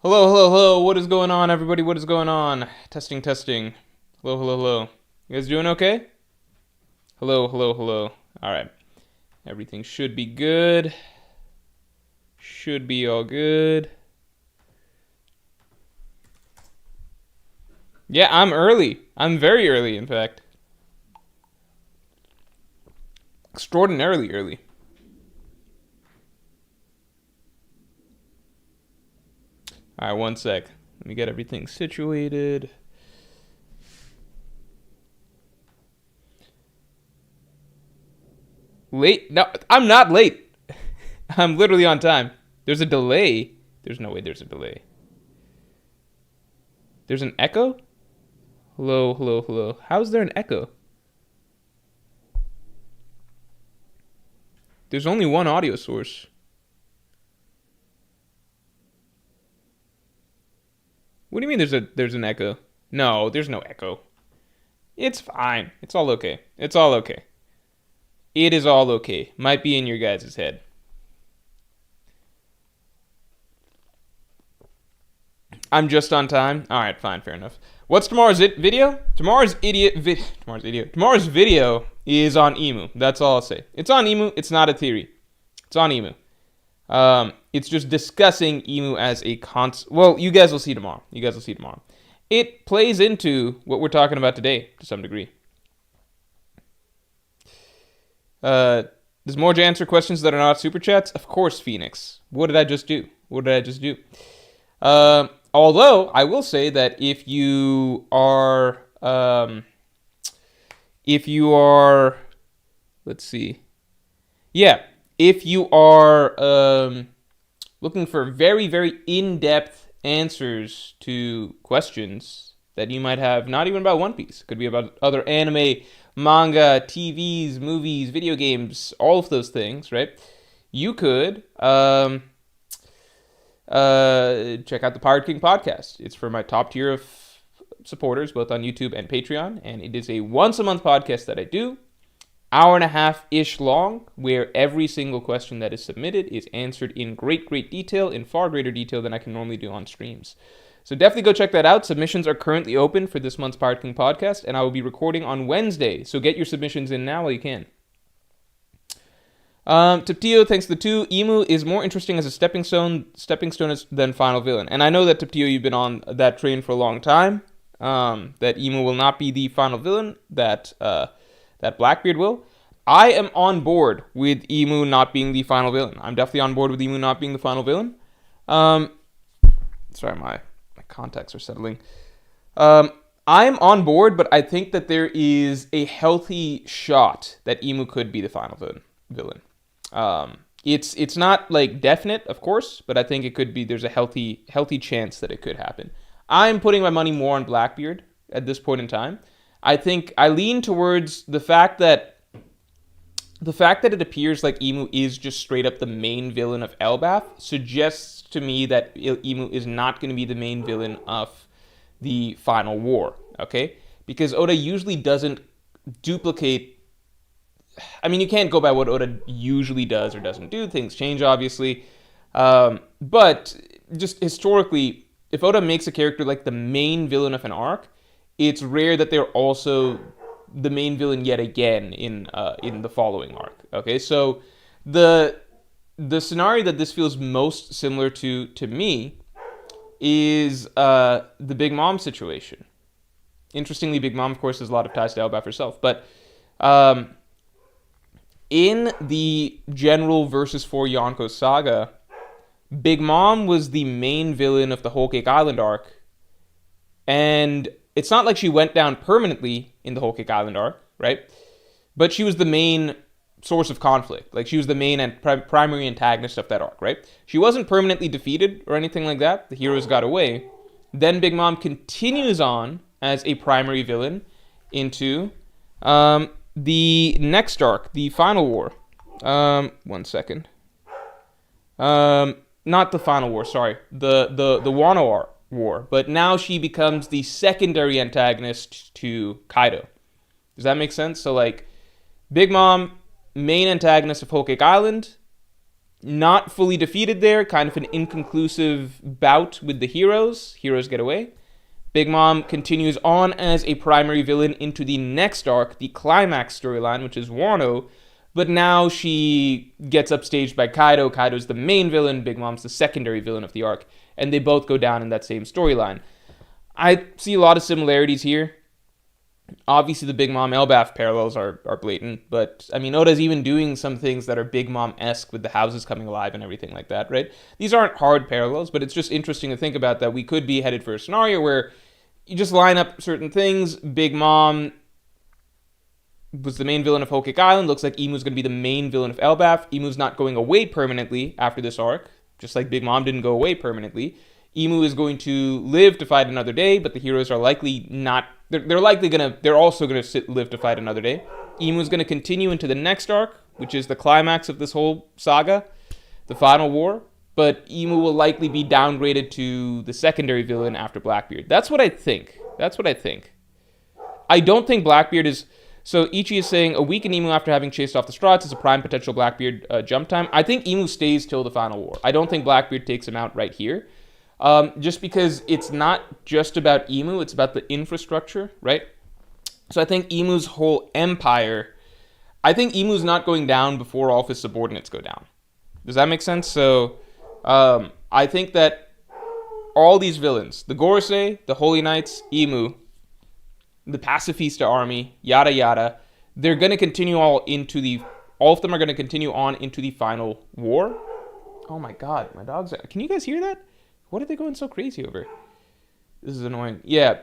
Hello, hello, hello. What is going on, everybody? What is going on? Testing, testing. Hello, hello, hello. You guys doing okay? Hello, hello, hello. All right. Everything should be good. Should be all good. Yeah, I'm early. I'm very early, in fact. Extraordinarily early. All right, one sec. Let me get everything situated. Late? No, I'm not late. I'm literally on time. There's a delay. There's no way there's a delay. There's an echo? Hello, hello, hello. How's there an echo? There's only one audio source. What do you mean there's an echo? No, there's no echo. It's fine. It's all okay. It's all okay. It is all okay. Might be in your guys' head. I'm just on time. All right, fine, fair enough. What's tomorrow's video? Tomorrow's video is on Emu. That's all I'll say. It's on Emu. It's not a theory. It's on Emu. It's just discussing Emu as a Well, you guys will see tomorrow. You guys will see tomorrow. It plays into what we're talking about today to some degree. Does Morge answer questions that are not super chats? Of course, Phoenix. What did I just do? What did I just do? Although I will say that if you are, let's see, yeah, if you are looking for very, very in-depth answers to questions that you might have, not even about One Piece, could be about other anime, manga, TVs, movies, video games, all of those things, right? You could check out the Pirate King podcast. It's for my top tier of supporters, both on YouTube and Patreon, and it is a once-a-month podcast that I do, hour and a half-ish long, where every single question that is submitted is answered in great, great detail, in far greater detail than I can normally do on streams. So definitely go check that out. Submissions are currently open for this month's Pirate King podcast, and I will be recording on Wednesday, so get your submissions in now while you can. Tiptio, thanks to the two. Emu is more interesting as a stepping stone than final villain. And I know that Tiptio, you've been on that train for a long time. That Emu will not be the final villain. That Blackbeard will. I am on board with Emu not being the final villain. I'm definitely on board with Emu not being the final villain. Sorry, my contacts are settling. I'm on board, but I think that there is a healthy shot that Emu could be the final villain. It's not like definite, of course, but I think it could be. There's a healthy chance that it could happen. I'm putting my money more on Blackbeard at this point in time. I think I lean towards the fact that it appears like Emu is just straight up the main villain of Elbaf suggests to me that Emu is not going to be the main villain of the final war, okay? Because Oda usually doesn't duplicate. I mean, you can't go by what Oda usually does or doesn't do. Things change, obviously. But just historically, if Oda makes a character like the main villain of an arc, it's rare that they're also the main villain yet again in the following arc. Okay, so the scenario that this feels most similar to me is the Big Mom situation. Interestingly, Big Mom, of course, has a lot of ties to Elbaf herself, but in the General versus 4 Yonko saga, Big Mom was the main villain of the Whole Cake Island arc, and it's not like she went down permanently in the Whole Cake Island arc, right? But she was the main source of conflict. Like, she was the main and primary antagonist of that arc, right? She wasn't permanently defeated or anything like that. The heroes got away. Then Big Mom continues on as a primary villain into the next arc, the final war. One second. Not the final war, sorry. The Wano war. But now she becomes the secondary antagonist to Kaido. Does that make sense? So, like, Big Mom, main antagonist of Whole Cake Island, not fully defeated there, kind of an inconclusive bout with the heroes. Heroes get away. Big Mom continues on as a primary villain into the next arc, the climax storyline, which is Wano, but now she gets upstaged by Kaido. Kaido's the main villain, Big Mom's the secondary villain of the arc, and they both go down in that same storyline. I see a lot of similarities here. Obviously, the Big Mom Elbaf parallels are blatant, but I mean, Oda's even doing some things that are Big Mom-esque with the houses coming alive and everything like that, right? These aren't hard parallels, but it's just interesting to think about that we could be headed for a scenario where you just line up certain things. Big Mom was the main villain of Whole Cake Island. Looks like Imu's going to be the main villain of Elbaf. Imu's not going away permanently after this arc, just like Big Mom didn't go away permanently. Imu is going to live to fight another day, but the heroes are likely not. They're also gonna live to fight another day. Imu is gonna continue into the next arc, which is the climax of this whole saga, the final war. But Imu will likely be downgraded to the secondary villain after Blackbeard. That's what I think. I don't think Blackbeard is. So Ichi is saying a weakened Imu after having chased off the Strats is a prime potential Blackbeard jump time. I think Imu stays till the final war. I don't think Blackbeard takes him out right here. Just because it's not just about Imu, it's about the infrastructure, right? So I think Imu's whole empire, I think Imu's not going down before all of his subordinates go down. Does that make sense? So I think that all these villains, the Gorosei, the Holy Knights, Imu, the Pacifista army, yada yada, they're going to continue all of them are going to continue on into the final war. Oh my god, my dogs, can you guys hear that? What are they going so crazy over? This is annoying. Yeah,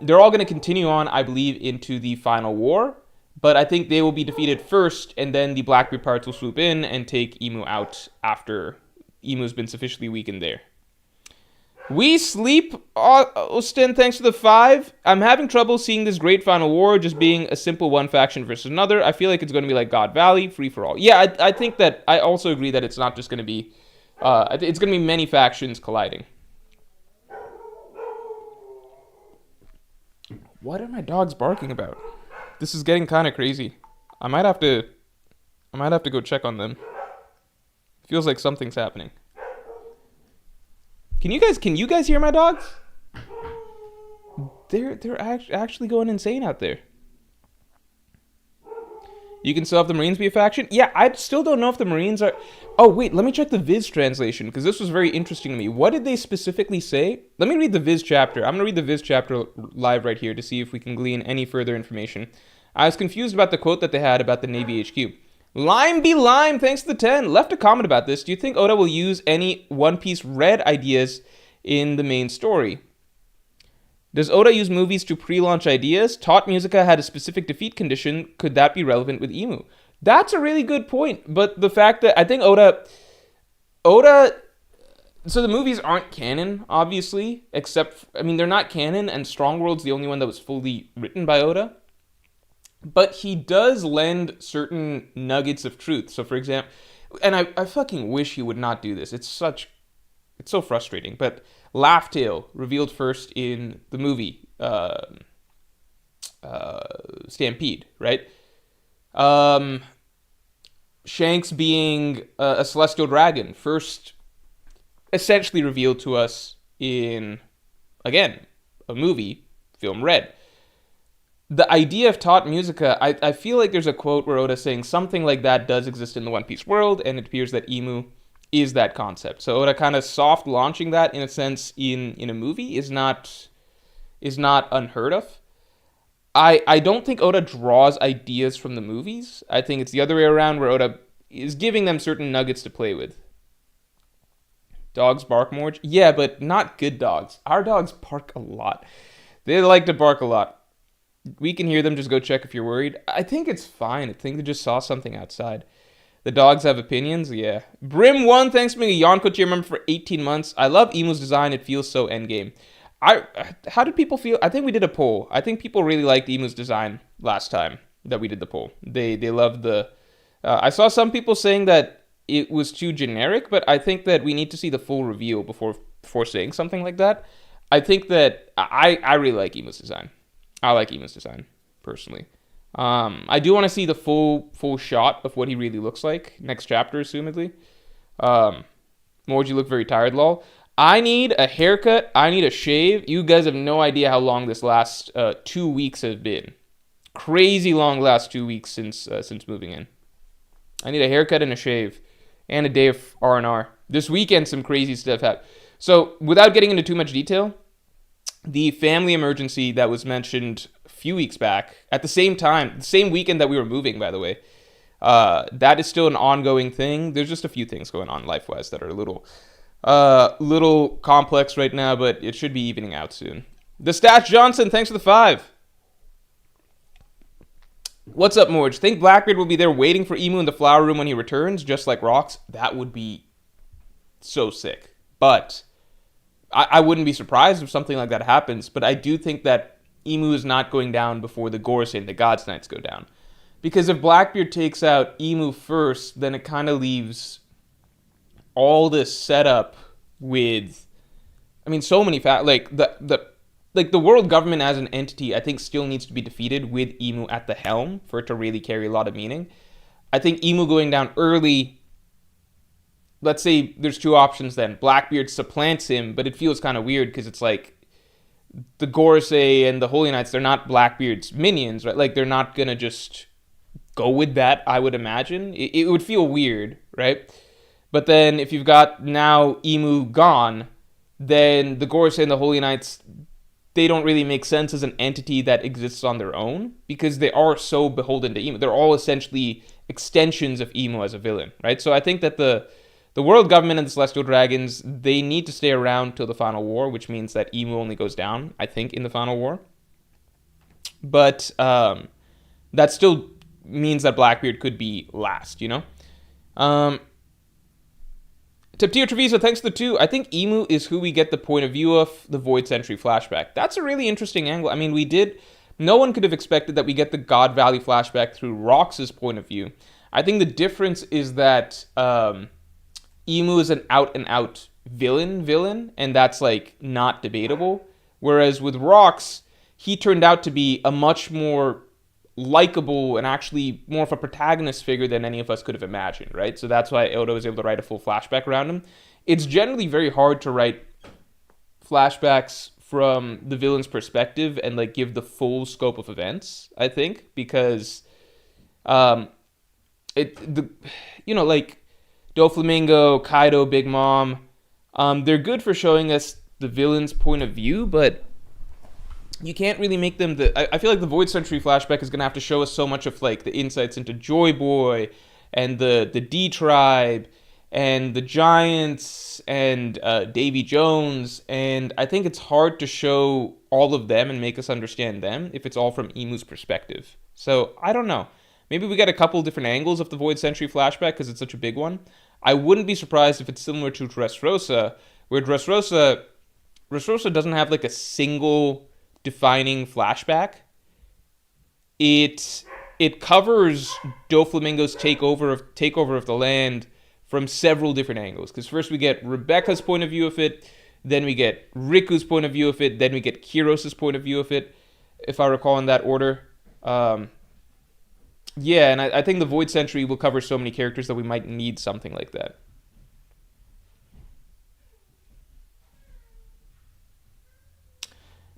they're all going to continue on, I believe, into the final war. But I think they will be defeated first, and then the Blackbeard pirates will swoop in and take Imu out after Imu's been sufficiently weakened there. We sleep, Austin, thanks for the 5. I'm having trouble seeing this great final war just being a simple one faction versus another. I feel like it's going to be like God Valley, free for all. Yeah, I think that, I also agree that it's not just going to be, it's going to be many factions colliding. What are my dogs barking about? This is getting kind of crazy. I might have to go check on them. Feels like something's happening. Can you guys hear my dogs? They're actually going insane out there. You can still have the Marines be a faction? Yeah, I still don't know if the Marines are... Oh, wait, let me check the Viz translation, because this was very interesting to me. What did they specifically say? Let me read the Viz chapter. I'm going to read the Viz chapter live right here to see if we can glean any further information. I was confused about the quote that they had about the Navy HQ. Lime be Lime, thanks to the 10. Left a comment about this. Do you think Oda will use any One Piece Red ideas in the main story? Does Oda use movies to pre-launch ideas? Taught Musica had a specific defeat condition. Could that be relevant with Imu? That's a really good point. But the fact that I think Oda, so the movies aren't canon, obviously, except, they're not canon, and Strong World's the only one that was fully written by Oda. But he does lend certain nuggets of truth. So, for example, and I fucking wish he would not do this. It's so frustrating. But Laugh Tale revealed first in the movie Stampede, right? Shanks being a celestial dragon first essentially revealed to us in, again, a movie, film Red. The idea of Taught Musica, I feel like there's a quote where Oda's saying something like that does exist in the One Piece world, and it appears that Imu is that concept. So Oda kind of soft launching that, in a sense, in a movie is not unheard of. I don't think Oda draws ideas from the movies. I think it's the other way around, where Oda is giving them certain nuggets to play with. Dogs bark more? Yeah, but not good dogs. Our dogs bark a lot. They like to bark a lot. We can hear them, just go check if you're worried. I think it's fine. I think they just saw something outside. The dogs have opinions? Yeah. Brim1, thanks for being a Yonko tier member for 18 months. I love Imu's design. It feels so endgame. How did people feel? I think we did a poll. I think people really liked Imu's design last time that we did the poll. They loved the... I saw some people saying that it was too generic, but I think that we need to see the full reveal before saying something like that. I think that I really like Imu's design. I like Imu's design, personally. I do want to see the full shot of what he really looks like next chapter, assumedly. Morge, you look very tired, lol. I need a haircut. I need a shave. You guys have no idea how long this last 2 weeks have been. Crazy long last 2 weeks since moving in. I need a haircut and a shave, and a day of R&R. This weekend, some crazy stuff happened. So, without getting into too much detail, the family emergency that was mentioned a few weeks back, at the same time, the same weekend that we were moving, by the way, that is still an ongoing thing. There's just a few things going on life-wise that are a little complex right now, but it should be evening out soon. The Stash Johnson, thanks for the 5. What's up, Morge? Think Blackbeard will be there waiting for Emu in the flower room when he returns, just like Rocks? That would be so sick. But I wouldn't be surprised if something like that happens, but I do think that Emu is not going down before the Gorosei and the God's Knights go down. Because if Blackbeard takes out Emu first, then it kind of leaves all this setup with, I mean, so many the world government as an entity, I think, still needs to be defeated with Emu at the helm for it to really carry a lot of meaning. I think Emu going down early, let's say there's two options then. Blackbeard supplants him, but it feels kind of weird because it's like the Gorosei and the Holy Knights, they're not Blackbeard's minions, right? Like, they're not going to just go with that, I would imagine. It would feel weird, right? But then if you've got now Emu gone, then the Gorosei and the Holy Knights, they don't really make sense as an entity that exists on their own because they are so beholden to Emu. They're all essentially extensions of Emu as a villain, right? So I think that the world government and the Celestial Dragons, they need to stay around till the final war, which means that Emu only goes down, I think, in the final war. But that still means that Blackbeard could be last, you know? Tiptier Treviso, thanks for the 2. I think Emu is who we get the point of view of the Void Century flashback. That's a really interesting angle. I mean, no one could have expected that we get the God Valley flashback through Rox's point of view. I think the difference is that Emu is an out-and-out villain, and that's, like, not debatable. Whereas with Rox, he turned out to be a much more likable and actually more of a protagonist figure than any of us could have imagined, right? So that's why Oda was able to write a full flashback around him. It's generally very hard to write flashbacks from the villain's perspective and like give the full scope of events, I think, because like Doflamingo, Kaido, Big Mom, they're good for showing us the villain's point of view, but you can't really make them I feel like the Void Century flashback is going to have to show us so much of like the insights into Joy Boy and the D-Tribe and the Giants and Davy Jones, and I think it's hard to show all of them and make us understand them if it's all from Emu's perspective. So I don't know. Maybe we get a couple different angles of the Void Century flashback because it's such a big one. I wouldn't be surprised if it's similar to Dressrosa, where Dressrosa doesn't have like a single defining flashback. It covers Doflamingo's takeover of the land from several different angles. Because first we get Rebecca's point of view of it, then we get Riku's point of view of it, then we get Kiros's point of view of it, if I recall in that order. And I think the Void Century will cover so many characters that we might need something like that.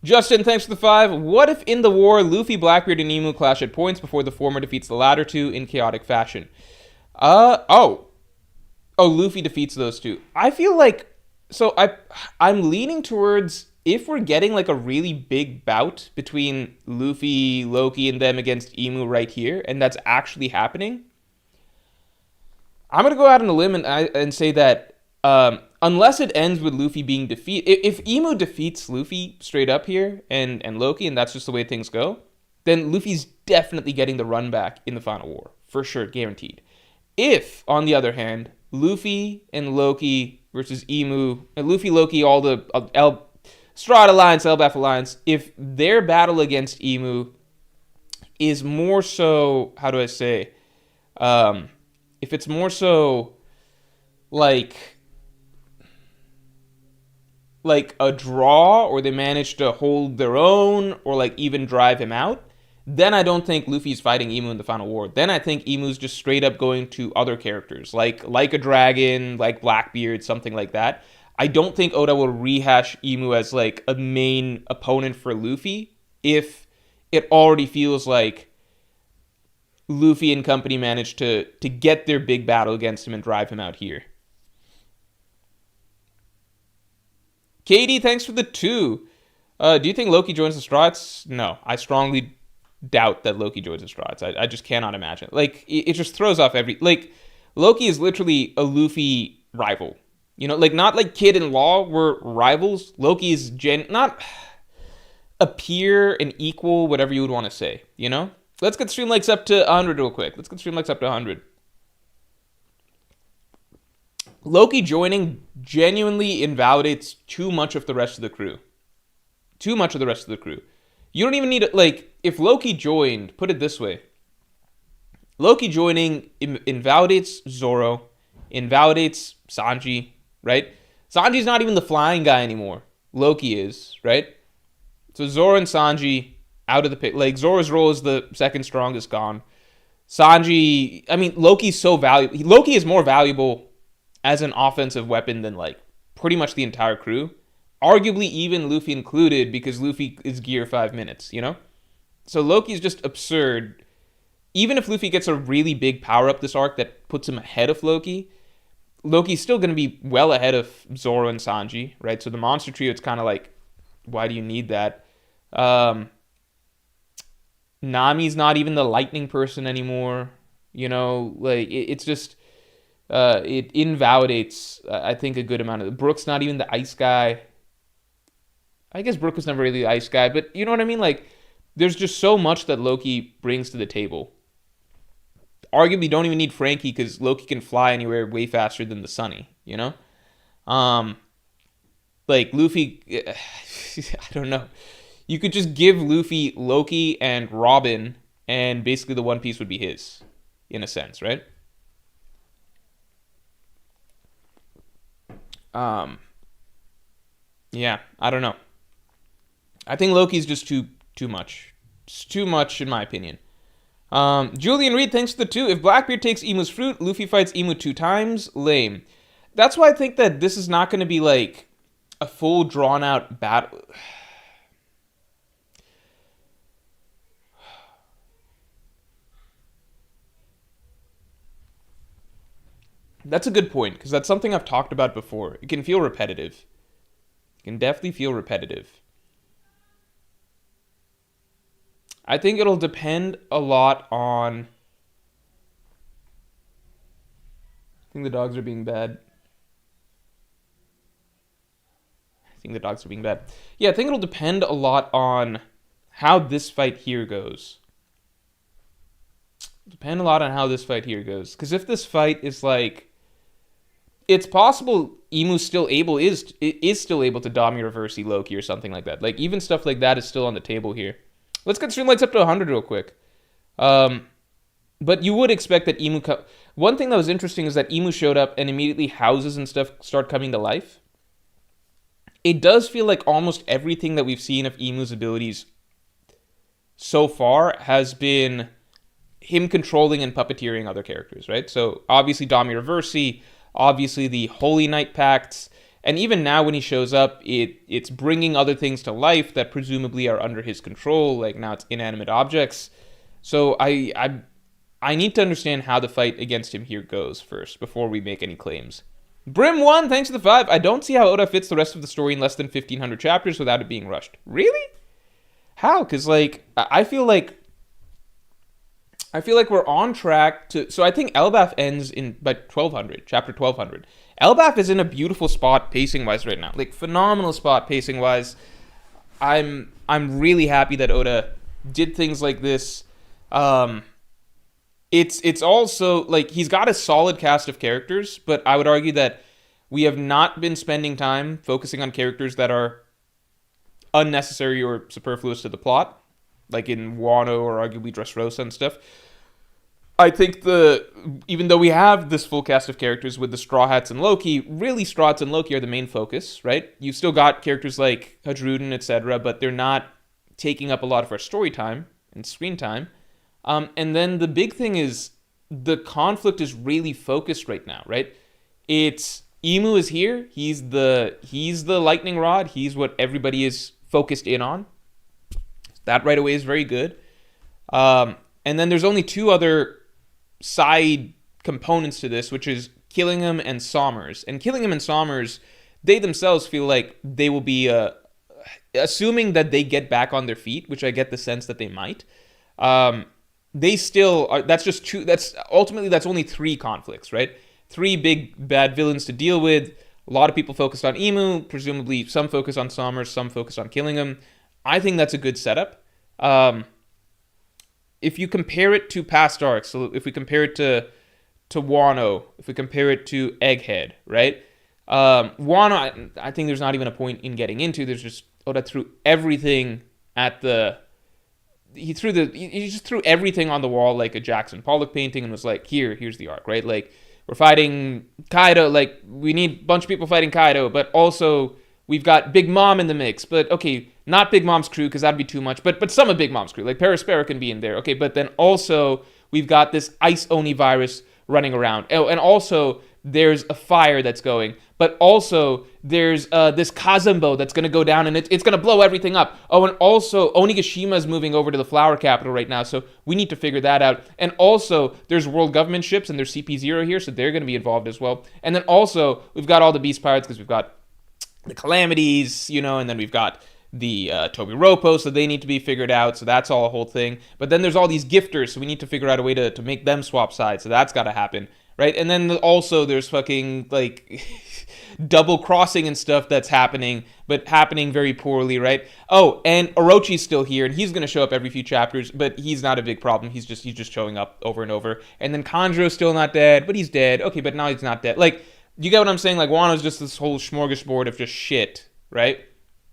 Justin, thanks for the 5. What if in the war, Luffy, Blackbeard, and Emu clash at points before the former defeats the latter two in chaotic fashion? Luffy defeats those two. I feel like, I'm leaning towards, if we're getting like a really big bout between Luffy, Loki, and them against Emu right here, and that's actually happening, I'm going to go out on a limb and say that unless it ends with Luffy being defeated, if Emu defeats Luffy straight up here and Loki, and that's just the way things go, then Luffy's definitely getting the run back in the final war. For sure, guaranteed. If, on the other hand, Luffy and Loki versus Emu, and Luffy, Loki, all the Strahd Alliance, Elbaf Alliance, if their battle against Emu is more so, how do I say, if it's more so like a draw, or they manage to hold their own, or like even drive him out, then I don't think Luffy's fighting Emu in the final war. Then I think Emu's just straight up going to other characters, like a dragon, like Blackbeard, something like that. I don't think Oda will rehash Emu as like a main opponent for Luffy if it already feels like Luffy and company managed to get their big battle against him and drive him out here. Katie, thanks for the 2. Do you think Loki joins the Straw Hats? No, I strongly doubt that Loki joins the Straw Hats. I just cannot imagine. Like, it just throws off every... Like, Loki is literally a Luffy rival. You know, like, not like Kid and Law were rivals. Loki is not a peer, an equal, whatever you would want to say, you know? Let's get stream likes up to 100 real quick. Let's get stream likes up to 100. Loki joining genuinely invalidates too much of the rest of the crew. Too much of the rest of the crew. You don't even need to, like, if Loki joined, put it this way. Loki joining invalidates Zoro, invalidates Sanji, right? Sanji's not even the flying guy anymore. Loki is, right? So Zoro and Sanji out of the pit. Like, Zoro's role is the second strongest gone. Sanji, I mean, Loki's so valuable. Loki is more valuable as an offensive weapon than, like, pretty much the entire crew. Arguably even Luffy included, because Luffy is gear 5 minutes, you know? So Loki's just absurd. Even if Luffy gets a really big power-up this arc that puts him ahead of Loki, Loki's still going to be well ahead of Zoro and Sanji, right? So the Monster Trio, it's kind of like, why do you need that? Nami's not even the lightning person anymore, you know? Like, it's just... it invalidates, I think, a good amount of... Brook's not even the ice guy. I guess Brook was never really the ice guy, but you know what I mean? Like, there's just so much that Loki brings to the table. Arguably, don't even need Frankie, because Loki can fly anywhere way faster than the Sunny, you know? Like, Luffy... I don't know. You could just give Luffy Loki and Robin, and basically the One Piece would be his, in a sense, right? Yeah, I don't know. I think Loki's just too much. It's too much, in my opinion. Julian Reed, thanks for the 2. If Blackbeard takes Emu's fruit, Luffy fights Emu 2 times. Lame. That's why I think that this is not going to be, like, a full, drawn-out battle. That's a good point, because that's something I've talked about before. It can feel repetitive. It can definitely feel repetitive. I think it'll depend a lot on... I think the dogs are being bad. Yeah, I think it'll depend a lot on how this fight here goes. Because if this fight is like... It's possible Emu's still able is still able to Dami reverse Loki or something like that. Like, even stuff like that is still on the table here. Let's get stream lights up to 100 real quick. But you would expect that Emu... One thing that was interesting is that Emu showed up and immediately houses and stuff start coming to life. It does feel like almost everything that we've seen of Emu's abilities so far has been him controlling and puppeteering other characters, right? So, obviously, Dami Reversi, obviously the Holy Knight Pacts, and even now when he shows up, it's bringing other things to life that presumably are under his control, like now it's inanimate objects. So I need to understand how the fight against him here goes first, before we make any claims. Brim1, thanks for the 5. I don't see how Oda fits the rest of the story in less than 1,500 chapters without it being rushed. Really? How? Because, like, I feel like we're on track to... So I think Elbaf ends by 1,200, chapter 1,200. Elbaf is in a beautiful spot pacing-wise right now. Like, phenomenal spot pacing-wise. I'm really happy that Oda did things like this. It's also, like, he's got a solid cast of characters, but I would argue that we have not been spending time focusing on characters that are unnecessary or superfluous to the plot, like in Wano or arguably Dressrosa and stuff. I think even though we have this full cast of characters with the Straw Hats and Loki, really Straw Hats and Loki are the main focus, right? You've still got characters like Hadruden, etc., but they're not taking up a lot of our story time. and screen time. And then the big thing is the conflict is really focused right now, right? It's Emu is here. He's the lightning rod. He's what everybody is focused in on. That right away is very good. And then there's only two other side components to this, which is Killingham and Sommers. And Killingham and Sommers, they themselves feel like they will be, assuming that they get back on their feet, which I get the sense that they might. They still are. That's just two. That's only three conflicts, right? Three big bad villains to deal with. A lot of people focused on Emu, presumably some focus on Sommers, some focus on Killingham. I think that's a good setup. If you compare it to past arcs, so if we compare it to Wano, if we compare it to Egghead, right? Wano, I think there's not even a point in getting into. There's just Oda threw everything at the. He just threw everything on the wall like a Jackson Pollock painting and was like, here's the arc, right? Like, we're fighting Kaido, like, we need a bunch of people fighting Kaido, but also we've got Big Mom in the mix. But, okay, not Big Mom's crew, because that'd be too much, but some of Big Mom's crew, like Perispera can be in there, okay? But then also, we've got this Ice Oni virus running around. Oh, and also, there's a fire that's going, but also there's this Kazumbo that's going to go down and it's going to blow everything up. Oh, and also Onigashima is moving over to the flower capital right now, so we need to figure that out. And also there's world government ships and there's CP0 here, so they're going to be involved as well. And then also we've got all the Beast Pirates because we've got the Calamities, and then we've got the Toby Ropo, so they need to be figured out, so that's all a whole thing. But then there's all these gifters, so we need to figure out a way to make them swap sides, so that's got to happen. Right? And then also there's fucking, like, double crossing and stuff that's happening, but happening very poorly, right? Oh, and Orochi's still here, and he's going to show up every few chapters, but he's not a big problem. He's just showing up over and over. And then Kanjo's still not dead, but he's dead. Okay, but now he's not dead. Like, you get what I'm saying? Like, Wano's just this whole smorgasbord of just shit, right?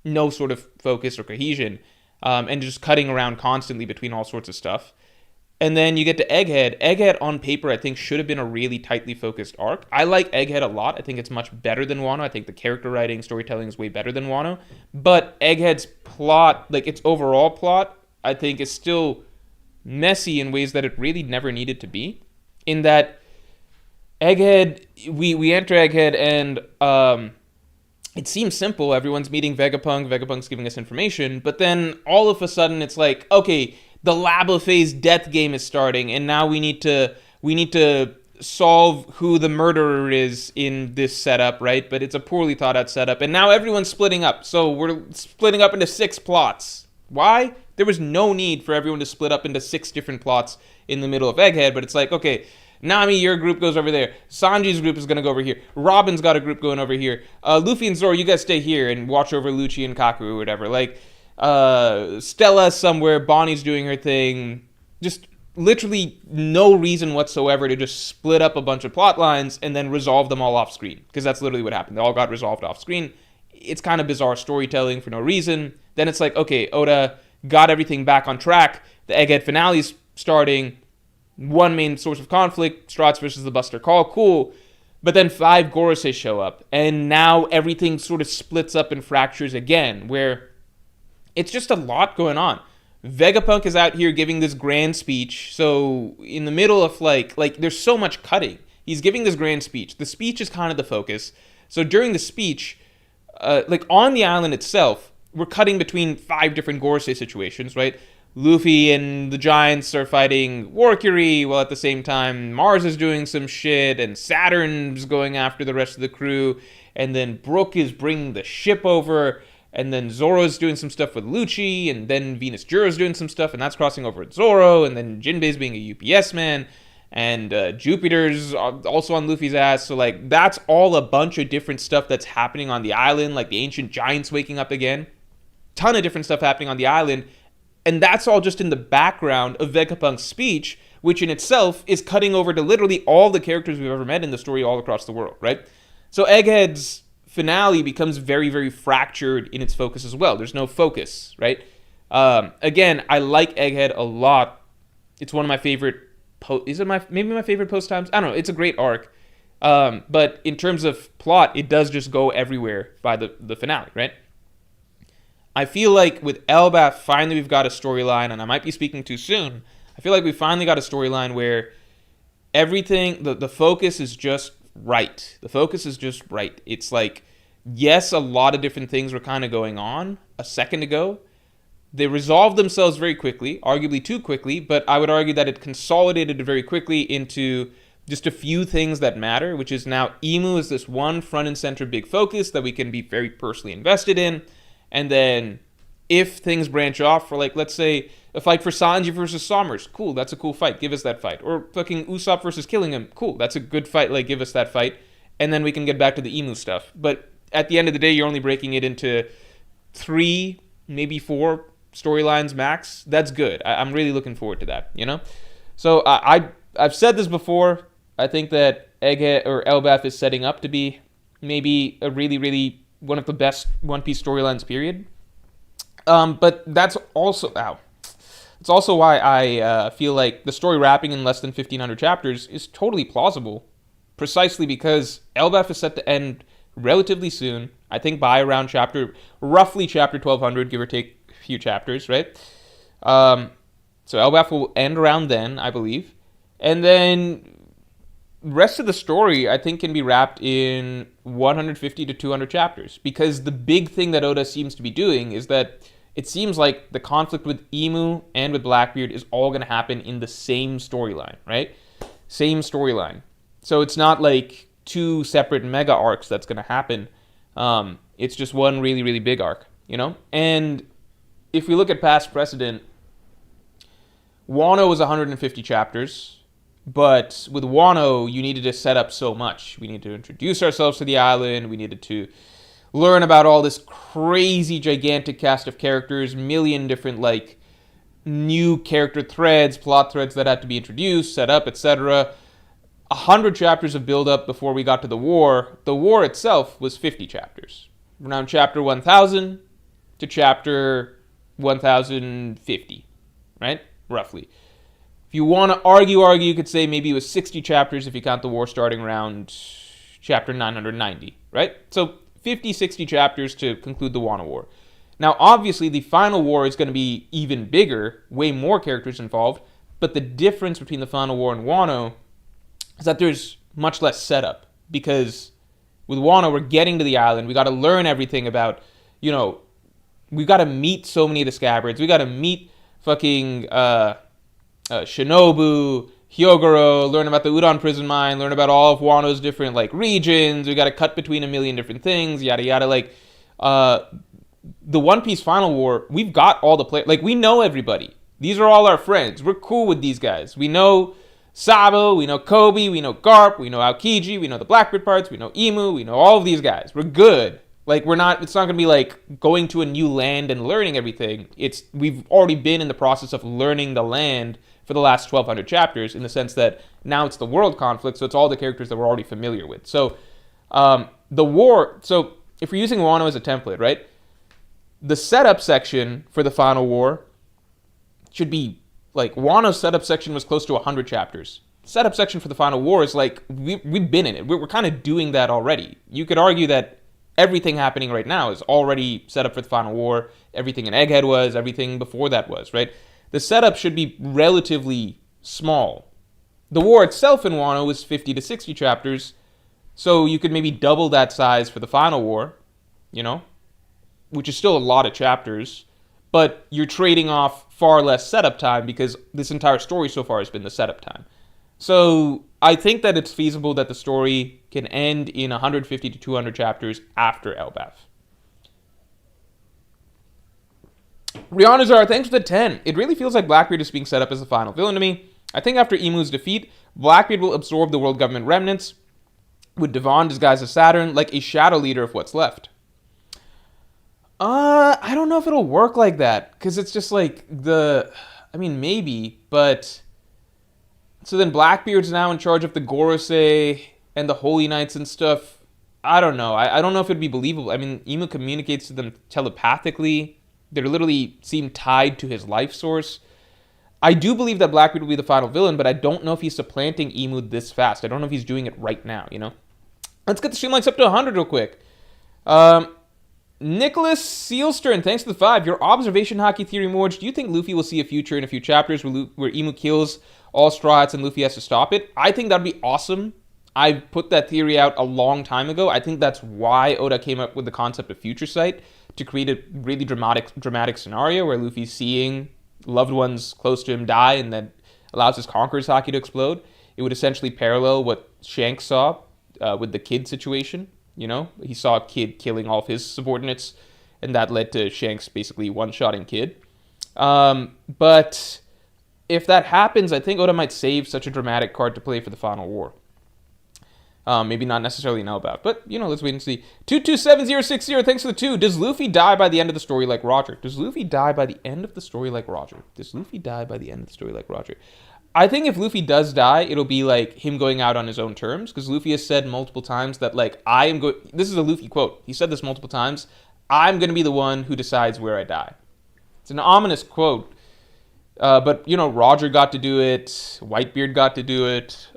No sort of focus or cohesion, and just cutting around constantly between all sorts of stuff. And then you get to Egghead. Egghead, on paper, I think should have been a really tightly focused arc. I like Egghead a lot. I think it's much better than Wano. I think the character writing, storytelling is way better than Wano. But Egghead's plot, like its overall plot, I think is still messy in ways that it really never needed to be. In that Egghead, we enter Egghead and it seems simple. Everyone's meeting Vegapunk. Vegapunk's giving us information. But then all of a sudden it's like, okay, the Labo phase death game is starting, and now we need to solve who the murderer is in this setup, right? But it's a poorly thought out setup, and now everyone's splitting up. So we're splitting up into 6 plots. Why? There was no need for everyone to split up into 6 different plots in the middle of Egghead, but it's like, okay, Nami, your group goes over there. Sanji's group is going to go over here. Robin's got a group going over here. Luffy and Zoro, you guys stay here and watch over Lucci and Kaku or whatever. Like, Stella somewhere, Bonnie's doing her thing. Just literally no reason whatsoever to just split up a bunch of plot lines and then resolve them all off screen, because that's literally what happened. They all got resolved off screen. It's kind of bizarre storytelling for no reason. Then it's like, okay, Oda got everything back on track. The Egghead finale's starting. One main source of conflict, Strats versus the Buster Call, cool. But then 5 Gorosei show up, and now everything sort of splits up and fractures again, where it's just a lot going on. Vegapunk is out here giving this grand speech. So in the middle of like there's so much cutting. He's giving this grand speech. The speech is kind of the focus. So during the speech, like on the island itself, we're cutting between 5 different Gorosei situations, right? Luffy and the Giants are fighting Warcury, while at the same time Mars is doing some shit, and Saturn's going after the rest of the crew, and then Brook is bringing the ship over, and then Zoro's doing some stuff with Lucci, and then Venus Juro's doing some stuff, and that's crossing over with Zoro, and then Jinbei's being a UPS man, and Jupiter's also on Luffy's ass. So, like, that's all a bunch of different stuff that's happening on the island, like the ancient giants waking up again. Ton of different stuff happening on the island, and that's all just in the background of Vegapunk's speech, which in itself is cutting over to literally all the characters we've ever met in the story all across the world, right? So Egghead's finale becomes very, very fractured in its focus as well. There's no focus, right? Again, I like Egghead a lot. It's one of my favorite maybe my favorite post times? I don't know. It's a great arc. But in terms of plot, it does just go everywhere by the finale, right? I feel like with Elbaf, finally we've got a storyline, and I might be speaking too soon. I feel like we finally got a storyline where everything, the focus is just right. The focus is just right. It's like, yes, a lot of different things were kind of going on a second ago. They resolved themselves very quickly, arguably too quickly, but I would argue that it consolidated very quickly into just a few things that matter, which is now Emu is this one front and center big focus that we can be very personally invested in. And then if things branch off for, like, let's say a fight for Sanji versus Sommers, cool, that's a cool fight, give us that fight. Or fucking Usopp versus Killingham, cool, that's a good fight, like, give us that fight. And then we can get back to the Emu stuff. But at the end of the day, you're only breaking it into 3, maybe 4 storylines max. That's good. I'm really looking forward to that, you know? So I've said this before. I think that Egghead or Elbaf is setting up to be maybe a really, really one of the best One Piece storylines, period. But that's also it's also why I feel like the story wrapping in less than 1,500 chapters is totally plausible, precisely because Elbaf is set to end relatively soon. I think by around roughly chapter 1,200, give or take a few chapters, right? So Elbaf will end around then, I believe, and then rest of the story, I think, can be wrapped in 150 to 200 chapters. Because the big thing that Oda seems to be doing is that it seems like the conflict with Emu and with Blackbeard is all going to happen in the same storyline, right? Same storyline. So it's not like 2 separate mega arcs that's going to happen. It's just one really, really big arc, you know? And if we look at past precedent, Wano was 150 chapters. But with Wano, you needed to set up so much. We needed to introduce ourselves to the island. We needed to learn about all this crazy, gigantic cast of characters, million different, like, new character threads, plot threads that had to be introduced, set up, etc. 100 chapters of build-up before we got to the war. The war itself was 50 chapters. Around chapter 1,000 to chapter 1,050, right? Roughly. If you want to argue, you could say maybe it was 60 chapters if you count the war starting around chapter 990, right? So 50, 60 chapters to conclude the Wano War. Now, obviously, the final war is going to be even bigger, way more characters involved, but the difference between the final war and Wano is that there's much less setup, because with Wano, we're getting to the island, we got to learn everything about, you know, we got to meet so many of the scabbards, we got to meet fucking Shinobu, Hyogoro, learn about the Udon prison mine, learn about all of Wano's different, like, regions. We got to cut between a million different things, yada yada. Like, the One Piece Final War, we've got all the players. Like, we know everybody. These are all our friends. We're cool with these guys. We know Sabo, we know Kobe, we know Garp, we know Aokiji, we know the Blackbeard parts, we know Emu, we know all of these guys. We're good. Like, it's not going to be like going to a new land and learning everything. We've already been in the process of learning the land for the last 1,200 chapters, in the sense that now it's the world conflict, so it's all the characters that we're already familiar with. So the war, so if we're using Wano as a template, right, the setup section for the final war should be, like, Wano's setup section was close to 100 chapters. Setup section for the final war is like, we've been in it. We're kind of doing that already. You could argue that everything happening right now is already set up for the final war. Everything in Egghead was, everything before that was, right? The setup should be relatively small. The war itself in Wano was 50 to 60 chapters, so you could maybe double that size for the final war, you know, which is still a lot of chapters, but you're trading off far less setup time because this entire story so far has been the setup time. So I think that it's feasible that the story can end in 150 to 200 chapters after Elbaf. Rihanazar, thanks for the 10. It really feels like Blackbeard is being set up as the final villain to me. I think after Emu's defeat, Blackbeard will absorb the world government remnants, with Devon disguised as Saturn, like a shadow leader of what's left. I don't know if it'll work like that, because it's just like maybe, but so then Blackbeard's now in charge of the Gorosei and the Holy Knights and stuff. I don't know. I don't know if it'd be believable. I mean, Emu communicates to them telepathically. They literally seem tied to his life source. I do believe that Blackbeard will be the final villain, but I don't know if he's supplanting Emu this fast. I don't know if he's doing it right now, you know? Let's get the stream likes up to 100 real quick. Nicholas Sealstern, thanks for the 5. Your observation hockey theory, Morge. Do you think Luffy will see a future in a few chapters where Imu kills all Straw Hats and Luffy has to stop it? I think that'd be awesome. I put that theory out a long time ago. I think that's why Oda came up with the concept of Future Sight, to create a really dramatic scenario where Luffy's seeing loved ones close to him die and then allows his Conqueror's Haki to explode. It would essentially parallel what Shanks saw with the kid situation. You know, he saw a kid killing all of his subordinates, and that led to Shanks basically one-shotting Kid. But if that happens, I think Oda might save such a dramatic card to play for the final war. Maybe not necessarily know about, but, you know, let's wait and see. 227060, thanks for the 2. Does Luffy die by the end of the story like Roger? Does Luffy die by the end of the story like Roger? Does Luffy die by the end of the story like Roger? I think if Luffy does die, it'll be like him going out on his own terms, because Luffy has said multiple times that, like, this is a Luffy quote. He said this multiple times. I'm going to be the one who decides where I die. It's an ominous quote. But, you know, Roger got to do it. Whitebeard got to do it.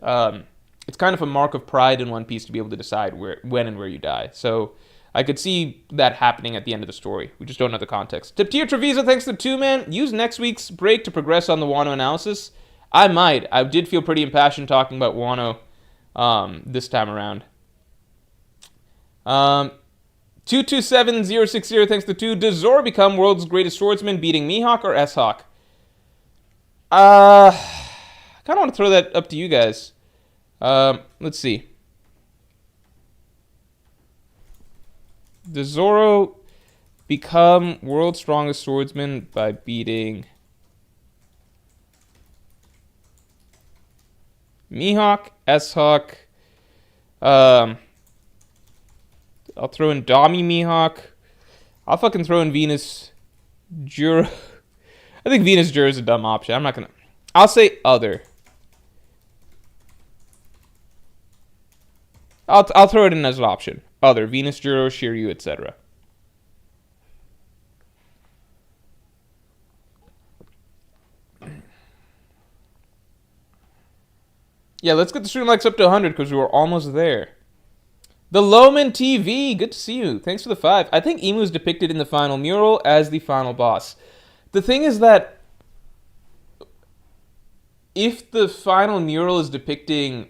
It's kind of a mark of pride in One Piece to be able to decide when and where you die. So I could see that happening at the end of the story. We just don't know the context. Tiptia Treviso, thanks to the 2, man. Use next week's break to progress on the Wano analysis. I might. I did feel pretty impassioned talking about Wano this time around. 227060, thanks to 2. Does Zoro become world's greatest swordsman, beating Mihawk or S-Hawk? I kind of want to throw that up to you guys. Let's see. Does Zoro become world's strongest swordsman by beating Mihawk, S-Hawk? I'll throw in Dami Mihawk. I'll fucking throw in Venus Juro. I think Venus Juro is a dumb option. I'm not gonna. I'll say other. I'll throw it in as an option. Other. Venus Juro, Shiryu, etc. Yeah, let's get the stream likes up to 100 because we were almost there. The Loman TV, good to see you. Thanks for the 5. I think Emu is depicted in the final mural as the final boss. The thing is that if the final mural is depicting,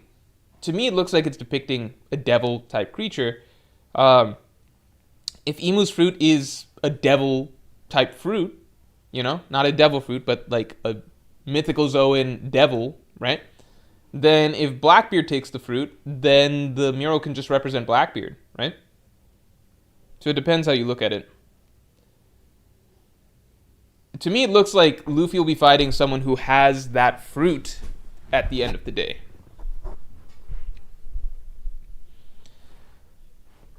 to me it looks like it's depicting a devil-type creature. If Emu's fruit is a devil-type fruit, you know, not a devil fruit, but like a mythical Zoan devil, right? Then if Blackbeard takes the fruit, then the mural can just represent Blackbeard, right? So it depends how you look at it. To me, it looks like Luffy will be fighting someone who has that fruit at the end of the day.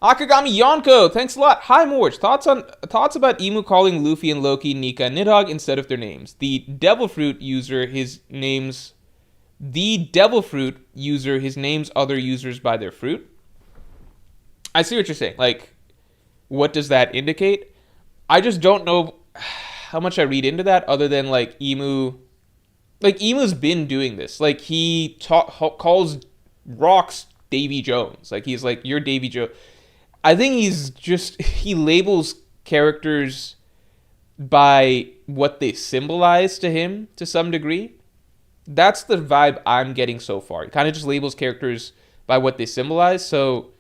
Akagami Yonko, thanks a lot. Hi, Morge. Thoughts about Emu calling Luffy and Loki Nika and Nidhogg instead of their names? The Devil Fruit user, his names other users by their fruit. I see what you're saying. Like, what does that indicate? I just don't know how much I read into that, other than like Emu's been doing this. Like, he calls Rocks Davy Jones. Like, he's like, you're Davy Jones. I think he labels characters by what they symbolize to him to some degree. That's the vibe I'm getting so far. He kind of just labels characters by what they symbolize. So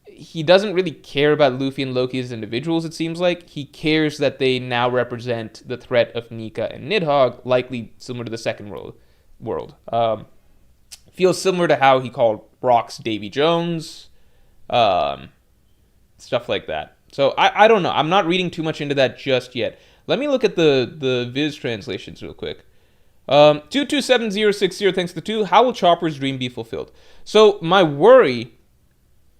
he doesn't really care about Luffy and Loki as individuals, it seems like. He cares that they now represent the threat of Nika and Nidhogg, likely similar to the second world. Feels similar to how he called Rocks Davy Jones. Stuff like that. So I don't know. I'm not reading too much into that just yet. Let me look at the Viz translations real quick. 227060, thanks to 2. How will Chopper's dream be fulfilled? So my worry,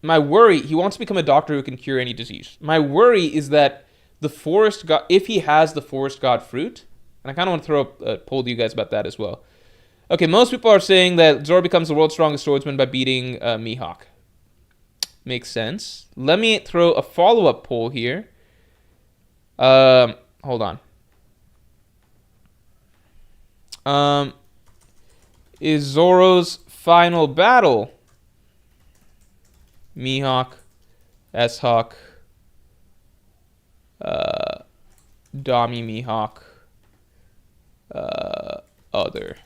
he wants to become a doctor who can cure any disease. My worry is that the forest god, if he has the forest god fruit, and I kind of want to throw up a poll to you guys about that as well. Okay, most people are saying that Zoro becomes the world's strongest swordsman by beating Mihawk. Makes sense. Let me throw a follow-up poll here. Hold on. Is Zoro's final battle Mihawk, S-Hawk, Uh, Dami Mihawk. Other.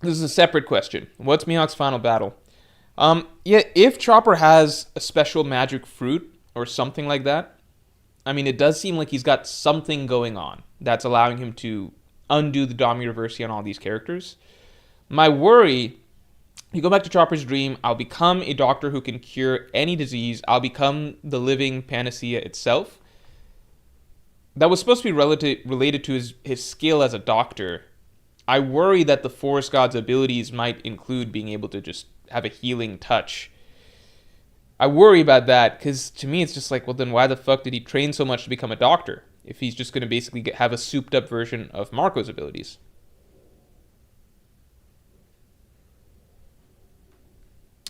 This is a separate question. What's Mihawk's final battle? Yeah, if Chopper has a special magic fruit or something like that, I mean, it does seem like he's got something going on that's allowing him to undo the Dami Reversi on all these characters. My worry, you go back to Chopper's dream, I'll become a doctor who can cure any disease. I'll become the living panacea itself. That was supposed to be related to his skill as a doctor. I worry that the Forest God's abilities might include being able to just have a healing touch. I worry about that because to me it's just like, well, then why the fuck did he train so much to become a doctor if he's just going to basically have a souped up version of Marco's abilities?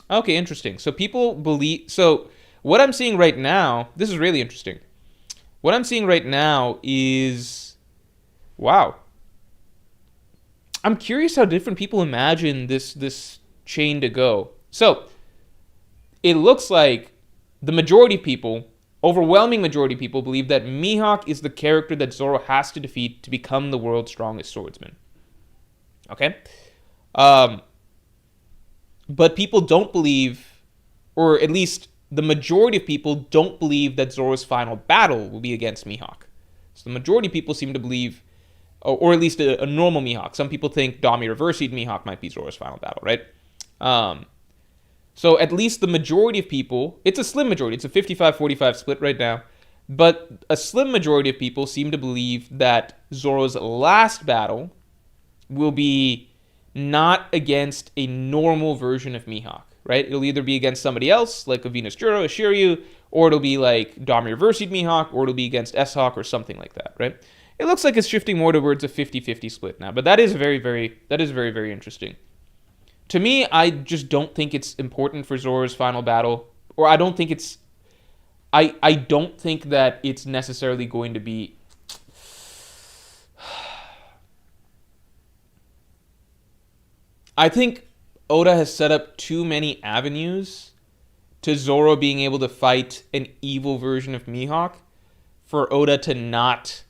Okay, interesting. So people believe. So what I'm seeing right now, this is really interesting. What I'm seeing right now is, wow. I'm curious how different people imagine this chain to go. So it looks like the majority of people, overwhelming majority of people, believe that Mihawk is the character that Zoro has to defeat to become the world's strongest swordsman. Okay? But people don't believe, or at least the majority of people don't believe that Zoro's final battle will be against Mihawk. So the majority of people seem to believe, or at least a normal Mihawk. Some people think Dami Reversi'd Mihawk might be Zoro's final battle, right? So at least the majority of people, it's a slim majority, it's a 55-45 split right now, but a slim majority of people seem to believe that Zoro's last battle will be not against a normal version of Mihawk, right? It'll either be against somebody else, like a Venus Juro, a Shiryu, or it'll be like Dami Reversi'd Mihawk, or it'll be against S-Hawk or something like that, right? It looks like it's shifting more towards a 50-50 split now, but that is very, very interesting. To me, I just don't think it's important for Zoro's final battle, or I don't think it's, I don't think that it's necessarily going to be, I think Oda has set up too many avenues to Zoro being able to fight an evil version of Mihawk for Oda to not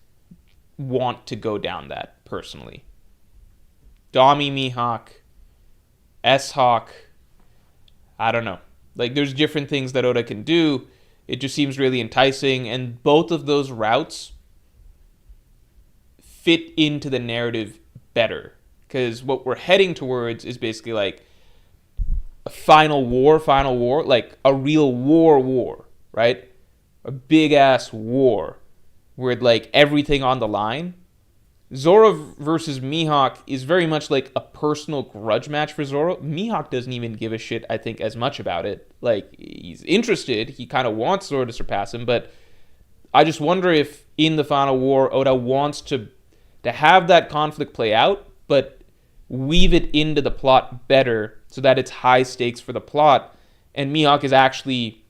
want to go down that personally. Dami Mihawk, S-Hawk, I don't know. Like, there's different things that Oda can do. It just seems really enticing, and both of those routes fit into the narrative better. Because what we're heading towards is basically like a final war, like a real war, right? A big-ass war where like everything on the line. Zoro versus Mihawk is very much like a personal grudge match for Zoro. Mihawk doesn't even give a shit, I think, as much about it. Like, he's interested. He kind of wants Zoro to surpass him, but I just wonder if in the final war, Oda wants to have that conflict play out, but weave it into the plot better so that it's high stakes for the plot, and Mihawk is actually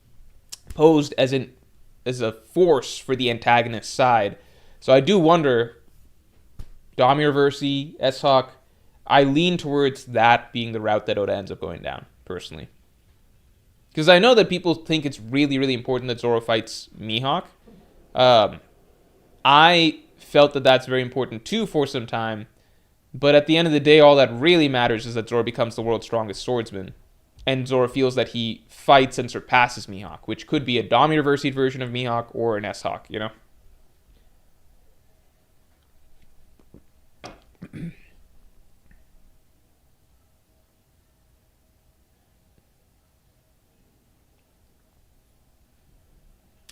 posed as a force for the antagonist side. So I do wonder, Dami Reversi, S-Hawk, I lean towards that being the route that Oda ends up going down, personally. Because I know that people think it's really, really important that Zoro fights Mihawk. I felt that that's very important too for some time, but at the end of the day, all that really matters is that Zoro becomes the world's strongest swordsman. And Zoro feels that he fights and surpasses Mihawk, which could be a Dami Reversi'd version of Mihawk or an S-Hawk, you know?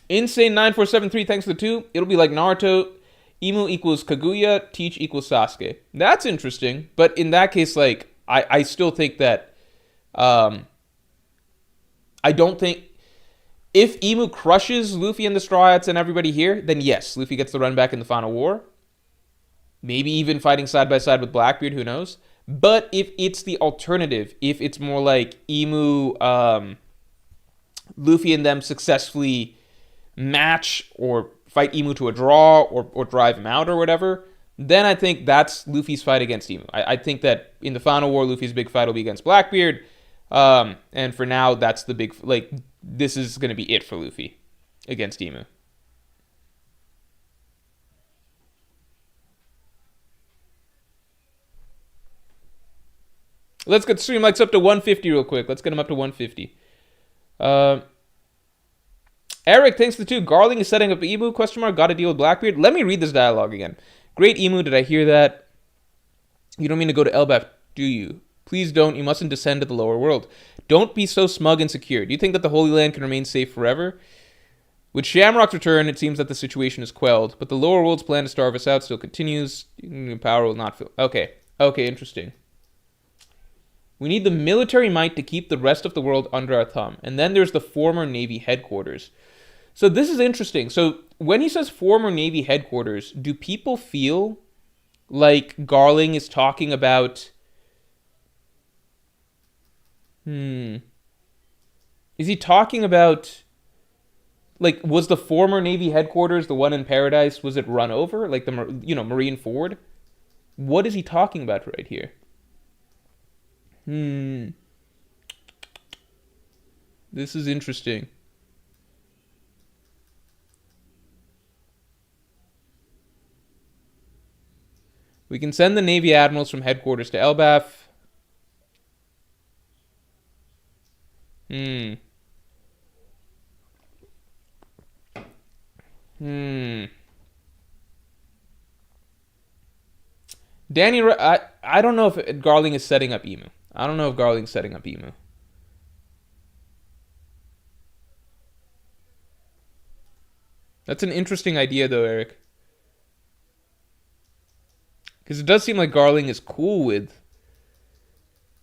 Insane9473, thanks for the 2. It'll be like Naruto. Imu equals Kaguya, Teach equals Sasuke. That's interesting, but in that case, like, I still think that, I don't think, if Imu crushes Luffy and the Straw Hats and everybody here, then yes, Luffy gets the run back in the final war. Maybe even fighting side by side with Blackbeard, who knows? But if it's the alternative, if it's more like Imu, Luffy and them successfully match or fight Imu to a draw or drive him out or whatever, then I think that's Luffy's fight against Emu. I think that in the final war, Luffy's big fight will be against Blackbeard. And for now, that's the big, like, this is going to be it for Luffy against Emu. Let's get stream likes up to 150 real quick. Let's get him up to 150. Eric, thanks to the 2. Garling is setting up Emu, question mark, got to deal with Blackbeard. Let me read this dialogue again. Great Emu, did I hear that? You don't mean to go to Elbaf, do you? Please don't. You mustn't descend to the lower world. Don't be so smug and secure. Do you think that the Holy Land can remain safe forever? With Shamrock's return, it seems that the situation is quelled, but the lower world's plan to starve us out still continues. Power will not fill. Okay, interesting. We need the military might to keep the rest of the world under our thumb. And then there's the former Navy headquarters. So this is interesting. So when he says former Navy headquarters, do people feel like Garling is talking about... Is he talking about... Like, was the former Navy headquarters, the one in Paradise, was it run over? Like the, Marine Ford? What is he talking about right here? This is interesting. We can send the Navy admirals from headquarters to Elbaf. Danny, I don't know if Garling is setting up Emu. I don't know if Garling's setting up Emu. That's an interesting idea, though, Eric. Because it does seem like Garling is cool with...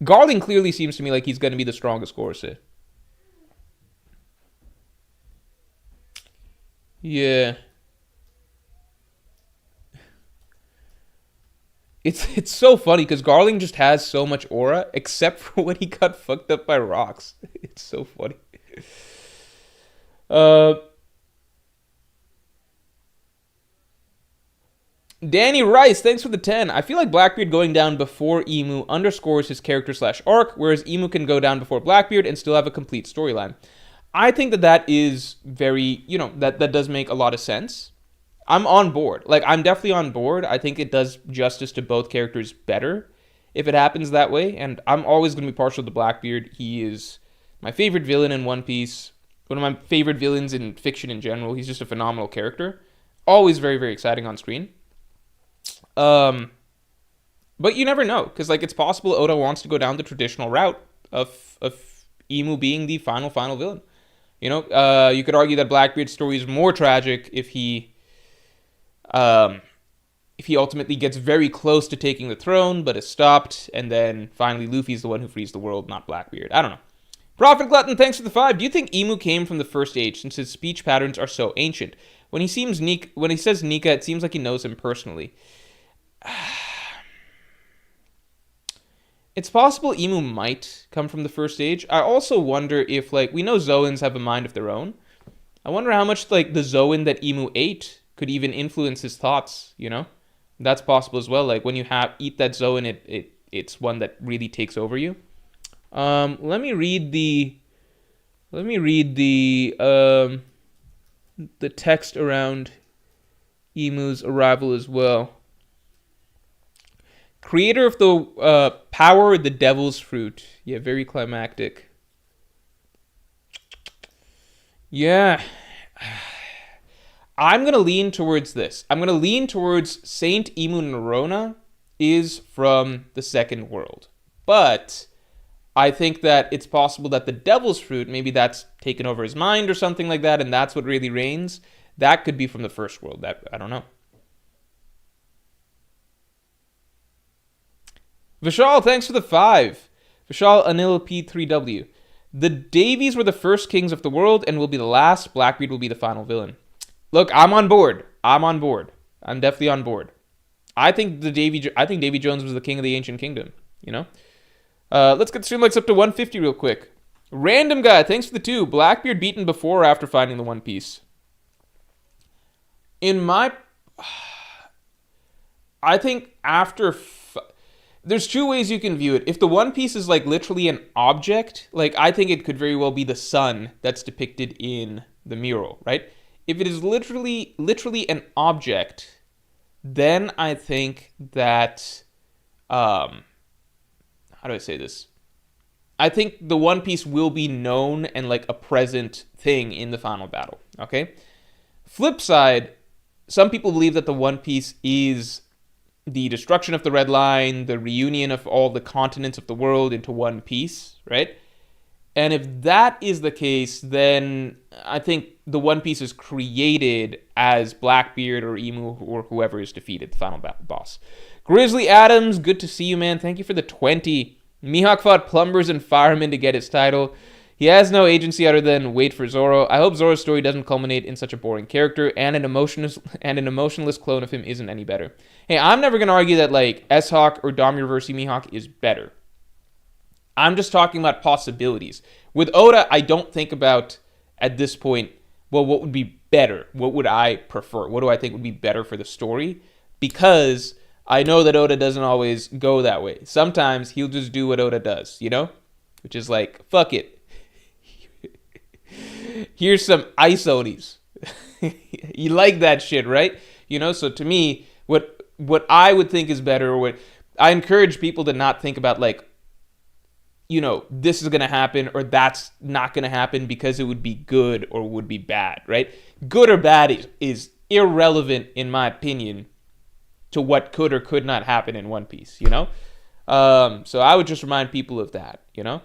Garling clearly seems to me like he's going to be the strongest Gorosei. Yeah. It's so funny because Garling just has so much aura, except for when he got fucked up by rocks. It's so funny. Danny Rice, thanks for the 10. I feel like Blackbeard going down before Emu underscores his character/arc, whereas Emu can go down before Blackbeard and still have a complete storyline. I think that is very, that does make a lot of sense. I'm on board. Like, I'm definitely on board. I think it does justice to both characters better if it happens that way. And I'm always going to be partial to Blackbeard. He is my favorite villain in One Piece. One of my favorite villains in fiction in general. He's just a phenomenal character. Always very, very exciting on screen. But you never know. Because, like, it's possible Oda wants to go down the traditional route of Emu being the final villain. You could argue that Blackbeard's story is more tragic if he ultimately gets very close to taking the throne, but is stopped, and then finally Luffy's the one who frees the world, not Blackbeard. I don't know. Prophet Glutton, thanks for the 5. Do you think Emu came from the First Age, since his speech patterns are so ancient? When he says Nika, it seems like he knows him personally. It's possible Emu might come from the First Age. I also wonder if, like, we know Zoans have a mind of their own. I wonder how much, like, the Zoan that Emu ate could even influence his thoughts, That's possible as well. Like, when you eat that Zoan, it's one that really takes over you. Let me read the text around Emu's arrival as well. Creator of the power, the devil's fruit. Yeah, very climactic. Yeah. I'm going to lean towards this. I'm going to lean towards Saint Emu Nerona is from the Second World. But I think that it's possible that the devil's fruit, maybe that's taken over his mind or something like that, and that's what really reigns. That could be from the First World. I don't know. Vishal, thanks for the 5. Vishal Anil P3W. The Davies were the first kings of the world and will be the last. Blackbeard will be the final villain. Look, I'm on board. I'm definitely on board. I think Davy Jones was the king of the ancient kingdom, Let's get stream likes up to 150 real quick. Random guy, thanks for the 2. Blackbeard beaten before or after finding the One Piece? I think there's two ways you can view it. If the One Piece is like literally an object, like I think it could very well be the sun that's depicted in the mural, right? If it is literally an object, then I think that how do I say this? I think the One Piece will be known and like a present thing in the final battle, okay? Flip side, some people believe that the One Piece is the destruction of the Red Line, the reunion of all the continents of the world into one piece, right? And if that is the case, then I think the One Piece is created as Blackbeard or Emu or whoever is defeated, the final boss. Grizzly Adams, good to see you, man. Thank you for the 20. Mihawk fought plumbers and firemen to get his title. He has no agency other than wait for Zoro. I hope Zoro's story doesn't culminate in such a boring character, and an emotionless clone of him isn't any better. Hey, I'm never going to argue that like S-Hawk or Damiroverse Mihawk is better. I'm just talking about possibilities. With Oda, I don't think about, at this point, well, what would be better? What would I prefer? What do I think would be better for the story? Because I know that Oda doesn't always go that way. Sometimes he'll just do what Oda does, you know? Which is like, fuck it. Here's some ice Odis. You like that shit, right? You know, so to me, what I would think is better, or what I encourage people to not think about like, you know, this is going to happen or that's not going to happen because it would be good or would be bad, right? Good or bad is irrelevant, in my opinion, to what could or could not happen in One Piece, you know? So I would just remind people of that, you know?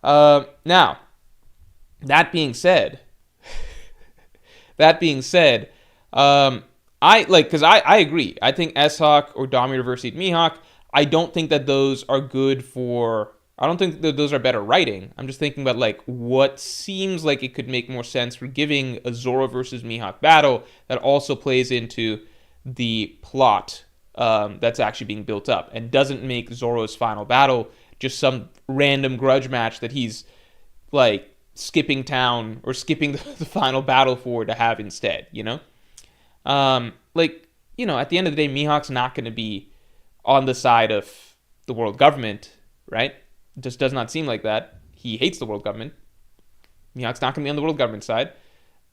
Now, that being said, I agree. I think S-Hawk or Damiroverse Mihawk, I don't think that those are good for... I don't think that those are better writing. I'm just thinking about like what seems like it could make more sense for giving a Zoro versus Mihawk battle that also plays into the plot that's actually being built up and doesn't make Zoro's final battle just some random grudge match that he's like skipping town or skipping the final battle for to have instead, you know? Like, you know, at the end of the day, Mihawk's not going to be on the side of the world government, right? It just does not seem like that. He hates the world government. Mihawk's not going to be on the world government side.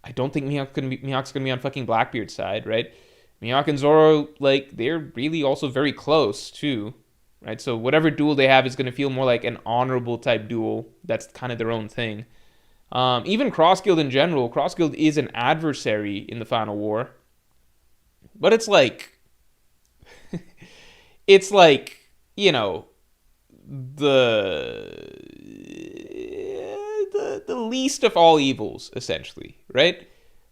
I don't think Mihawk's going to be on fucking Blackbeard's side, right? Mihawk and Zoro, like, they're really also very close, too, right? So whatever duel they have is going to feel more like an honorable type duel. That's kind of their own thing. Even Cross Guild in general, Cross Guild is an adversary in the final war. But it's like, you know, the least of all evils, essentially, right?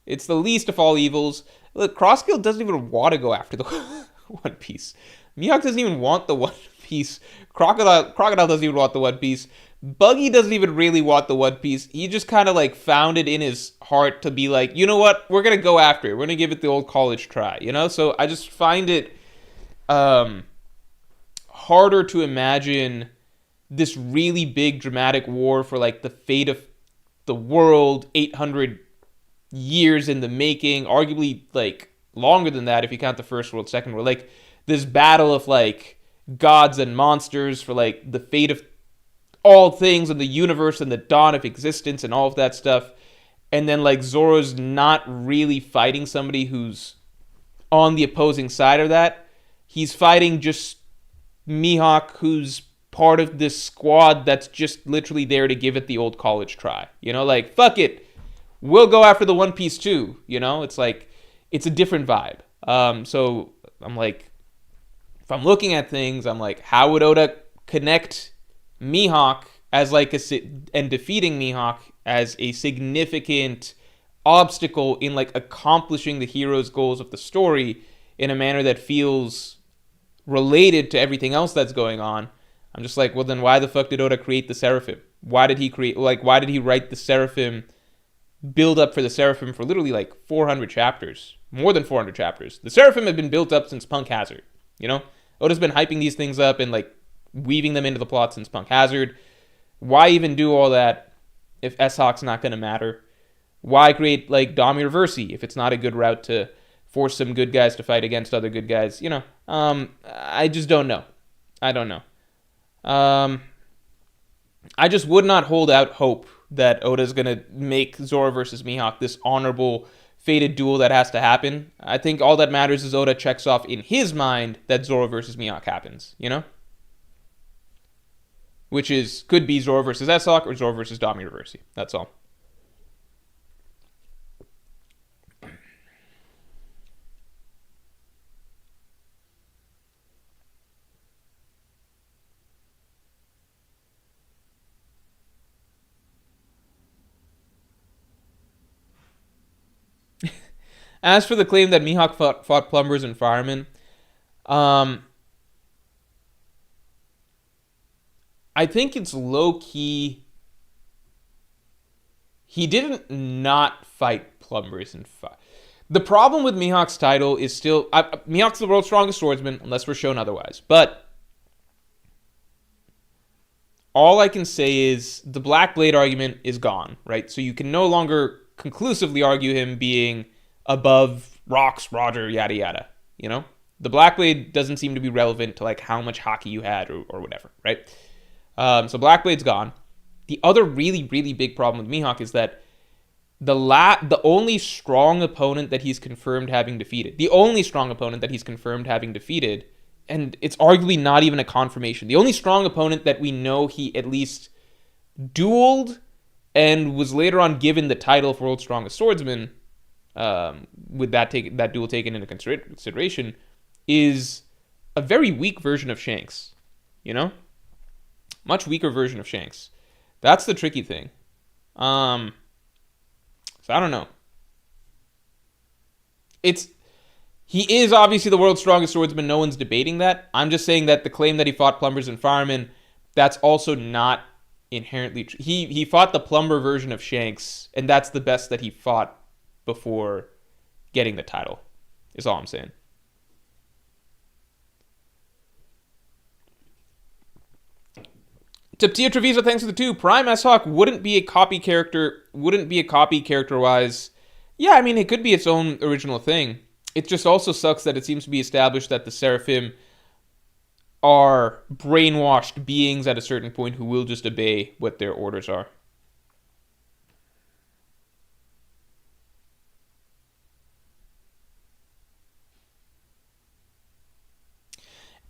It's the least of all evils. Look, Cross Guild doesn't even want to go after the One Piece. Mihawk doesn't even want the One Piece. Crocodile doesn't even want the One Piece. Buggy doesn't even really want the One Piece. He just kind of like found it in his heart to be like, you know what? We're going to go after it. We're going to give it the old college try, you know? So I just find it harder to imagine this really big dramatic war for like the fate of the world, 800 years in the making, arguably like longer than that if you count the First World, Second World. Like this battle of like gods and monsters for like the fate of all things in the universe and the dawn of existence and all of that stuff. And then like Zoro's not really fighting somebody who's on the opposing side of that. He's fighting just Mihawk, who's part of this squad that's just literally there to give it the old college try. You know, like, fuck it. We'll go after the One Piece too. You know, it's like, it's a different vibe. So I'm like, if I'm looking at things, I'm like, how would Oda connect Mihawk as like and defeating Mihawk as a significant obstacle in like accomplishing the hero's goals of the story in a manner that feels related to everything else that's going on? I'm just like, well, then why the fuck did Oda create the Seraphim? Why did he write the Seraphim, build up for the Seraphim for literally like 400 chapters, more than 400 chapters? The Seraphim have been built up since Punk Hazard, you know? Oda's been hyping these things up and like weaving them into the plot since Punk Hazard. Why even do all that if S-Hawk's not going to matter? Why create like Damiroverse if it's not a good route to force some good guys to fight against other good guys. I just don't know. I don't know. I just would not hold out hope that Oda's going to make Zoro versus Mihawk this honorable, fated duel that has to happen. I think all that matters is Oda checks off in his mind that Zoro versus Mihawk happens, Which could be Zoro versus Esok or Zoro versus Dami Reversi. That's all. As for the claim that Mihawk fought plumbers and firemen, I think it's low-key. He didn't not fight plumbers and fire. The problem with Mihawk's title is still... Mihawk's the world's strongest swordsman, unless we're shown otherwise. But all I can say is the Black Blade argument is gone, right? So you can no longer conclusively argue him being above Rocks, Roger, yada yada. The Black Blade doesn't seem to be relevant to how much hockey you had or whatever, right? So Black Blade's gone. The other really, really big problem with Mihawk is that the only strong opponent that he's confirmed having defeated, and it's arguably not even a confirmation, the only strong opponent that we know he at least dueled and was later on given the title for World's Strongest Swordsman, with that duel taken into consideration, is a very weak version of Shanks. Much weaker version of Shanks. That's the tricky thing. So I don't know. He is obviously the world's strongest swordsman. No one's debating that. I'm just saying that the claim that he fought plumbers and firemen, that's also not inherently true. He fought the plumber version of Shanks, and that's the best that he fought before getting the title, is all I'm saying. Taptia Treviso, thanks for the 2. Prime S-Hawk wouldn't be a copy character-wise. Yeah, I mean, it could be its own original thing. It just also sucks that it seems to be established that the Seraphim are brainwashed beings at a certain point who will just obey what their orders are.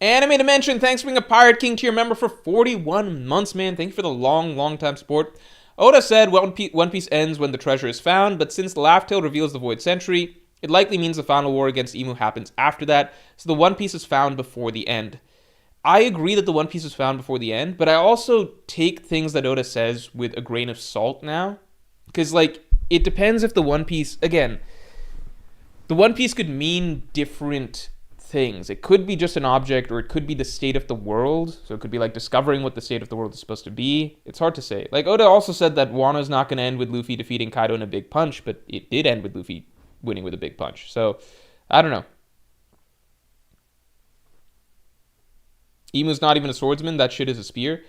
Anime Dimension, thanks for being a Pirate King tier member for 41 months, man. Thank you for the long time support. Oda said One Piece ends when the treasure is found, but since Laugh Tale reveals the Void Century, it likely means the final war against Imu happens after that, so the One Piece is found before the end. I agree that the One Piece is found before the end, but I also take things that Oda says with a grain of salt now. Because, it depends if the One Piece... Again, the One Piece could mean different things. It could be just an object, or it could be the state of the world. So it could be discovering what the state of the world is supposed to be. It's hard to say. Oda also said that Wano's not going to end with Luffy defeating Kaido in a big punch, but it did end with Luffy winning with a big punch. So, I don't know. Imu's not even a swordsman. That shit is a spear.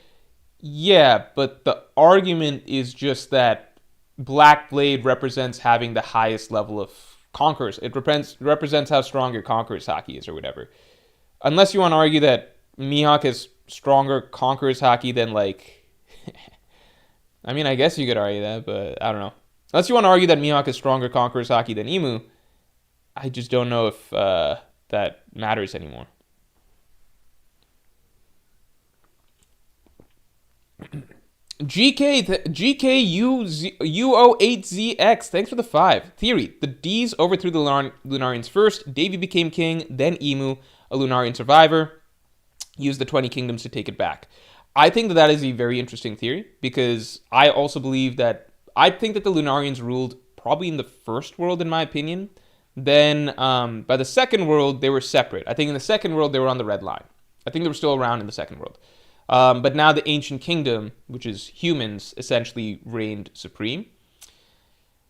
Yeah, but the argument is just that Black Blade represents having the highest level of Conquerors. It represents how strong your Conqueror's haki is or whatever. Unless you want to argue that Mihawk is stronger Conqueror's haki than I mean, I guess you could argue that, but I don't know. Unless you want to argue that Mihawk is stronger Conqueror's haki than Imu, I just don't know if that matters anymore. GKU08ZX, thanks for the 5. Theory: the D's overthrew the Lunarians first. Davy became king, then Imu, a Lunarian survivor, used the 20 kingdoms to take it back. I think that is a very interesting theory, because I also believe that... I think that the Lunarians ruled probably in the first world, in my opinion. Then, by the second world, they were separate. I think in the second world, they were on the red line. I think they were still around in the second world. But now the Ancient Kingdom, which is humans, essentially reigned supreme.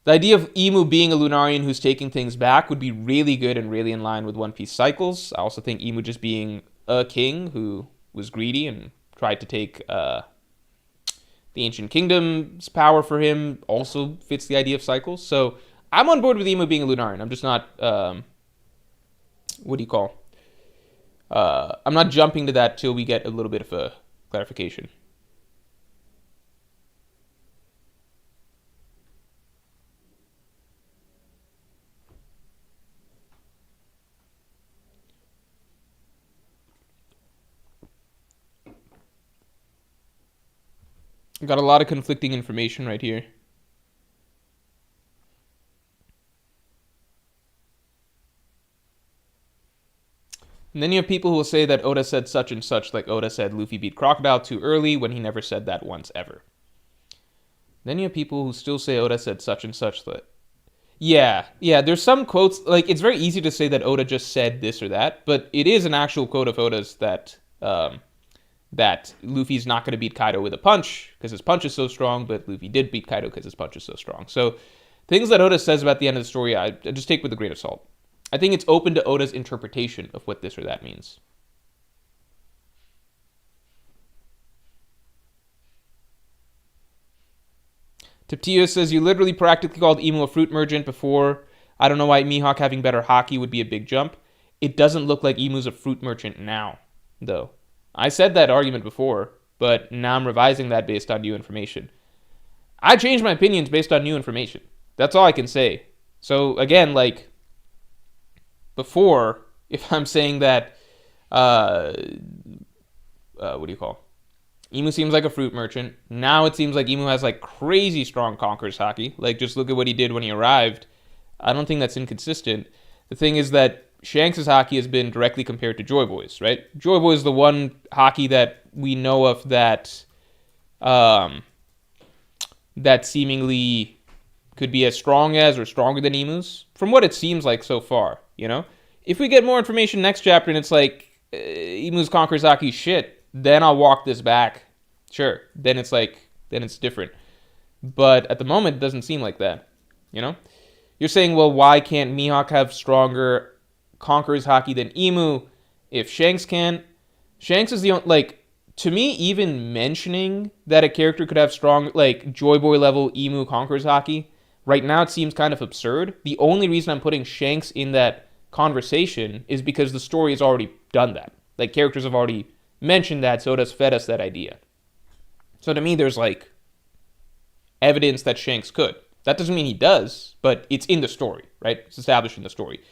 The idea of Imu being a Lunarian who's taking things back would be really good and really in line with One Piece cycles. I also think Imu just being a king who was greedy and tried to take the Ancient Kingdom's power for him also fits the idea of cycles. So I'm on board with Imu being a Lunarian. I'm just not what do you call? I'm not jumping to that till we get a little bit of a clarification. Got a lot of conflicting information right here. And then you have people who will say that Oda said such and such, like Oda said Luffy beat Crocodile too early when he never said that once ever. Then you have people who still say Oda said such and such. That yeah, there's some quotes, like it's very easy to say that Oda just said this or that, but it is an actual quote of Oda's that that Luffy's not going to beat Kaido with a punch because his punch is so strong, but Luffy did beat Kaido because his punch is so strong. So things that Oda says about the end of the story, I just take with a grain of salt. I think it's open to Oda's interpretation of what this or that means. Tiptia says, you literally practically called Emu a fruit merchant before. I don't know why Mihawk having better hockey would be a big jump. It doesn't look like Emu's a fruit merchant now, though. I said that argument before, but now I'm revising that based on new information. I changed my opinions based on new information. That's all I can say. So, again, like, before, if I'm saying that, what do you call? Emu seems like a fruit merchant. Now it seems like Emu has like crazy strong Conqueror's haki. Like just look at what he did when he arrived. I don't think that's inconsistent. The thing is that Shanks' haki has been directly compared to Joy Boy's, right? Joy Boy is the one haki that we know of that that seemingly could be as strong as or stronger than Emu's, from what it seems like so far, you know? If we get more information next chapter and it's like Emu's Conqueror's haki shit, then I'll walk this back. Sure. Then it's different. But at the moment, it doesn't seem like that. You know? You're saying, well, why can't Mihawk have stronger Conqueror's haki than Emu if Shanks can? Shanks is the only, like, to me, even mentioning that a character could have strong, like, Joy Boy level Emu Conqueror's haki, right now it seems kind of absurd. The only reason I'm putting Shanks in that conversation is because the story has already done that. Like, characters have already mentioned that, so it has fed us that idea. So to me, there's like evidence that Shanks could. That doesn't mean he does, but it's in the story, right? It's established in the story.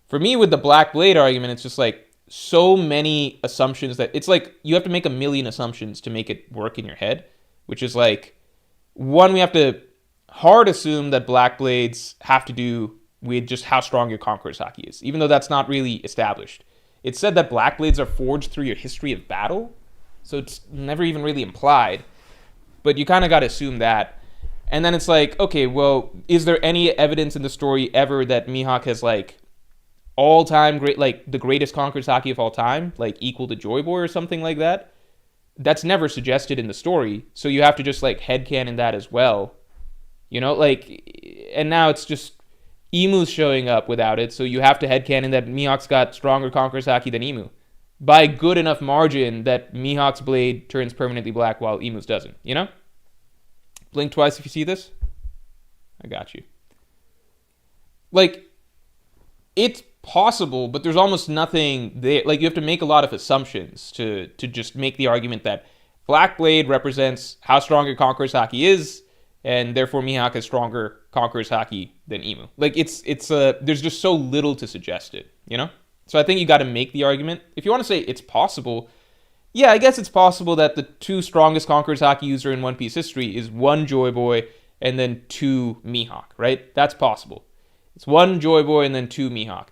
For me, with the Black Blade argument, it's just like so many assumptions that it's like you have to make a million assumptions to make it work in your head, which is like, one, we have to hard assume that Black Blades have to do with just how strong your Conqueror's haki is, even though that's not really established. It's said that Black Blades are forged through your history of battle, so it's never even really implied. But you kind of got to assume that. And then it's like, okay, well, is there any evidence in the story ever that Mihawk has, like, all-time great, like, the greatest Conqueror's haki of all time, like, equal to Joy Boy or something like that? That's never suggested in the story, so you have to just, like, headcanon that as well. You know, like, and now it's just Emu's showing up without it, so you have to headcanon that Mihawk's got stronger Conqueror's haki than Emu. By a good enough margin that Mihawk's blade turns permanently black while Emu's doesn't, you know? Blink twice if you see this. I got you. Like, it's possible, but there's almost nothing there. Like, you have to make a lot of assumptions to just make the argument that Black Blade represents how strong your Conqueror's haki is, and therefore Mihawk has stronger Conqueror's haki than Emu. Like, it's there's just so little to suggest it, you know? So I think you got to make the argument. If you want to say it's possible, yeah, I guess it's possible that the two strongest Conqueror's haki user in One Piece history is one Joy Boy and then two Mihawk, right? That's possible. It's one Joy Boy and then two Mihawk.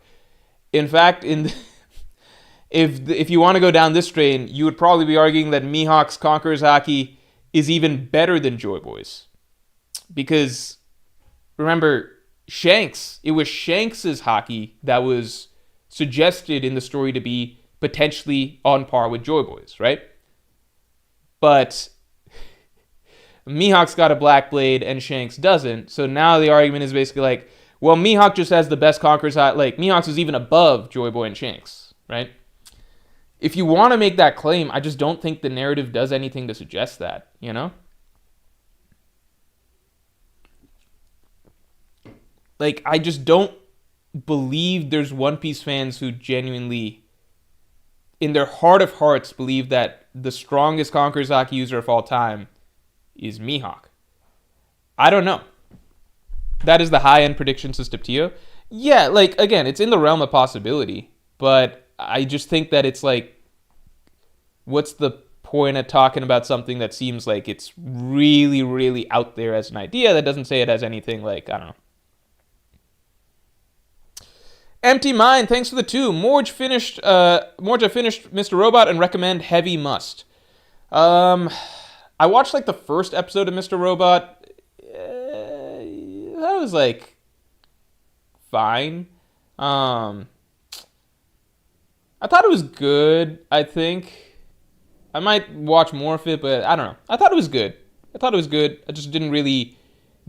In fact, if you want to go down this train, you would probably be arguing that Mihawk's Conqueror's haki is even better than Joy Boy's. Because, remember, it was Shanks' haki that was suggested in the story to be potentially on par with Joy Boy's, right? But Mihawk's got a Black Blade and Shanks doesn't, so now the argument is basically like, well, Mihawk just has the best Conqueror's haki, like, Mihawk's is even above Joy Boy and Shanks, right? If you want to make that claim, I just don't think the narrative does anything to suggest that, you know? Like, I just don't believe there's One Piece fans who genuinely, in their heart of hearts, believe that the strongest Conqueror's Haki user of all time is Mihawk. I don't know. That is the high-end prediction system, Tio. Yeah, like, again, it's in the realm of possibility, but I just think that it's like, what's the point of talking about something that seems like it's really, really out there as an idea that doesn't say it has anything like, I don't know. Empty Mind, thanks for the 2. Morge, I finished Mr. Robot and recommend Heavy Must. I watched like the first episode of Mr. Robot. That was like fine. I thought it was good, I think. I might watch more of it, but I don't know. I thought it was good. I just didn't really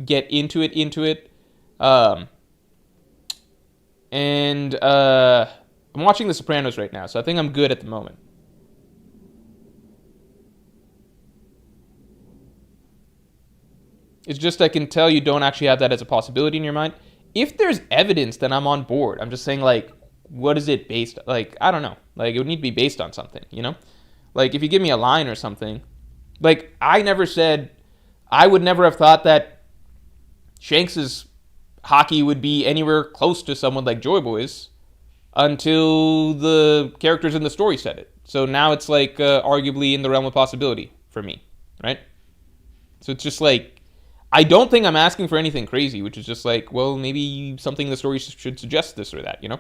get into it. And I'm watching The Sopranos right now, so I think I'm good at the moment. It's just I can tell you don't actually have that as a possibility in your mind. If there's evidence, then I'm on board. I'm just saying, like, what is it based on? Like, I don't know. Like, it would need to be based on something, you know? Like, if you give me a line or something. Like, I would never have thought that Shanks's hockey would be anywhere close to someone like Joy Boy's until the characters in the story said it. So now it's like arguably in the realm of possibility for me, right? So it's just like, I don't think I'm asking for anything crazy, which is just like, well, maybe something in the story should suggest this or that, you know?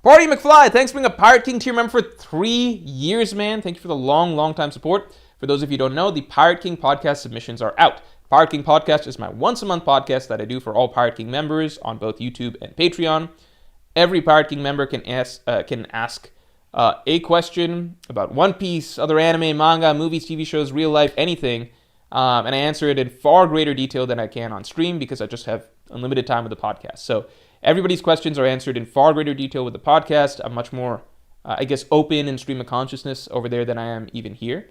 Party McFly, thanks for being a Pirate King tier member for 3 years, man. Thank you for the long time support. For those of you who don't know, the Pirate King podcast submissions are out. Pirate King Podcast is my once-a-month podcast that I do for all Pirate King members on both YouTube and Patreon. Every Pirate King member can ask a question about One Piece, other anime, manga, movies, TV shows, real life, anything, and I answer it in far greater detail than I can on stream because I just have unlimited time with the podcast. So everybody's questions are answered in far greater detail with the podcast. I'm much more, open in stream of consciousness over there than I am even here.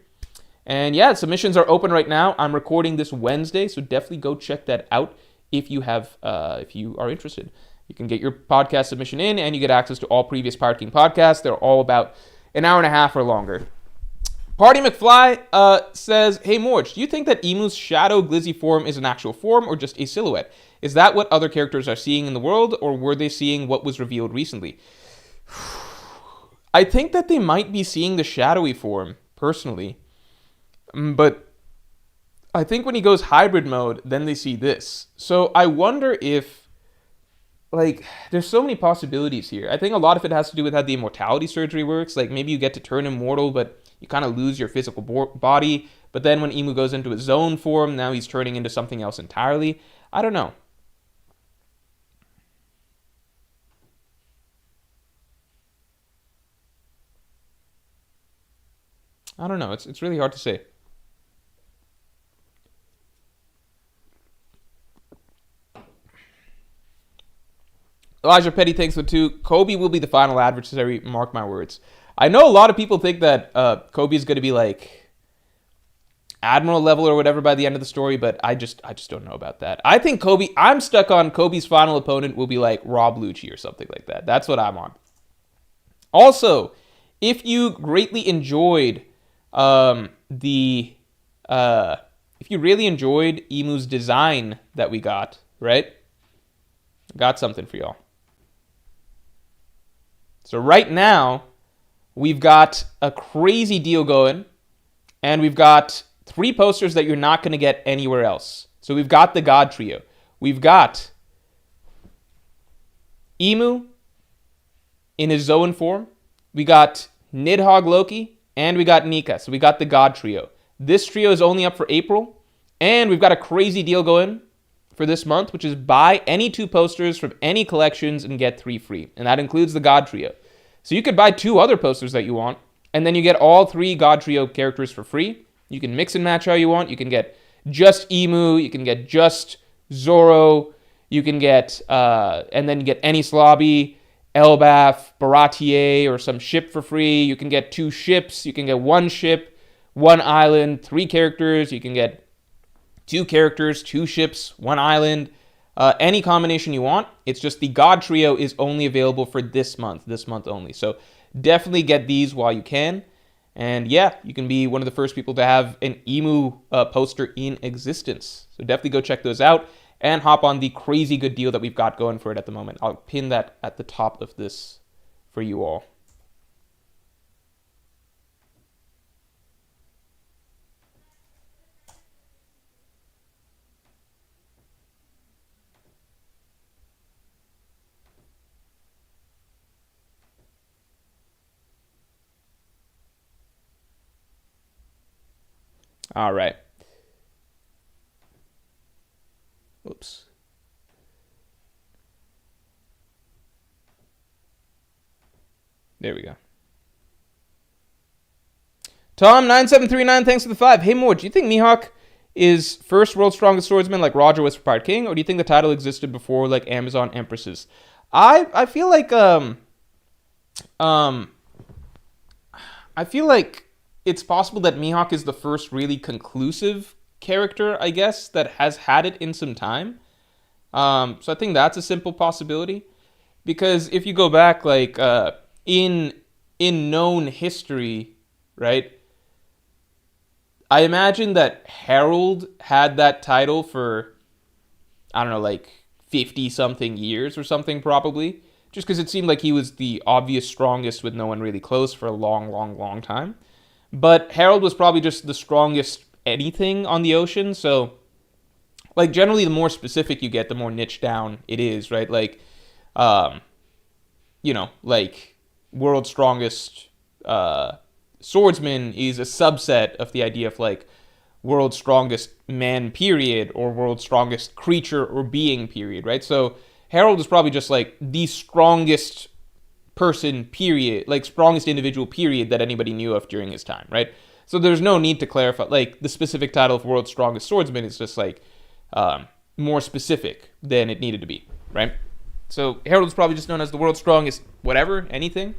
And yeah, submissions are open right now. I'm recording this Wednesday, so definitely go check that out if you are interested. You can get your podcast submission in, and you get access to all previous Pirate King podcasts. They're all about an hour and a half or longer. Party McFly says, "Hey Morge, do you think that Emu's shadow glizzy form is an actual form or just a silhouette? Is that what other characters are seeing in the world, or were they seeing what was revealed recently?" I think that they might be seeing the shadowy form, personally. But I think when he goes hybrid mode, then they see this. So I wonder if, like, there's so many possibilities here. I think a lot of it has to do with how the immortality surgery works. Like, maybe you get to turn immortal, but you kind of lose your physical body. But then when Emu goes into his zone form, now he's turning into something else entirely. I don't know. It's really hard to say. Elijah Petty, thanks for 2. Kobe will be the final adversary, mark my words. I know a lot of people think that Kobe is going to be like Admiral level or whatever by the end of the story, but I just don't know about that. I think I'm stuck on Kobe's final opponent will be like Rob Lucci or something like that. That's what I'm on. Also, if you greatly enjoyed if you really enjoyed Emu's design that we got, right? Got something for y'all. So right now, we've got a crazy deal going, and we've got 3 posters that you're not going to get anywhere else. So we've got the God Trio. We've got Emu in his Zoan form. We got Nidhogg Loki, and we got Nika. So we got the God Trio. This trio is only up for April, and we've got a crazy deal going for this month, which is buy any 2 posters from any collections and get 3 free. And that includes the God Trio. So you could buy 2 other posters that you want, and then you get all 3 God Trio characters for free. You can mix and match how you want. You can get just Emu. You can get just Zoro. You can get, and then you get any Slobby, Elbaf, Baratier, or some ship for free. You can get 2 ships. You can get 1 ship, 1 island, 3 characters. You can get 2 characters, 2 ships, 1 island. Any combination you want. It's just the God Trio is only available for this month only. So definitely get these while you can. And yeah, you can be one of the first people to have an Emu poster in existence. So definitely go check those out and hop on the crazy good deal that we've got going for it at the moment. I'll pin that at the top of this for you all. All right. Oops. There we go. Tom9739, thanks for the 5. Hey, Mo, do you think Mihawk is first world's strongest swordsman like Roger was for Pirate King, or do you think the title existed before like Amazon Empresses? I feel like it's possible that Mihawk is the first really conclusive character, I guess, that has had it in some time. So I think that's a simple possibility. Because if you go back, like, in known history, right, I imagine that Harold had that title for, I don't know, like 50-something years or something, probably. Just because it seemed like he was the obvious strongest with no one really close for a long, long, long time. But Harold was probably just the strongest anything on the ocean, so, like, generally the more specific you get, the more niche down it is, right? Like, like, world's strongest swordsman is a subset of the idea of, like, world's strongest man, period, or world's strongest creature or being, period, right? So Harold is probably just, like, the strongest person, period, like strongest individual, period, that anybody knew of during his time, right? So there's no need to clarify, like, the specific title of world's strongest swordsman is just, like, more specific than it needed to be, right? So Harold is probably just known as the world's strongest whatever, anything.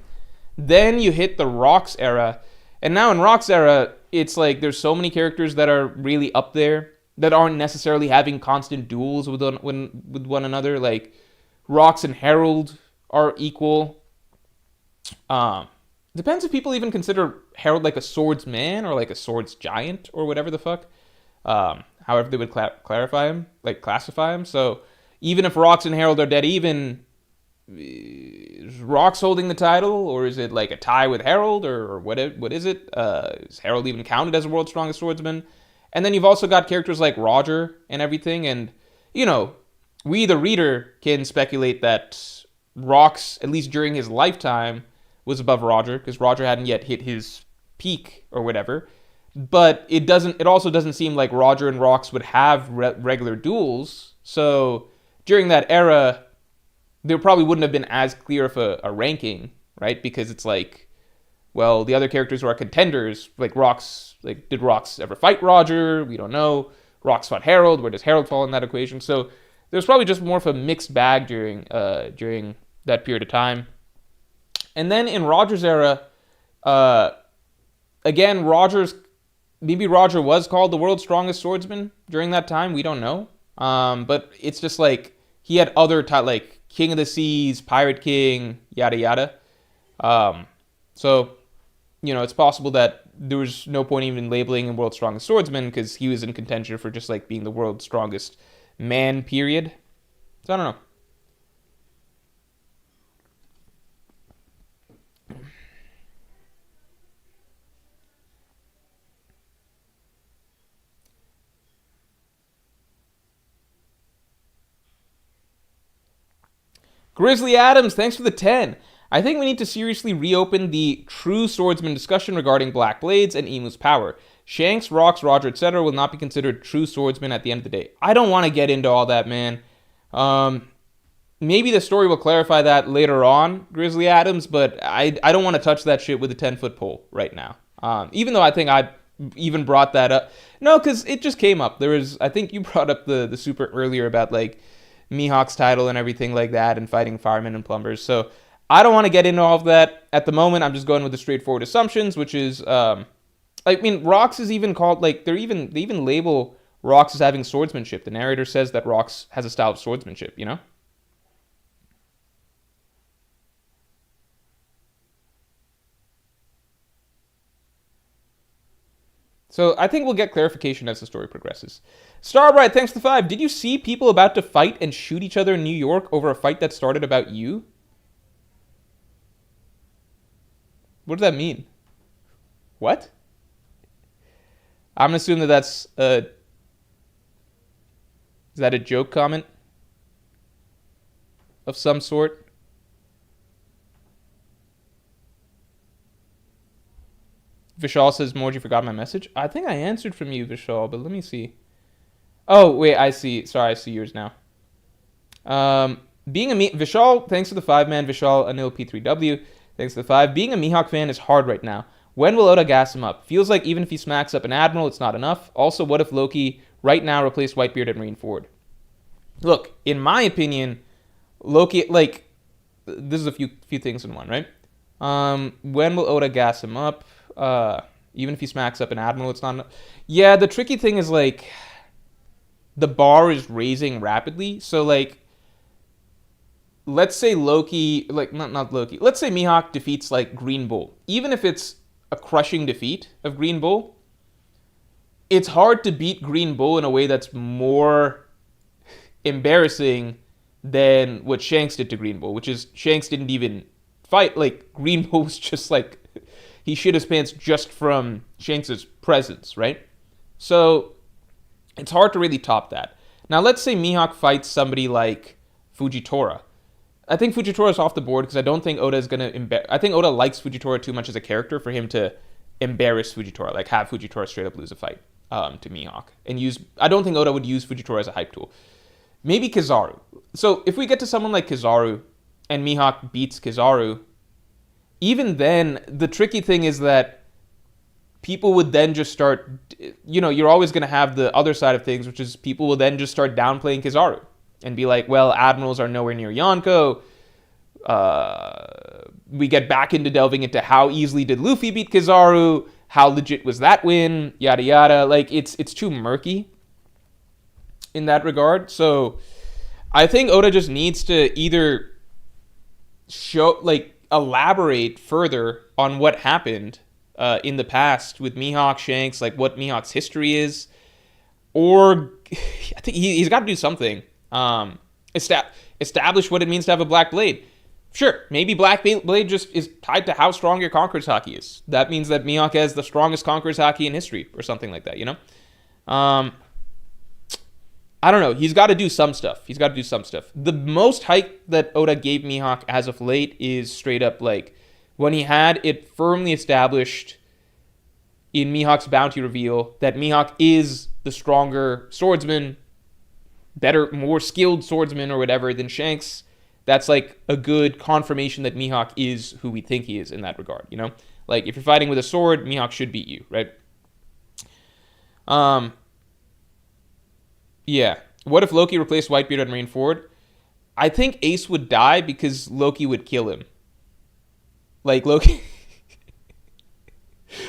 Then you hit the Rocks era, and now in Rocks era, it's like there's so many characters that are really up there that aren't necessarily having constant duels with one another. Like, Rocks and Harold are equal. Depends if people even consider Harold like a swordsman or like a swords giant or whatever the fuck. However they would classify him. So even if Rocks and Harold are dead even, is Rocks holding the title, or is it like a tie with Harold, or what is it? Is Harold even counted as a world's strongest swordsman? And then you've also got characters like Roger and everything, and, we, the reader, can speculate that Rocks, at least during his lifetime, was above Roger, because Roger hadn't yet hit his peak or whatever. But it also doesn't seem like Roger and Rocks would have regular duels. So during that era, there probably wouldn't have been as clear of a ranking, right? Because it's like, well, the other characters who are contenders, like Rocks, like, did Rocks ever fight Roger? We don't know. Rocks fought Harold. Where does Harold fall in that equation? So there's probably just more of a mixed bag during that period of time. And then in Roger's era, again, maybe Roger was called the world's strongest swordsman during that time. We don't know. But it's just like he had other like King of the Seas, Pirate King, yada yada. So, it's possible that there was no point even labeling him world's strongest swordsman, because he was in contention for just like being the world's strongest man, period. So I don't know. Grizzly Adams, thanks for the 10. I think we need to seriously reopen the true swordsman discussion regarding Black Blades and Emu's power. Shanks, Rocks, Roger, etc. will not be considered true swordsmen at the end of the day. I don't want to get into all that, man. Maybe the story will clarify that later on, Grizzly Adams, but I don't want to touch that shit with a 10-foot pole right now. Even though I think I even brought that up. No, because it just came up. I think you brought up the super earlier about, like, Mihawk's title and everything like that, and fighting firemen and plumbers. So I don't want to get into all of that at the moment. I'm just going with the straightforward assumptions, which is, Rocks is even called, like, they even label Rox is having swordsmanship. The narrator says that Rox has a style of swordsmanship, you know? So I think we'll get clarification as the story progresses. Starbright, thanks for the 5. Did you see people about to fight and shoot each other in New York over a fight that started about you? What does that mean? What? I'm gonna assume that that's a... Is that a joke comment? Of some sort? Vishal says, Morgy forgot my message. I think I answered from you, Vishal, but let me see. Oh, wait, I see. Sorry, I see yours now. Being a Vishal, thanks for the 5, man. Vishal, Anil P3W, thanks for the 5. Being a Mihawk fan is hard right now. When will Oda gas him up? Feels like even if he smacks up an Admiral, it's not enough. Also, what if Loki right now replaced Whitebeard at Marineford? Look, in my opinion, Loki, like, this is a few things in one, right? When will Oda gas him up? Even if he smacks up an Admiral, it's not enough. Yeah, the tricky thing is, like, the bar is raising rapidly. So, like, let's say Loki, like, not Loki. Let's say Mihawk defeats, like, Green Bull. Even if it's a crushing defeat of Green Bull, it's hard to beat Green Bull in a way that's more embarrassing than what Shanks did to Green Bull, which is Shanks didn't even fight. Like, Green Bull was just, like, he shit his pants just from Shanks' presence, right? So it's hard to really top that. Now, let's say Mihawk fights somebody like Fujitora. I think Fujitora is off the board because I don't think Oda is going to... I think Oda likes Fujitora too much as a character for him to embarrass Fujitora, like have Fujitora straight up lose a fight to Mihawk. And use... I don't think Oda would use Fujitora as a hype tool. Maybe Kizaru. So if we get to someone like Kizaru and Mihawk beats Kizaru, even then, the tricky thing is that people would then just start, you know, you're always going to have the other side of things, which is people will then just start downplaying Kizaru and be like, well, Admirals are nowhere near Yonko. We get back into delving into how easily did Luffy beat Kizaru, how legit was that win, yada yada. Like, it's too murky in that regard. So I think Oda just needs to either show, like, elaborate further on what happened in the past with Mihawk, Shanks, like what Mihawk's history is, or I think he's got to do something. Establish what it means to have a Black Blade. Sure, maybe Black Blade just is tied to how strong your Conqueror's Haki is. That means that Mihawk has the strongest Conqueror's Haki in history, or something like that, you know? I don't know. He's got to do some stuff. The most hype that Oda gave Mihawk as of late is straight up, like, when he had it firmly established in Mihawk's bounty reveal that Mihawk is the stronger swordsman, better, more skilled swordsman or whatever than Shanks. That's, like, a good confirmation that Mihawk is who we think he is in that regard, you know? Like, if you're fighting with a sword, Mihawk should beat you, right? Yeah. What if Loki replaced Whitebeard at Marineford? I think Ace would die because Loki would kill him. Like, Loki...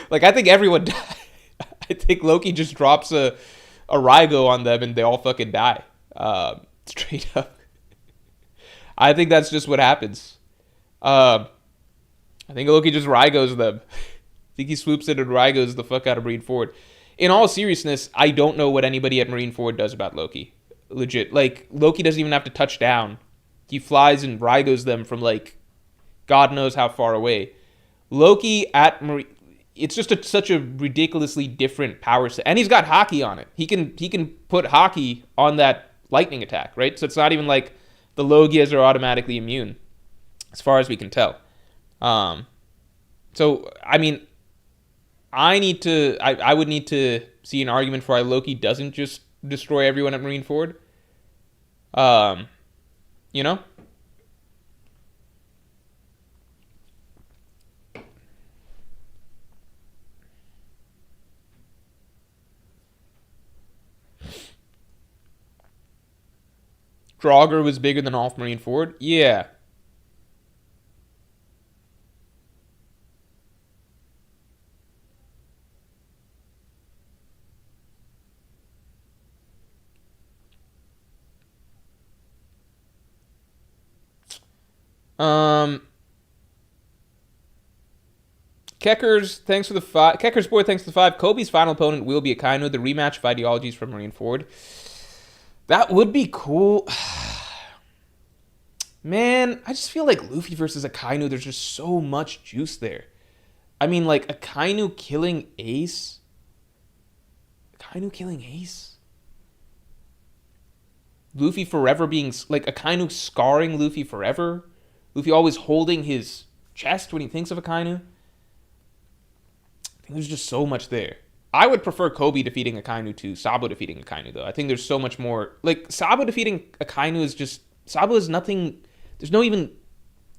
like, I think everyone died. I think Loki just drops a Raigo on them and they all fucking die. Straight up. I think that's just what happens. I think Loki just Raigos them. I think he swoops in and Raigos the fuck out of Marineford. In all seriousness, I don't know what anybody at Marineford does about Loki. Legit. Like, Loki doesn't even have to touch down. He flies and Raigos them from, like, God knows how far away. Loki at it's just such a ridiculously different power set. And he's got Haki on it. He can put Haki on that lightning attack, right? So it's not even like the Logias are automatically immune, as far as we can tell. So, I mean... I would need to see an argument for why Loki doesn't just destroy everyone at Marineford. You know? Draugr was bigger than off Marineford? Yeah. Um, Keckers, thanks for the five. Keckers boy, thanks for the five. Kobe's final opponent will be Akainu. The rematch of ideologies from Marineford. That would be cool. Man, I just feel like Luffy versus Akainu, there's just so much juice there. I mean, like, Akainu killing Ace? Akainu killing Ace? Luffy forever being, like, Akainu scarring Luffy forever? Luffy always holding his chest when he thinks of Akainu? I think there's just so much there. I would prefer Kobe defeating Akainu to Sabo defeating Akainu, though. I think there's so much more. Like, Sabo defeating Akainu is just... Sabo is nothing... There's no even...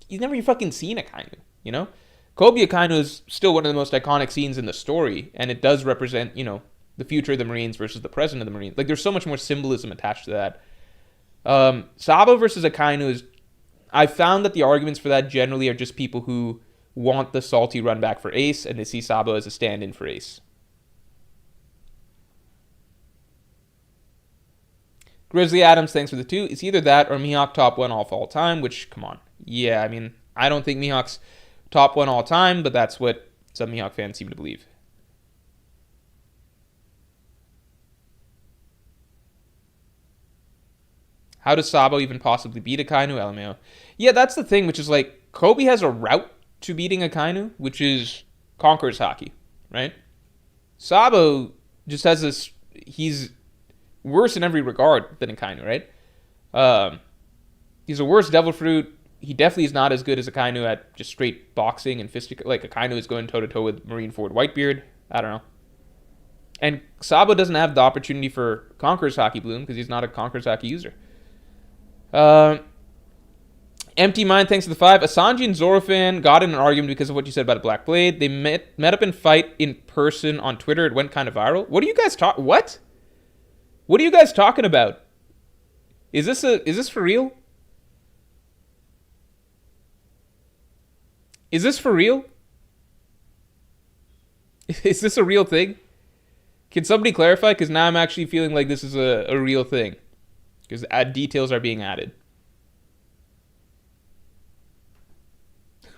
You've never fucking seen Akainu, you know? Kobe Akainu is still one of the most iconic scenes in the story, and it does represent, you know, the future of the Marines versus the present of the Marines. Like, there's so much more symbolism attached to that. Sabo versus Akainu is... I found that the arguments for that generally are just people who want the salty run back for Ace, and they see Sabo as a stand-in for Ace. Grizzly Adams, thanks for the 2. It's either that or Mihawk top 1 all time, which, come on. Yeah, I mean, I don't think Mihawk's top 1 all time, but that's what some Mihawk fans seem to believe. How does Sabo even possibly beat Akainu? LMAO. Yeah, that's the thing, which is like, Kobe has a route to beating Akainu, which is Conqueror's Haki, right? Sabo just has this... He's worse in every regard than Akainu, right? He's a worse Devil Fruit. He definitely is not as good as Akainu at just straight boxing and fistic. Like, Akainu is going toe-to-toe with Marineford Whitebeard. I don't know. And Sabo doesn't have the opportunity for Conqueror's Haki Bloom because he's not a Conqueror's Haki user. Empty Mind, thanks for the 5. A Sanji and Zoro fan got in an argument because of what you said about a Black Blade. They met up and fight in person on Twitter. It went kind of viral. What are you guys What? What are you guys talking about? Is this for real? Is this for real? Is this a real thing? Can somebody clarify? Because now I'm actually feeling like this is a real thing. Because details are being added.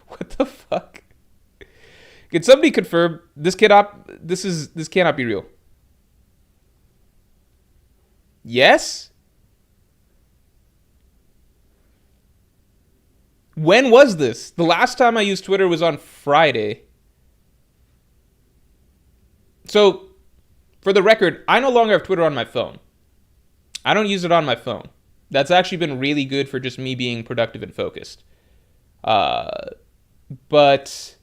What the fuck? Can somebody confirm this cannot be real? Yes? When was this? The last time I used Twitter was on Friday. So, for the record, I no longer have Twitter on my phone. I don't use it on my phone. That's actually been really good for just me being productive and focused. But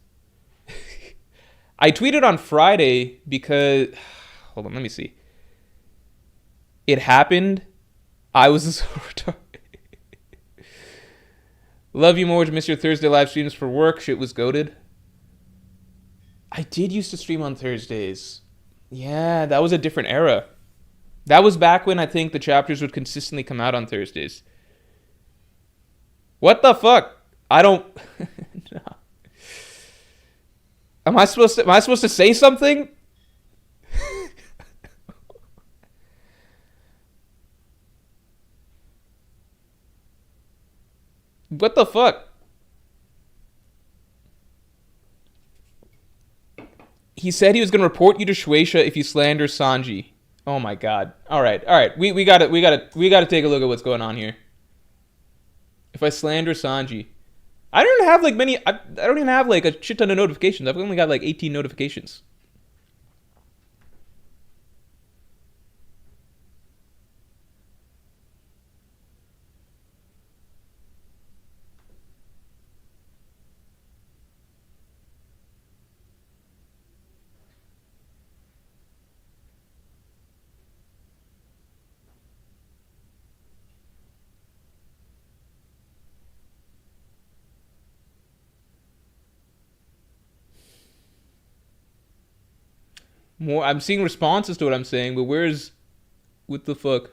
I tweeted on Friday because... Hold on, let me see. It happened. I was so retarded. Love you more to miss your Thursday live streams for work. Shit was goated. I did used to stream on Thursdays. Yeah, that was a different era. That was back when I think the chapters would consistently come out on Thursdays. What the fuck? I don't... No. Am I supposed to say something? What the fuck? He said he was going to report you to Shueisha if you slander Sanji. Oh my god. All right. We got to take a look at what's going on here. If I slander Sanji, I don't have like many. I don't even have like a shit ton of notifications. I've only got like 18 notifications. More, I'm seeing responses to what I'm saying, but where's... What the fuck?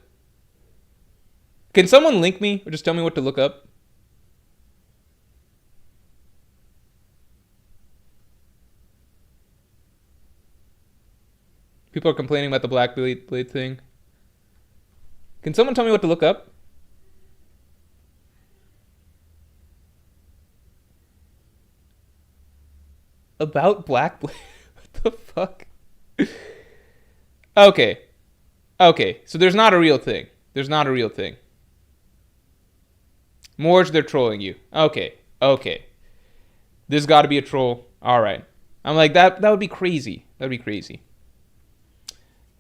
Can someone link me or just tell me what to look up? People are complaining about the Black Blade thing. Can someone tell me what to look up? About Blackbeard? What the fuck? Okay. Okay. So there's not a real thing. There's not a real thing. Morge, they're trolling you. Okay. Okay. There's got to be a troll. All right. I'm like, that would be crazy. That would be crazy.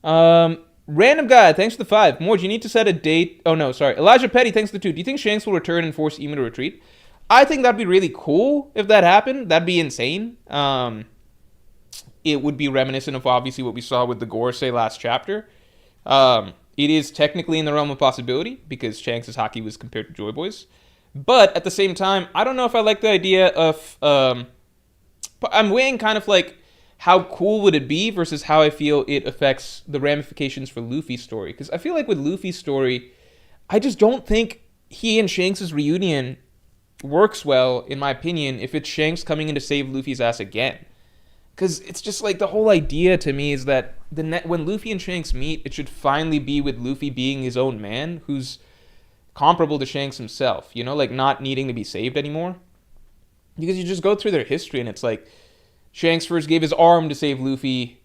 Random guy, thanks for the 5. Morge, you need to set a date. Oh, no, sorry. Elijah Petty, thanks for the 2. Do you think Shanks will return and force Emu to retreat? I think that'd be really cool if that happened. That'd be insane. It would be reminiscent of obviously what we saw with the Gorosei last chapter. It is technically in the realm of possibility because Shanks' hockey was compared to Joy Boy's. But at the same time, I don't know if I like the idea of... I'm weighing kind of like how cool would it be versus how I feel it affects the ramifications for Luffy's story. Because I feel like with Luffy's story, I just don't think he and Shanks' reunion works well, in my opinion, if it's Shanks coming in to save Luffy's ass again. Because it's just like the whole idea to me is that when Luffy and Shanks meet, it should finally be with Luffy being his own man, who's comparable to Shanks himself, you know, like not needing to be saved anymore. Because you just go through their history and it's like Shanks first gave his arm to save Luffy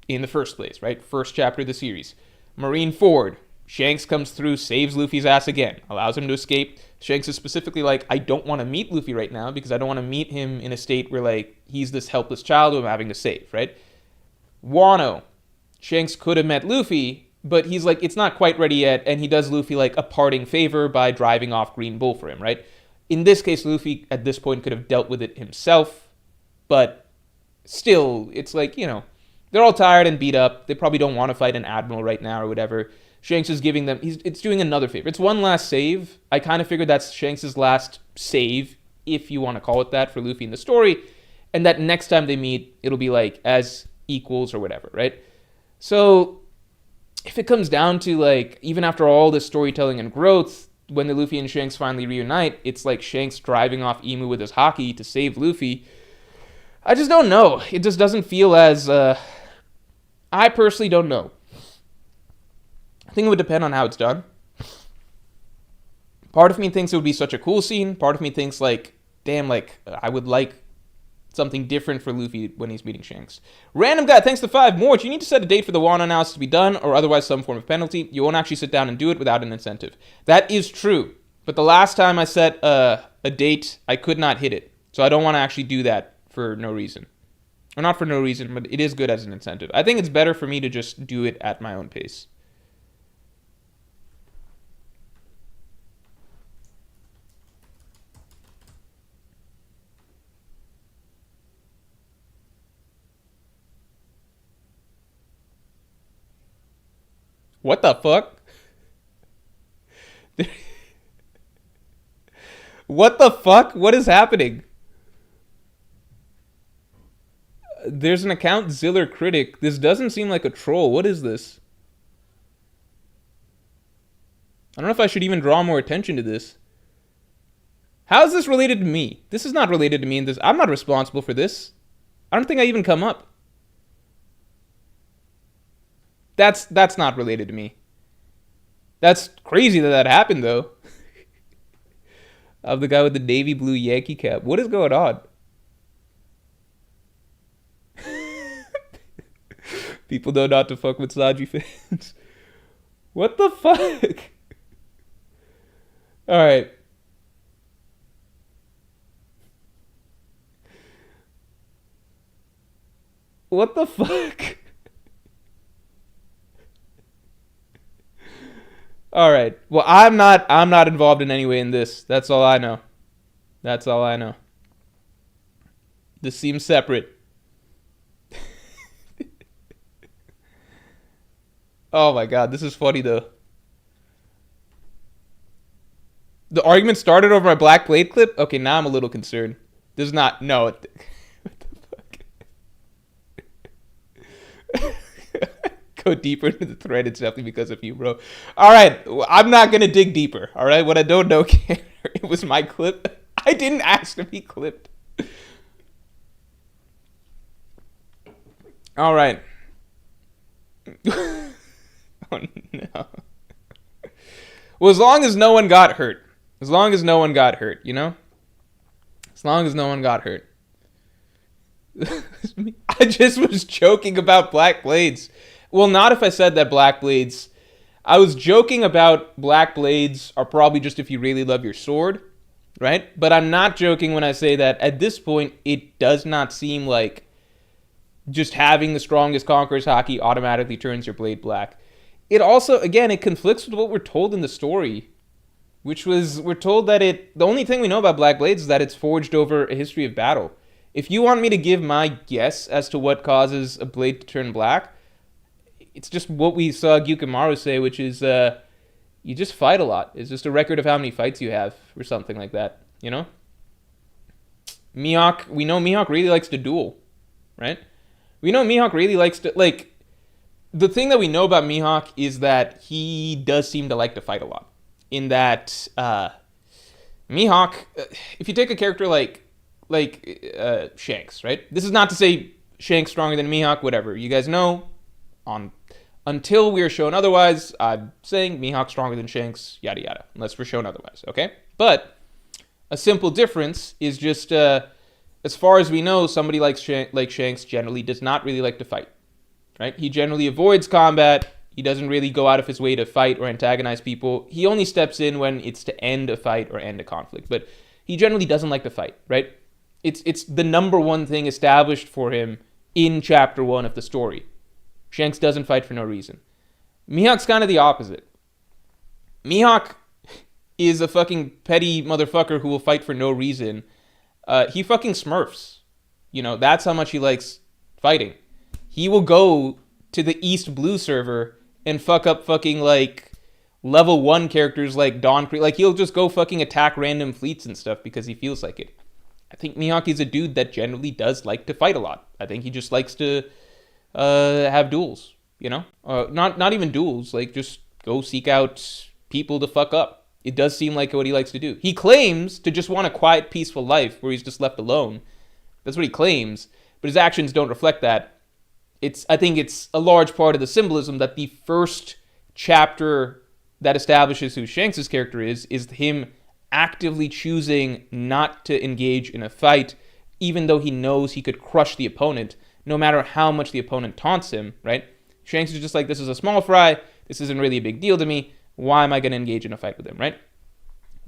in the first place, right? First chapter of the series. Marineford, Shanks comes through, saves Luffy's ass again, allows him to escape. Shanks is specifically like, I don't want to meet Luffy right now because I don't want to meet him in a state where like he's this helpless child who I'm having to save, right? Wano, Shanks could have met Luffy, but he's like, it's not quite ready yet, and he does Luffy like a parting favor by driving off Green Bull for him, right? In this case, Luffy at this point could have dealt with it himself, but still, it's like, you know, they're all tired and beat up. They probably don't want to fight an admiral right now or whatever. Shanks is giving them, it's doing another favor. It's one last save. I kind of figured that's Shanks' last save, if you want to call it that, for Luffy in the story, and that next time they meet, it'll be like as equals or whatever, right? So if it comes down to like, even after all this storytelling and growth, when the Luffy and Shanks finally reunite, it's like Shanks driving off Emu with his hockey to save Luffy. I just don't know. It just doesn't feel as... I personally don't know. I think it would depend on how it's done. Part of me thinks it would be such a cool scene. Part of me thinks like, damn, like, I would like something different for Luffy when he's meeting Shanks. Random guy, thanks to 5. Morge, you need to set a date for the Wano analysis to be done, or otherwise some form of penalty. You won't actually sit down and do it without an incentive. That is true. But the last time I set a date, I could not hit it. So I don't want to actually do that for no reason. Or not for no reason, but it is good as an incentive. I think it's better for me to just do it at my own pace. What the fuck? What the fuck? What is happening? There's an account, Ziller Critic. This doesn't seem like a troll. What is this? I don't know if I should even draw more attention to this. How is this related to me? This is not related to me in this. I'm not responsible for this. I don't think I even come up. That's not related to me. That's crazy that happened, though. Of the guy with the navy blue Yankee cap. What is going on? People know not to fuck with Sanji fans. What the fuck? Alright. What the fuck? All right. Well, I'm not involved in any way in this. That's all I know. That's all I know. This seems separate. Oh my god, this is funny though. The argument started over my Black Blade clip? Okay, now I'm a little concerned. This is not, no. What the fuck? Go deeper into the thread. It's definitely because of you, bro. All right, I'm not gonna dig deeper. All right, what I don't know, it was my clip. I didn't ask to be clipped. All right. Oh no. Well, as long as no one got hurt. As long as no one got hurt, you know? As long as no one got hurt. I just was joking about Black Blades. Well, not if I said that Black Blades... I was joking about Black Blades are probably just if you really love your sword, right? But I'm not joking when I say that at this point, it does not seem like just having the strongest conqueror's haki automatically turns your blade black. It also, again, it conflicts with what we're told in the story, which was, we're told that the only thing we know about Black Blades is that it's forged over a history of battle. If you want me to give my guess as to what causes a blade to turn black, it's just what we saw Gyukimaru say, which is you just fight a lot. It's just a record of how many fights you have or something like that, you know? Mihawk, we know Mihawk really likes to duel, right? We know Mihawk really likes to, like, the thing that we know about Mihawk is that he does seem to like to fight a lot. In that Mihawk, if you take a character like Shanks, right? This is not to say Shanks stronger than Mihawk, whatever. You guys know, until we are shown otherwise, I'm saying Mihawk stronger than Shanks, yada yada, unless we're shown otherwise, okay? But a simple difference is just, as far as we know, somebody like Shanks generally does not really like to fight, right? He generally avoids combat. He doesn't really go out of his way to fight or antagonize people. He only steps in when it's to end a fight or end a conflict, but he generally doesn't like to fight, right? It's the number one thing established for him in chapter 1 of the story. Shanks doesn't fight for no reason. Mihawk's kind of the opposite. Mihawk is a fucking petty motherfucker who will fight for no reason. He fucking smurfs. You know, that's how much he likes fighting. He will go to the East Blue server and fuck up fucking, like, level 1 characters like Dawn Creek. Like, he'll just go fucking attack random fleets and stuff because he feels like it. I think Mihawk is a dude that generally does like to fight a lot. I think he just likes to have duels, you know? Not even duels, like, just go seek out people to fuck up. It does seem like what he likes to do. He claims to just want a quiet, peaceful life where he's just left alone. That's what he claims, but his actions don't reflect that. I think it's a large part of the symbolism that the first chapter that establishes who Shanks' character is him actively choosing not to engage in a fight, even though he knows he could crush the opponent, no matter how much the opponent taunts him, right? Shanks is just like, this is a small fry, this isn't really a big deal to me, why am I going to engage in a fight with him, right?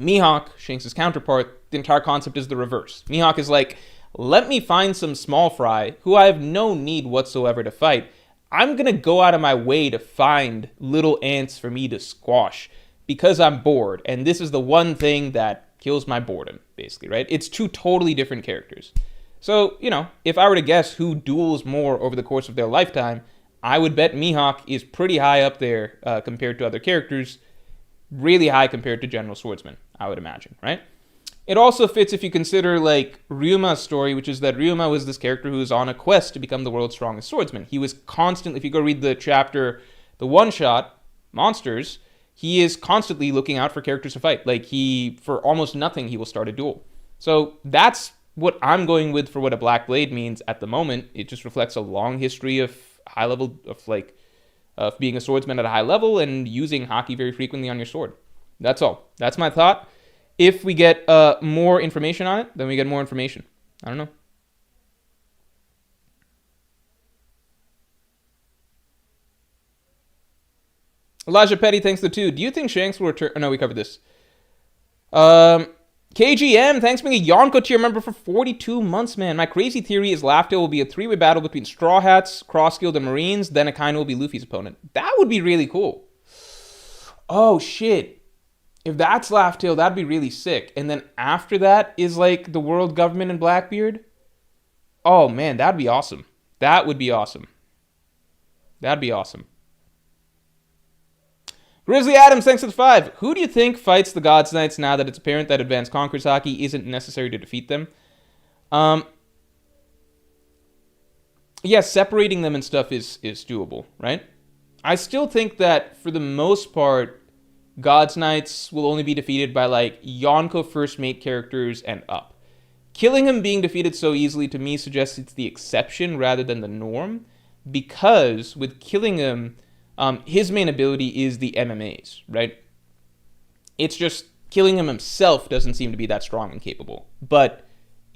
Mihawk, Shanks' counterpart, the entire concept is the reverse. Mihawk is like, let me find some small fry who I have no need whatsoever to fight. I'm going to go out of my way to find little ants for me to squash because I'm bored, and this is the one thing that kills my boredom, basically, right? It's two totally different characters. So, you know, if I were to guess who duels more over the course of their lifetime, I would bet Mihawk is pretty high up there compared to other characters, really high compared to General Swordsman, I would imagine, right? It also fits if you consider, like, Ryuma's story, which is that Ryuma was this character who was on a quest to become the world's strongest swordsman. He was constantly, if you go read the chapter, the one-shot, Monsters, he is constantly looking out for characters to fight. Like, for almost nothing, he will start a duel. So that's what I'm going with for what a Black Blade means at the moment. It just reflects a long history of high level, of being a swordsman at a high level and using haki very frequently on your sword. That's all. That's my thought. If we get more information on it, then we get more information. I don't know. Elijah Petty, thanks to 2. Do you think Shanks will return? Oh, no, we covered this. KGM, thanks for being a Yonko tier member for 42 months, man. My crazy theory is Laugh Tale will be a 3-way battle between Straw Hats, Cross Guild, and Marines. Then Akainu will be Luffy's opponent. That would be really cool. Oh, shit. If that's Laugh Tale, that'd be really sick. And then after that is, like, the world government and Blackbeard. Oh, man, that'd be awesome. That would be awesome. That'd be awesome. Grizzly Adams, thanks for the 5. Who do you think fights the Gods Knights now that it's apparent that Advanced Conquerors Haki isn't necessary to defeat them? Yeah, separating them and stuff is doable, right? I still think that, for the most part, Gods Knights will only be defeated by, like, Yonko first mate characters and up. Killing him being defeated so easily, to me, suggests it's the exception rather than the norm, because with killing him, his main ability is the MMAs, right? It's just killing him himself doesn't seem to be that strong and capable. But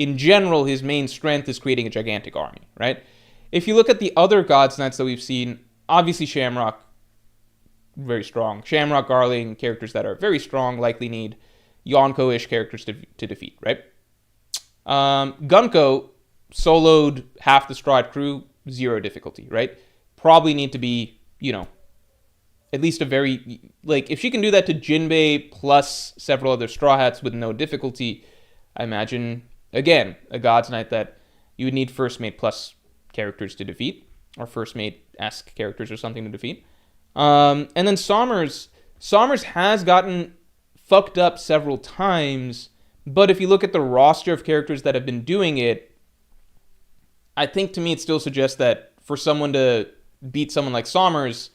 in general, his main strength is creating a gigantic army, right? If you look at the other God's Knights that we've seen, obviously Shamrock, very strong. Shamrock, Garling, characters that are very strong, likely need Yonko-ish characters to defeat, right? Gunko, soloed half the Stride crew, 0 difficulty, right? Probably need to be, at least a very, if she can do that to Jinbei plus several other Straw Hats with no difficulty, I imagine, again, a God's Knight that you would need First Mate plus characters to defeat, or First Mate-esque characters or something to defeat. And then Sommers has gotten fucked up several times, but if you look at the roster of characters that have been doing it, I think to me it still suggests that for someone to beat someone like Sommers,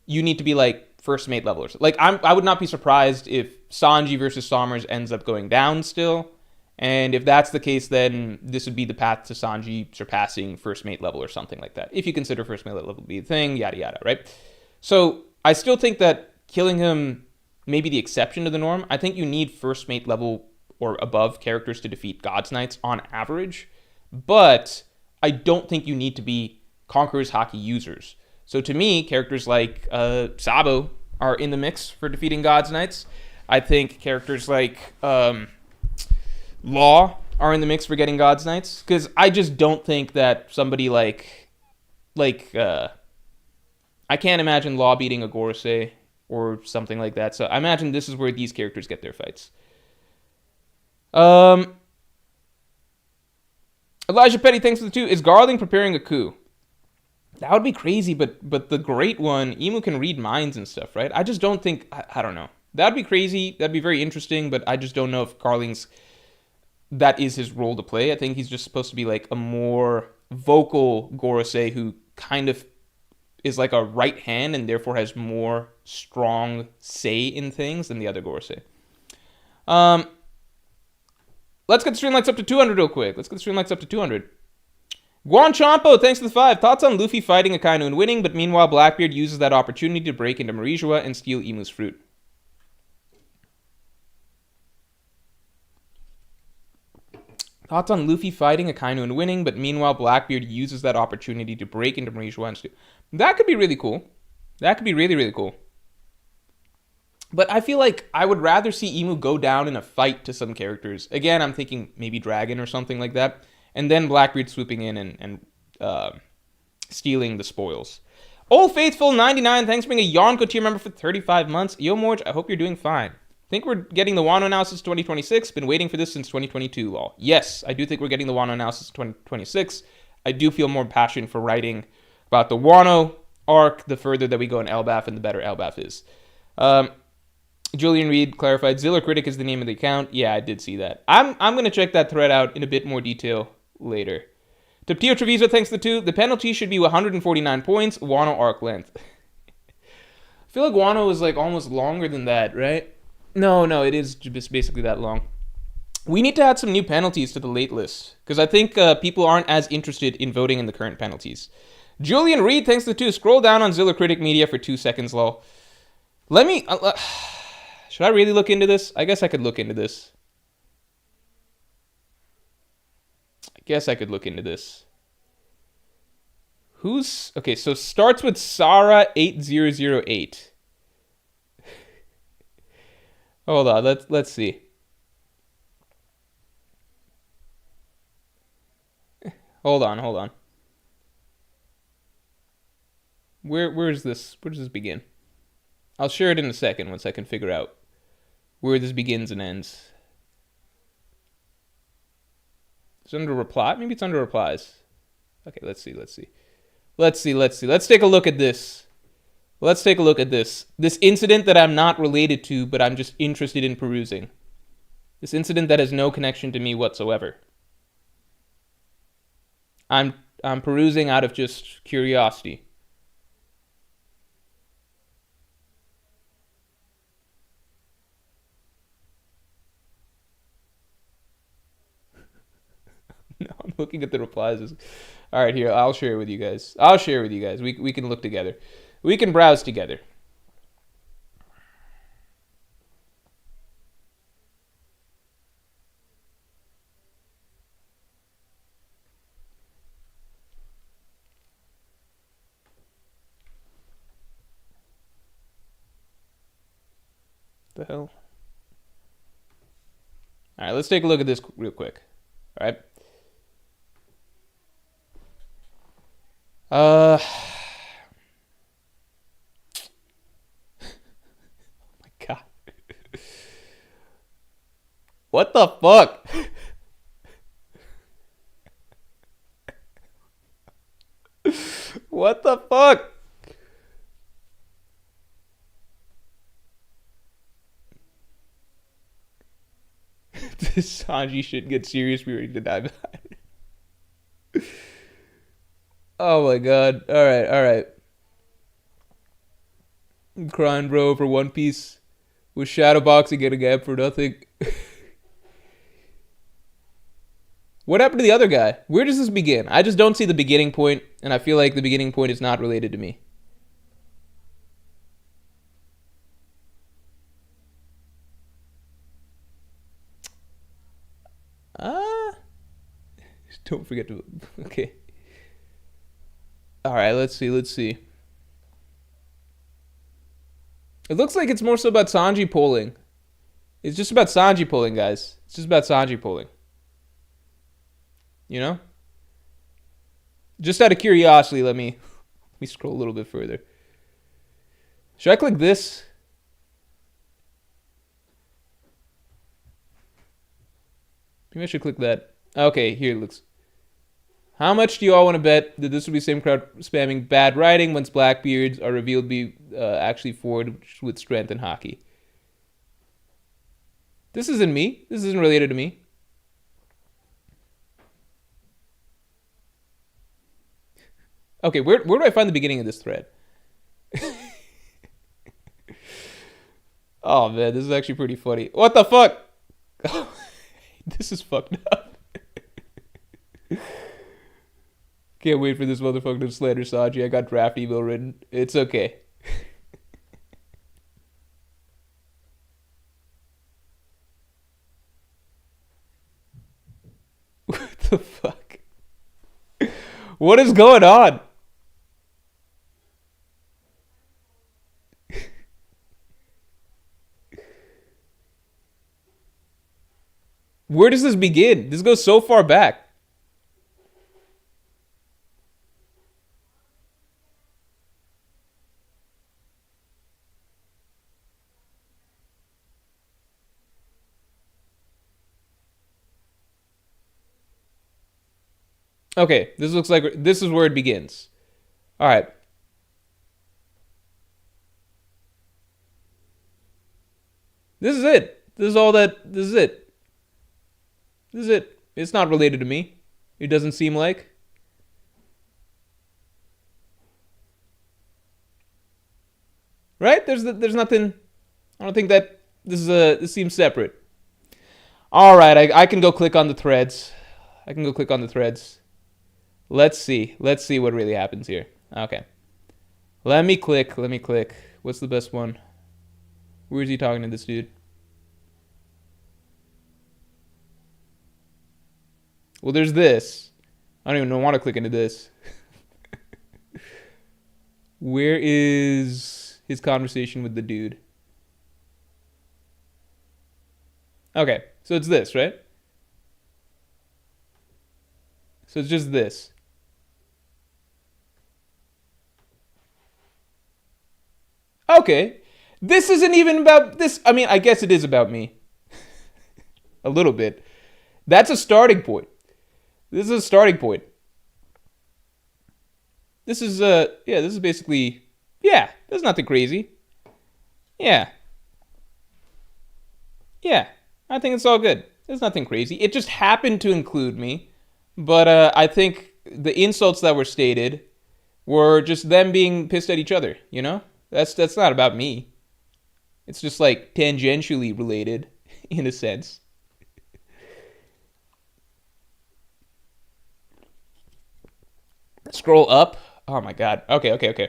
you need to be First Mate level or something. I would not be surprised if Sanji versus Sommers ends up going down still. And if that's the case, then this would be the path to Sanji surpassing First Mate level or something like that. If you consider First Mate level to be the thing, yada yada, right? So I still think that killing him may be the exception to the norm. I think you need First Mate level or above characters to defeat God's Knights on average. But I don't think you need to be Conqueror's Haki users. So to me, characters like Sabo are in the mix for defeating God's Knights. I think characters like Law are in the mix for getting God's Knights. Because I just don't think that somebody I can't imagine Law beating a Gorosei or something like that. So I imagine this is where these characters get their fights. Elijah Petty, thanks for the 2. Is Garling preparing a coup? That would be crazy, but the great one, Emu can read minds and stuff, right? I just don't think, I don't know. That'd be crazy. That'd be very interesting, but I just don't know if that is his role to play. I think he's just supposed to be a more vocal Gorosei who kind of is like a right hand and therefore has more strong say in things than the other Gorosei. Let's get the stream likes up to 200 real quick. Guan Champo, thanks for the 5. Thoughts on Luffy fighting Akainu and winning, but meanwhile Blackbeard uses that opportunity to break into Marijua and steal Imu's fruit. Thoughts on Luffy fighting Akainu and winning, but meanwhile Blackbeard uses that opportunity to break into Marijua and steal. That could be really cool. That could be really, really cool. But I feel like I would rather see Imu go down in a fight to some characters. Again, I'm thinking maybe Dragon or something like that. And then Blackbeard swooping in and stealing the spoils. Old Faithful 99, thanks for being a Yonko tier member for 35 months. Yo, Morge, I hope you're doing fine. Think we're getting the Wano analysis 2026. Been waiting for this since 2022, lol. Yes, I do think we're getting the Wano analysis 2026. I do feel more passion for writing about the Wano arc the further that we go in Elbaf and the better Elbaf is. Julian Reed clarified, Zilla Critic is the name of the account. Yeah, I did see that. I'm going to check that thread out in a bit more detail later. Taptio Treviso, thanks to the 2. The penalty should be 149 points. Wano arc length. I feel like Wano is almost longer than that, right? No, it is just basically that long. We need to add some new penalties to the late list, because I think people aren't as interested in voting in the current penalties. Julian Reed, thanks to the 2. Scroll down on Zilla Critic Media for 2 seconds, lol. Let me... should I really look into this? I guess I could look into this. Who's... Okay, so starts with Sarah8008. Hold on, let's see. Hold on. Where does this begin? I'll share it in a second once I can figure out where this begins and ends. It's under reply? Maybe it's under replies. Okay, let's see. Let's take a look at this. This incident that I'm not related to, but I'm just interested in perusing. This incident that has no connection to me whatsoever. I'm perusing out of just curiosity. No, I'm looking at the replies. All right, here, I'll share it with you guys. We can look together. We can browse together. the hell? All right, let's take a look at this real quick. All right. Oh my God. What the fuck? What the fuck? This Sanji shit gets serious. We ready to dive behind. Oh my God. All right, all right. I'm crying, bro, for One Piece. With shadowboxing getting app for nothing. What happened to the other guy? Where does this begin? I just don't see the beginning point, and I feel like the beginning point is not related to me. Ah. Don't forget to. Okay. All right, let's see. Let's see. It looks like it's more so about Sanji pulling. It's just about Sanji pulling, guys. It's just about Sanji pulling. You know? Just out of curiosity, let me scroll a little bit further. Should I click this? Maybe I should click that. Okay, here it looks. How much do you all want to bet that this will be the same crowd spamming bad writing once Blackbeards are revealed to be actually forged with strength and hockey? This isn't me. This isn't related to me. Okay, where do I find the beginning of this thread? Oh man, this is actually pretty funny. What the fuck? This is fucked up. Can't wait for this motherfucker to slander Sanji. I got draft email written. It's okay. What the fuck? What is going on? Where does this begin? This goes so far back. Okay, this looks like this is where it begins. All right. This is it. This is all that. This is it. This is it. It's not related to me. It doesn't seem like. Right? There's nothing. I don't think that this seems separate. All right, I can go click on the threads. I can go click on the threads. Let's see. Let's see what really happens here. Okay. Let me click. Let me click. What's the best one? Where is he talking to this dude? Well, there's this. I don't even want to click into this. Where is his conversation with the dude? Okay, so it's this, right? So it's just this. Okay. This isn't even about this. I mean, I guess it is about me. A little bit. That's a starting point. This is a starting point. This is yeah, this is basically, yeah, there's nothing crazy. Yeah. Yeah. I think it's all good. There's nothing crazy. It just happened to include me, but I think the insults that were stated were just them being pissed at each other, you know? That's not about me. It's just like tangentially related in a sense. Scroll up. Oh my god. Okay.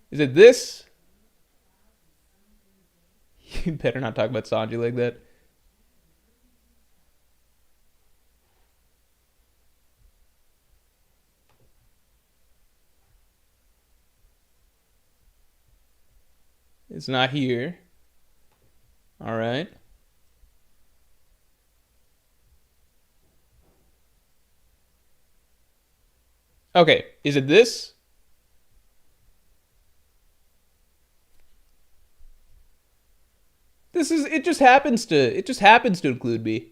Is it this? You better not talk about Sanji like that. It's not here. All right. Okay, is it this? This is it just happens to include me.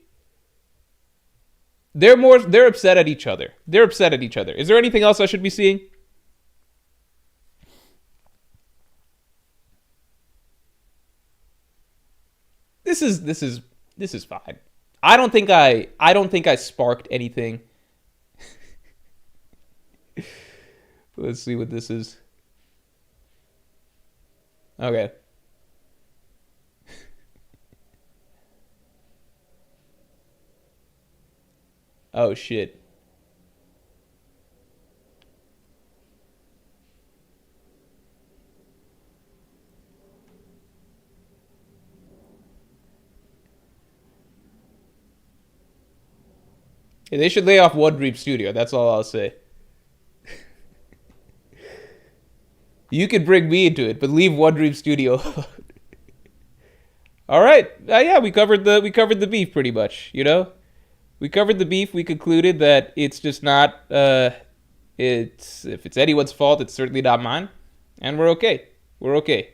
They're upset at each other. They're upset at each other. Is there anything else I should be seeing? This is fine. I don't think I sparked anything. Let's see what this is. Okay. Oh shit. Yeah, they should lay off One Dream Studio. That's all I'll say. You could bring me into it, but leave One Dream Studio. All right. Yeah, we covered the beef pretty much. You know, we covered the beef. We concluded that it's just not. It's if it's anyone's fault, it's certainly not mine, and we're okay. We're okay.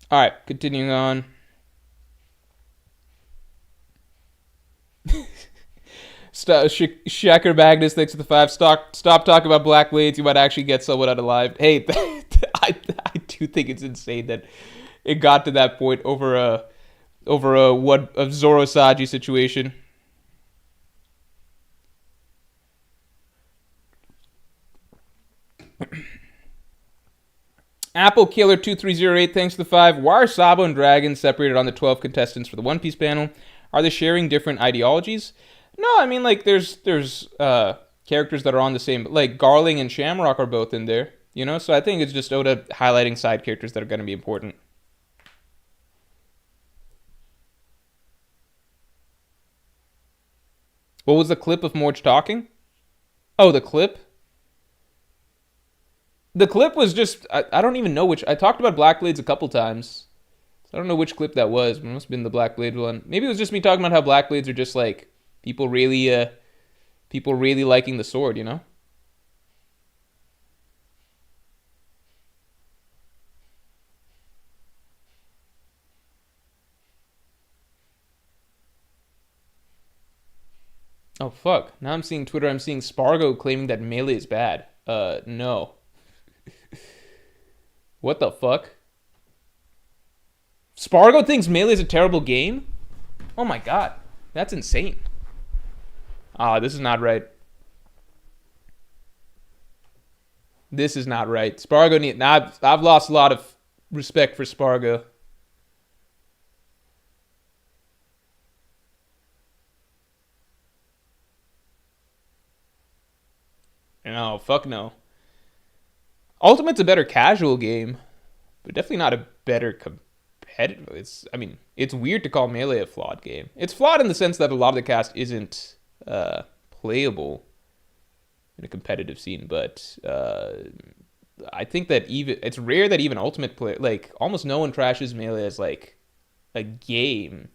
All right. Continuing on. Shaker Magnus, thanks for the 5. Stop talking about Black Blades. You might actually get someone unalived. Hey, I do think it's insane that it got to that point over a Zoro Saji situation. Apple Killer 2308, thanks for the 5. Why are Sabo and Dragon separated on the 12 contestants for the One Piece panel? Are they sharing different ideologies? No, I mean like there's characters that are on the same, like Garling and Shamrock are both in there, you know. So I think it's just Oda highlighting side characters that are going to be important. What was the clip of Morge talking? Oh, the clip. The clip was just I don't even know which. I talked about Black Blades a couple times. I don't know which clip that was. It must have been the Black Blade one. Maybe it was just me talking about how Black Blades are just like people really people really liking the sword, you know? Oh fuck. Now I'm seeing Twitter, I'm seeing Spargo claiming that Melee is bad. No. What the fuck? Spargo thinks Melee is a terrible game? Oh my god. That's insane. Ah, this is not right. This is not right. Spargo need. I've lost a lot of respect for Spargo. No, fuck no. Ultimate's a better casual game, but definitely not a better competitive. I mean, it's weird to call Melee a flawed game. It's flawed in the sense that a lot of the cast isn't playable in a competitive scene, but I think that even it's rare that even Ultimate play like almost no one trashes Melee as like a game.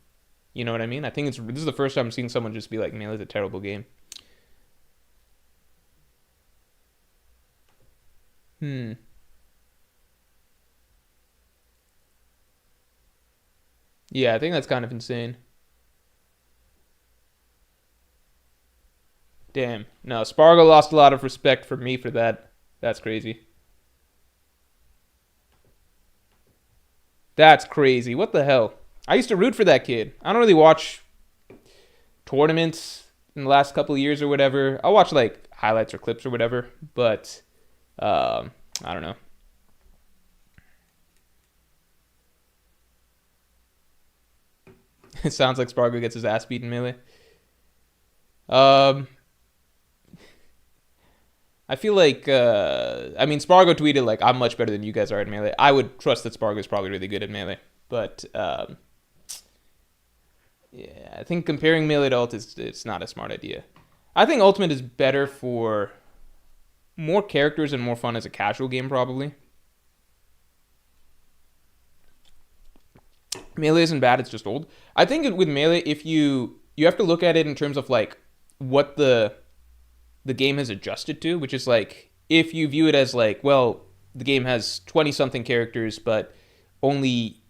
You know what I mean? I think this is the first time I'm seeing someone just be like Melee's a terrible game. Hmm. Yeah, I think that's kind of insane. Damn. No, Spargo lost a lot of respect for me for that. That's crazy. That's crazy. What the hell? I used to root for that kid. I don't really watch tournaments in the last couple of years or whatever. I'll watch like highlights or clips or whatever, but I don't know. It sounds like Spargo gets his ass beaten Melee. Um, I feel like, I mean, Spargo tweeted, like, I'm much better than you guys are at Melee. I would trust that Spargo is probably really good at Melee. But, yeah, I think comparing Melee to Ult it's not a smart idea. I think Ultimate is better for more characters and more fun as a casual game, probably. Melee isn't bad, it's just old. I think with Melee, if you have to look at it in terms of, like, what the game has adjusted to, which is, like, if you view it as, like, well, the game has 20-something characters, but only,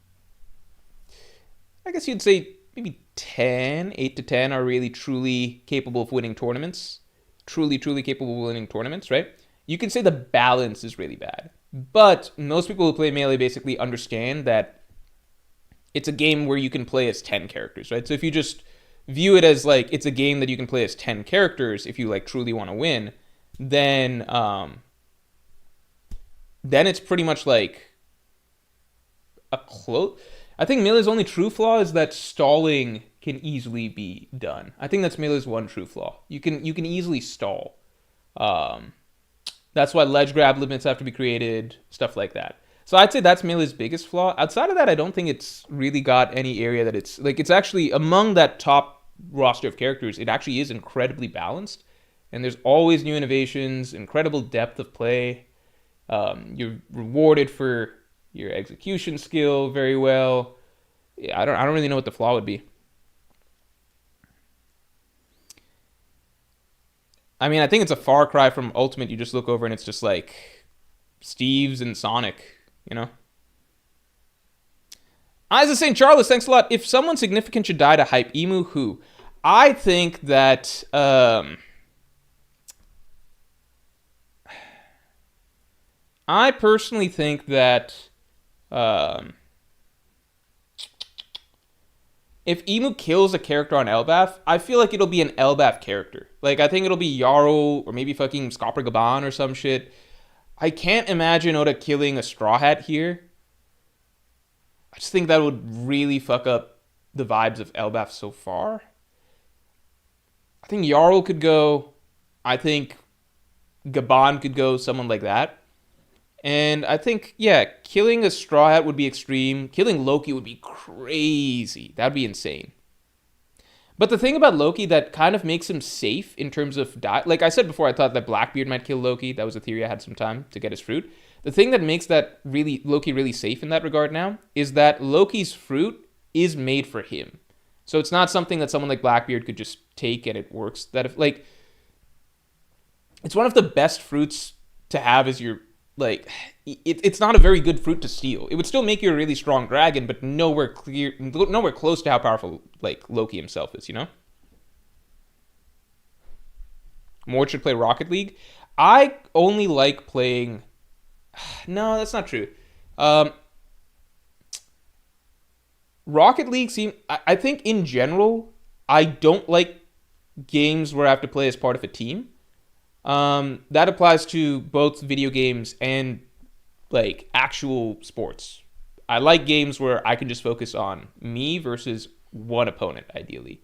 I guess you'd say maybe 8 to 10 are really truly capable of winning tournaments. Truly capable of winning tournaments, right? You can say the balance is really bad. But most people who play Melee basically understand that it's a game where you can play as 10 characters, right? So if you just view it as, like, it's a game that you can play as 10 characters if you, like, truly want to win, then it's pretty much like a close. I think Melee's only true flaw is that stalling can easily be done. I think that's Melee's one true flaw. You can easily stall. That's why ledge grab limits have to be created, stuff like that. So I'd say that's Melee's biggest flaw. Outside of that, I don't think it's really got any area that it's, like, it's actually among that top roster of characters, it actually is incredibly balanced. And there's always new innovations, incredible depth of play. You're rewarded for your execution skill very well. Yeah, I don't really know what the flaw would be. I mean, I think it's a far cry from Ultimate. You just look over and it's just like Steve's and Sonic, you know? Eyes of St. Charles, thanks a lot. If someone significant should die to hype Emu, who? I think that I personally think that if Emu kills a character on Elbaf, I feel like it'll be an Elbaf character. Like, I think it'll be Yarl or maybe fucking Scopper Gaban or some shit. I can't imagine Oda killing a Straw Hat here. I just think that would really fuck up the vibes of Elbaf so far. I think Yarl could go. I think Gaban could go, someone like that. And I think, yeah, killing a Straw Hat would be extreme. Killing Loki would be crazy. That'd be insane. But the thing about Loki that kind of makes him safe in terms of like I said before, I thought that Blackbeard might kill Loki. That was a theory I had some time to get his fruit. The thing that makes that Loki really safe in that regard now is that Loki's fruit is made for him. So it's not something that someone like Blackbeard could just take and it works. That if, like, it's one of the best fruits to have as your, like, it's not a very good fruit to steal. It would still make you a really strong dragon, but nowhere close to how powerful, like, Loki himself is, you know? Mort should play Rocket League. I only like playing... No, that's not true. Rocket League I think in general, I don't like games where I have to play as part of a team. That applies to both video games and, like, actual sports. I like games where I can just focus on me versus one opponent, ideally.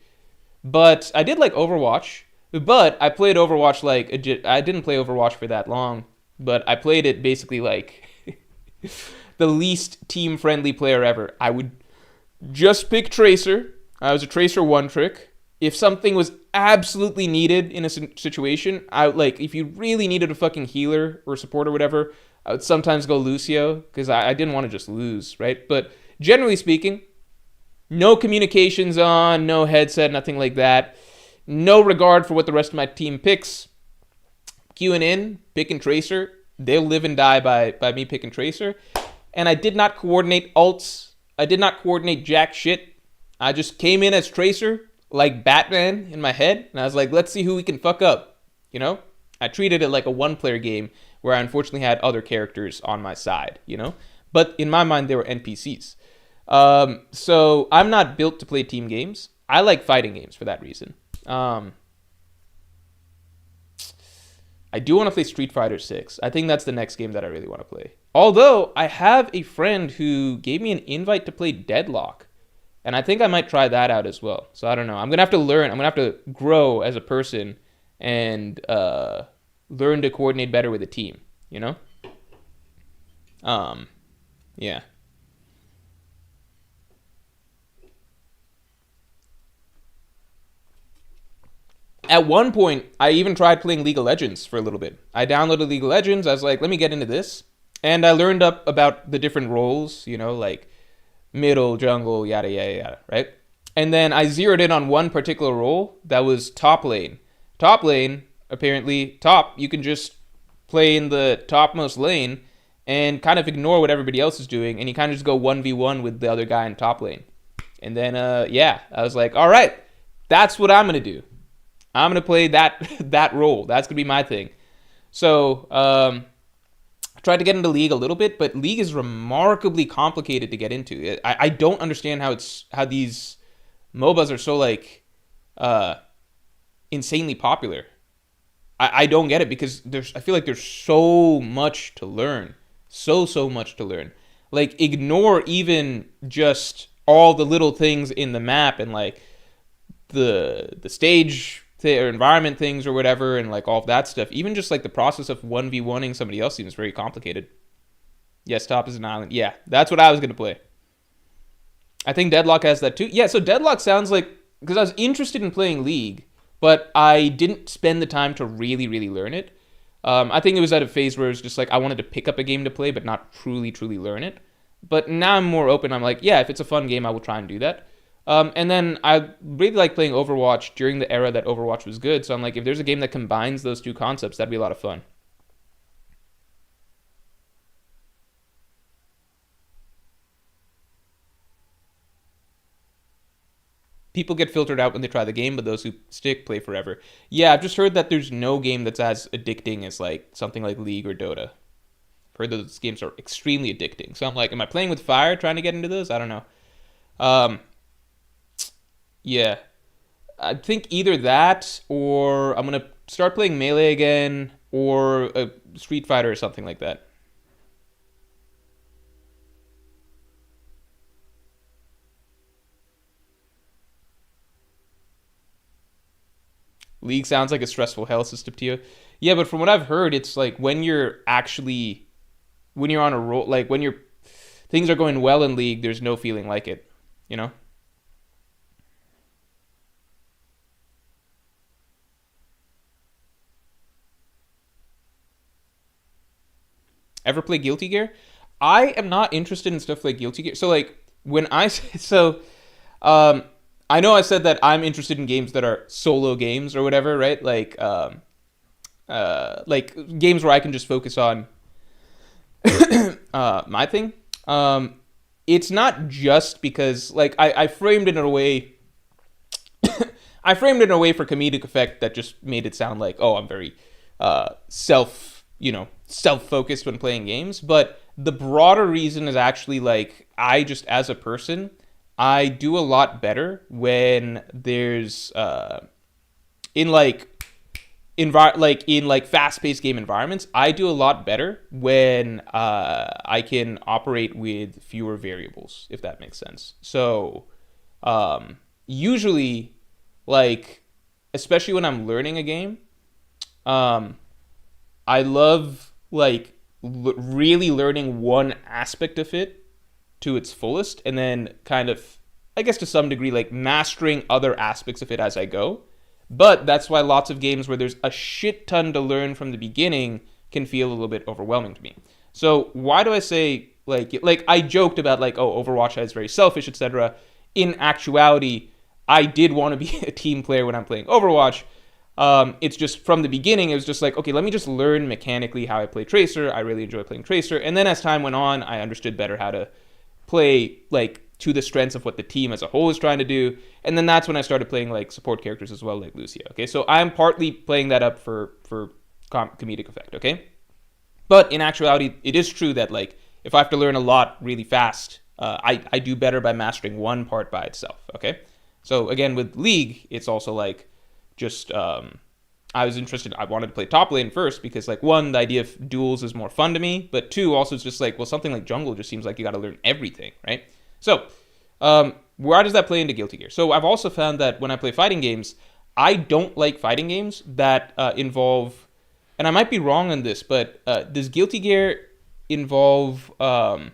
But I did like Overwatch. But I played Overwatch I didn't play Overwatch for that long. But I played it basically like the least team-friendly player ever. I would just pick Tracer. I was a Tracer one-trick. If something was absolutely needed in a situation, if you really needed a fucking healer or support or whatever, I would sometimes go Lucio, because I didn't want to just lose, right? But generally speaking, no communications on, no headset, nothing like that. No regard for what the rest of my team picks. Queuing in, picking Tracer. They'll live and die by me picking Tracer. And I did not coordinate ults. I did not coordinate jack shit. I just came in as Tracer, like Batman in my head, and I was like, let's see who we can fuck up, you know? I treated it like a one-player game where I unfortunately had other characters on my side, you know? But in my mind, they were NPCs. So I'm not built to play team games. I like fighting games for that reason. I do want to play Street Fighter 6. I think that's the next game that I really want to play. Although, I have a friend who gave me an invite to play Deadlock. And I think I might try that out as well. So I don't know. I'm going to have to learn. I'm going to have to grow as a person and learn to coordinate better with a team, you know? Yeah. At one point, I even tried playing League of Legends for a little bit. I downloaded League of Legends. I was like, let me get into this. And I learned up about the different roles, you know, like middle, jungle, yada, yada, yada, right? And then I zeroed in on one particular role that was top lane. Top lane, apparently, you can just play in the topmost lane and kind of ignore what everybody else is doing, and you kind of just go 1v1 with the other guy in top lane. And then, yeah, I was like, all right, that's what I'm going to do. I'm going to play that role. That's going to be my thing. So, I tried to get into League a little bit, but League is remarkably complicated to get into. I don't understand how these MOBAs are so, like, insanely popular. I don't get it because I feel like there's so much to learn. So much to learn. Like, ignore even just all the little things in the map and, like, the stage or environment things or whatever and, like, all of that stuff. Even just, like, the process of 1v1ing somebody else seems very complicated. Yes, top is an island. Yeah, that's what I was going to play. I think Deadlock has that too. Yeah, so Deadlock sounds like... Because I was interested in playing League, but I didn't spend the time to really, really learn it. I think it was at a phase where it was just like I wanted to pick up a game to play, but not truly, truly learn it. But now I'm more open. I'm like, yeah, if it's a fun game, I will try and do that. And then I really like playing Overwatch during the era that Overwatch was good. So I'm like, if there's a game that combines those two concepts, that'd be a lot of fun. People get filtered out when they try the game, but those who stick play forever. Yeah, I've just heard that there's no game that's as addicting as like something like League or Dota. I've heard those games are extremely addicting. So I'm like, am I playing with fire trying to get into those? I don't know. Yeah. I think either that or I'm going to start playing Melee again or a Street Fighter or something like that. League sounds like a stressful hell system to you. Yeah, but from what I've heard, it's like when you're on a roll, like when things are going well in League, there's no feeling like it, you know? Ever play Guilty Gear? I am not interested in stuff like Guilty Gear. So like when I so um I know I said that I'm interested in games that are solo games or whatever, right? Like games where I can just focus on my thing. It's not just because like I framed it in a way I framed it in a way for comedic effect that just made it sound like, oh, I'm very self-focused when playing games. But the broader reason is actually like I just as a person, I do a lot better when there's in like fast-paced game environments. I do a lot better when I can operate with fewer variables, if that makes sense. So usually, like especially when I'm learning a game, I love like really learning one aspect of it to its fullest, and then kind of, I guess to some degree, like mastering other aspects of it as I go. But that's why lots of games where there's a shit ton to learn from the beginning can feel a little bit overwhelming to me. So why do I say like I joked about like, oh, Overwatch is very selfish, etc. In actuality, I did want to be a team player when I'm playing Overwatch. It's just from the beginning, it was just like, okay, let me just learn mechanically how I play Tracer. I really enjoy playing Tracer. And then as time went on, I understood better how to play like to the strengths of what the team as a whole is trying to do. And then that's when I started playing like support characters as well, like Lucia. Okay, so I'm partly playing that up for comedic effect. Okay, but in actuality, it is true that like if I have to learn a lot really fast, I do better by mastering one part by itself. Okay, so again with League, it's also like just I wanted to play top lane first because like one, the idea of duels is more fun to me, but two, also it's just like, well, something like jungle just seems like you got to learn everything, right? So where does that play into Guilty Gear? So I've also found that when I play fighting games, I don't like fighting games that involve and I might be wrong on this, but does Guilty Gear involve? I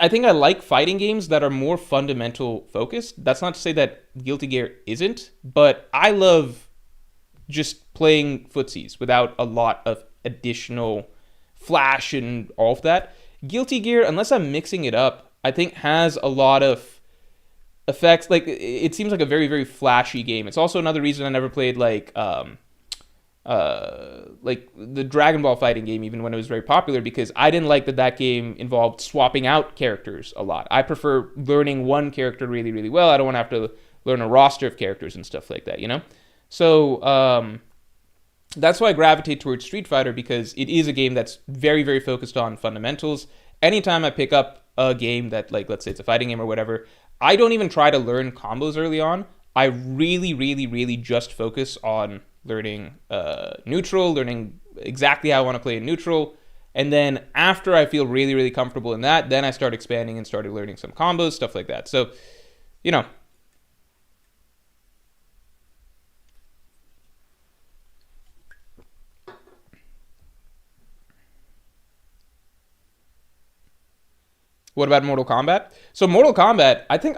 think I like fighting games that are more fundamental focused. That's not to say that Guilty Gear isn't, but I love just playing footsies without a lot of additional flash and all of that. Guilty Gear, unless I'm mixing it up, I think has a lot of effects. Like, it seems like a very, very flashy game. It's also another reason I never played like the Dragon Ball fighting game, even when it was very popular, because I didn't like that game involved swapping out characters a lot. I prefer learning one character really, really well. I don't want to have to learn a roster of characters and stuff like that, you know? So that's why I gravitate towards Street Fighter, because it is a game that's very, very focused on fundamentals. Anytime I pick up a game that, like, let's say it's a fighting game or whatever, I don't even try to learn combos early on. I really, really, really just focus on learning neutral, learning exactly how I want to play in neutral. And then after I feel really, really comfortable in that, then I start expanding and started learning some combos, stuff like that. So, you know. What about Mortal Kombat? So Mortal Kombat, I think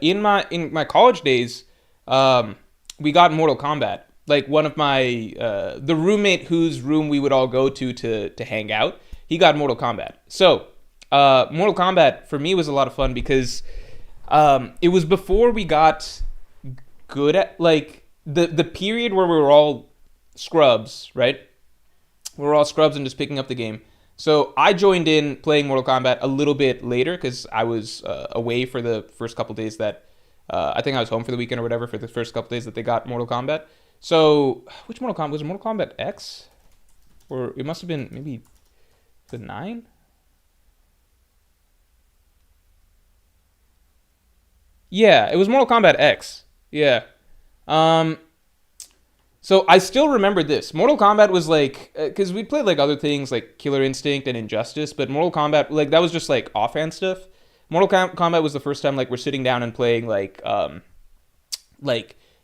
in my college days, we got Mortal Kombat. Like, one of my the roommate whose room we would all go to hang out, he got Mortal Kombat. So Mortal Kombat for me was a lot of fun because it was before we got good at, like, the period where we were all scrubs, right? We were all scrubs and just picking up the game. So I joined in playing Mortal Kombat a little bit later because I was away for the first couple days that I think I was home for the weekend or whatever for the first couple days that they got Mortal Kombat. So which Mortal Kombat was it? Mortal Kombat X, or it must have been maybe the 9. Yeah, it was Mortal Kombat X. Yeah. So I still remember this. Mortal Kombat was like, because we played like other things like Killer Instinct and Injustice, but Mortal Kombat, like, that was just like offhand stuff. Mortal Kombat was the first time like we're sitting down and playing like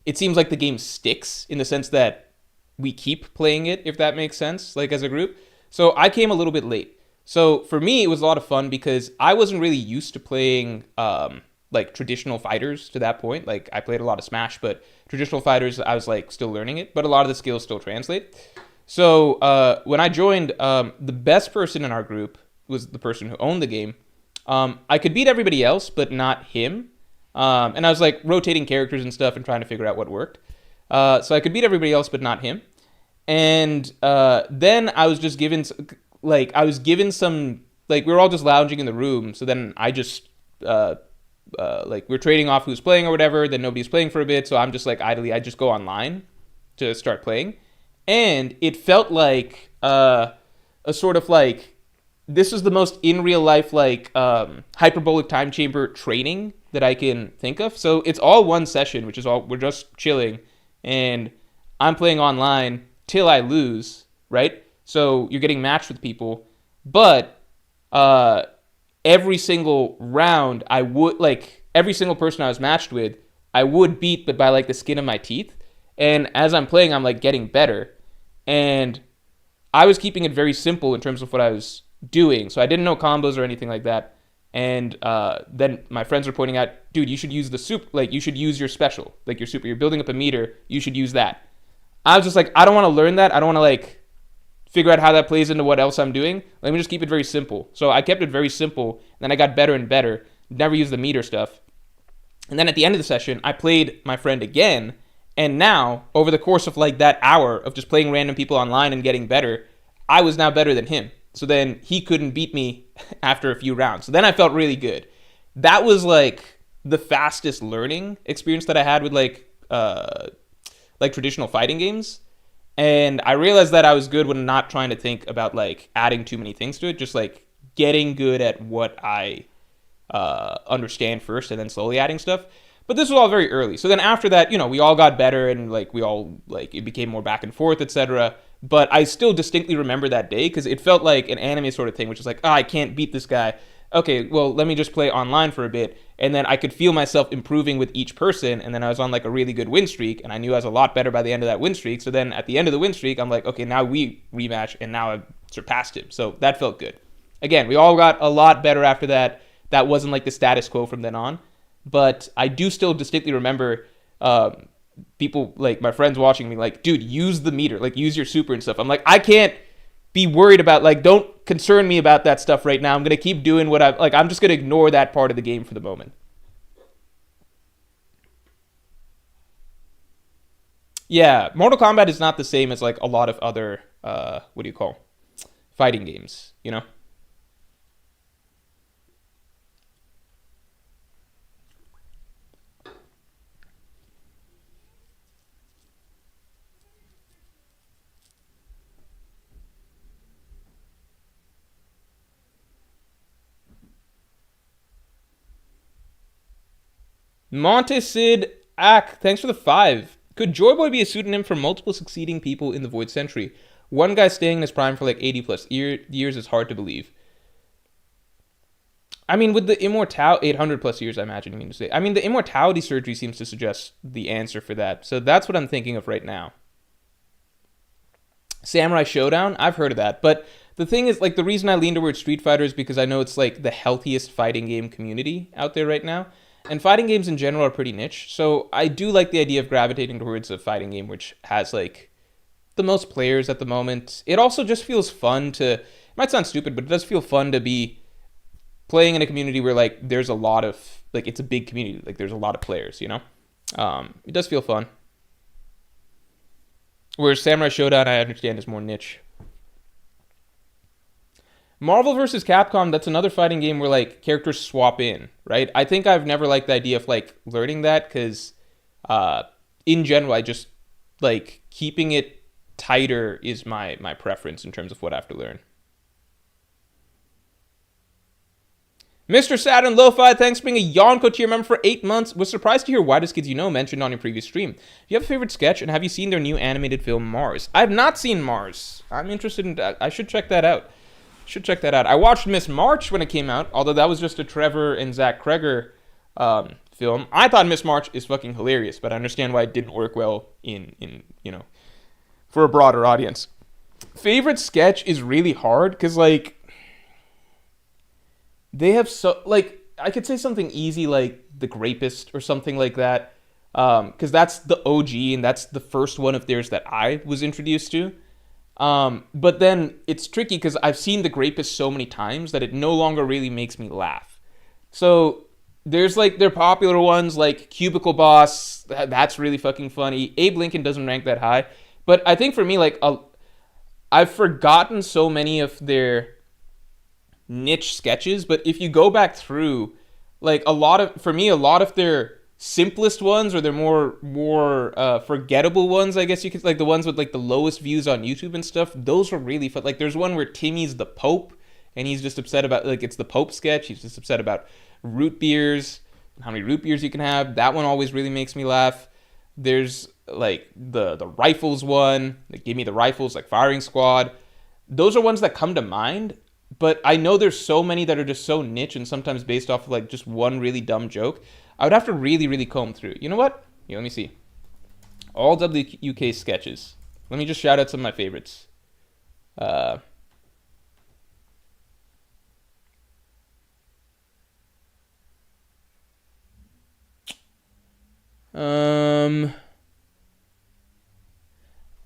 it seems like the game sticks in the sense that we keep playing it, if that makes sense, like as a group. So I came a little bit late. So for me, it was a lot of fun because I wasn't really used to playing like traditional fighters to that point. Like, I played a lot of Smash, but traditional fighters, I was like still learning it, but a lot of the skills still translate. So when I joined, the best person in our group was the person who owned the game. I could beat everybody else, but not him. And I was like rotating characters and stuff and trying to figure out what worked. So I could beat everybody else, but not him. And then I was just given, like, we were all just lounging in the room. So then I just, like, we're trading off who's playing or whatever. Then nobody's playing for a bit. So I'm just like idly, I just go online to start playing. And it felt like a sort of like, this is the most in real life, like, hyperbolic time chamber training that I can think of. So it's all one session, which is all, we're just chilling. And I'm playing online till I lose, right? So you're getting matched with people. But every single round, I would, like, every single person I was matched with, I would beat, but by like the skin of my teeth. And as I'm playing, I'm like getting better. And I was keeping it very simple in terms of what I was doing. So I didn't know combos or anything like that. And then my friends were pointing out, dude, you should use the soup, like, you should use your special, like your super, you're building up a meter, you should use that. I was just like, I don't want to learn that. I don't want to like figure out how that plays into what else I'm doing. Let me just keep it very simple. So I kept it very simple. And then I got better and better. Never used the meter stuff. And then at the end of the session, I played my friend again. And now, over the course of like that hour of just playing random people online and getting better, I was now better than him. So then he couldn't beat me after a few rounds. So then I felt really good. That was like the fastest learning experience that I had with like traditional fighting games. And I realized that I was good when not trying to think about like adding too many things to it, just like getting good at what I understand first and then slowly adding stuff. But this was all very early. So then after that, you know, we all got better and like we all like it became more back and forth, etc. But I still distinctly remember that day because it felt like an anime sort of thing, which is like, oh, I can't beat this guy. okay, well, let me just play online for a bit. And then I could feel myself improving with each person. And then I was on like a really good win streak. And I knew I was a lot better by the end of that win streak. So then at the end of the win streak, I'm like, okay, now we rematch. And now I've surpassed him. So that felt good. Again, we all got a lot better after that. That wasn't like the status quo from then on. But I do still distinctly remember people, like my friends watching me, like, dude, use the meter. Like, use your super and stuff. I'm like, I can't be worried about, like, don't concern me about that stuff right now. I'm going to keep doing what I'm just going to ignore that part of the game for the moment. Yeah, Mortal Kombat is not the same as, like, a lot of other, what do you call, fighting games, you know? Montesid Ack, thanks for the 5. Could Joyboy be a pseudonym for multiple succeeding people in the Void Century? One guy staying in his prime for like 80 plus years is hard to believe. I mean, with the immortality, 800 plus years, I imagine you mean to say. I mean, the immortality surgery seems to suggest the answer for that. So that's what I'm thinking of right now. Samurai Showdown, I've heard of that. But the thing is, like, the reason I lean towards Street Fighter is because I know it's like the healthiest fighting game community out there right now. And fighting games in general are pretty niche. So I do like the idea of gravitating towards a fighting game which has like the most players at the moment. It also just feels fun to, it might sound stupid, but it does feel fun to be playing in a community where like there's a lot of, like, it's a big community. Like there's a lot of players, you know? It does feel fun. Whereas Samurai Showdown, I understand, is more niche. Marvel vs. Capcom, that's another fighting game where, like, characters swap in, right? I think I've never liked the idea of, like, learning that because, in general, I just, like, keeping it tighter is my preference in terms of what I have to learn. Mr. Saturn Lo-Fi, thanks for being a Yonko tier member for 8 months. Was surprised to hear Widest Kids You Know mentioned on your previous stream. Do you have a favorite sketch, and have you seen their new animated film, Mars? I have not seen Mars. I'm interested in that. I should check that out. I watched Miss March when it came out, although that was just a Trevor and Zach Kreger film. I thought Miss March is fucking hilarious, but I understand why it didn't work well in you know, for a broader audience. Favorite sketch is really hard because, like, they have so, like, I could say something easy like The Grapist or something like that, because that's the OG and that's the first one of theirs that I was introduced to. But then it's tricky because I've seen The Grapist so many times that it no longer really makes me laugh. So there's like their popular ones like Cubicle Boss. That's really fucking funny. Abe Lincoln doesn't rank that high. But I think for me, like, I've forgotten so many of their niche sketches. But if you go back through, like, a lot of their simplest ones or their more forgettable ones, I guess you could, like the ones with like the lowest views on YouTube and stuff, those were really fun. Like there's one where Timmy's the Pope and he's just upset about, like, it's the Pope sketch. He's just upset about root beers, how many root beers you can have. That one always really makes me laugh. There's like the rifles one, like Give Me the Rifles, like Firing Squad. Those are ones that come to mind, but I know there's so many that are just so niche and sometimes based off of like just one really dumb joke. I would have to really, really comb through. You know what? Here, let me see. All WUK sketches. Let me just shout out some of my favorites.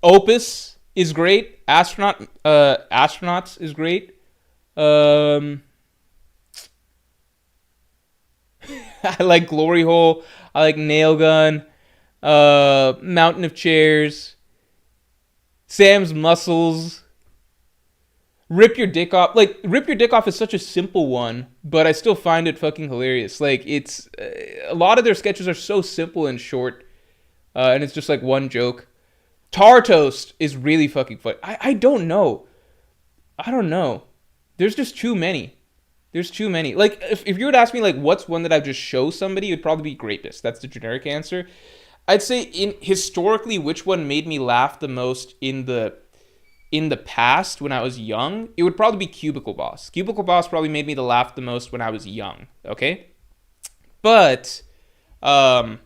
Opus is great. Astronauts is great. I like Glory Hole. I like Nail Gun. Mountain of Chairs. Sam's Muscles. Rip Your Dick Off. Like, Rip Your Dick Off is such a simple one, but I still find it fucking hilarious. Like, it's... a lot of their sketches are so simple and short, and it's just like one joke. Tar Toast is really fucking funny. I don't know. There's just too many. Like, if you were to ask me, like, what's one that I would just show somebody, it would probably be Grapist. That's the generic answer. I'd say, historically, which one made me laugh the most in the in the past when I was young, it would probably be Cubicle Boss. Cubicle Boss probably made me the laugh the most when I was young. Okay, but um,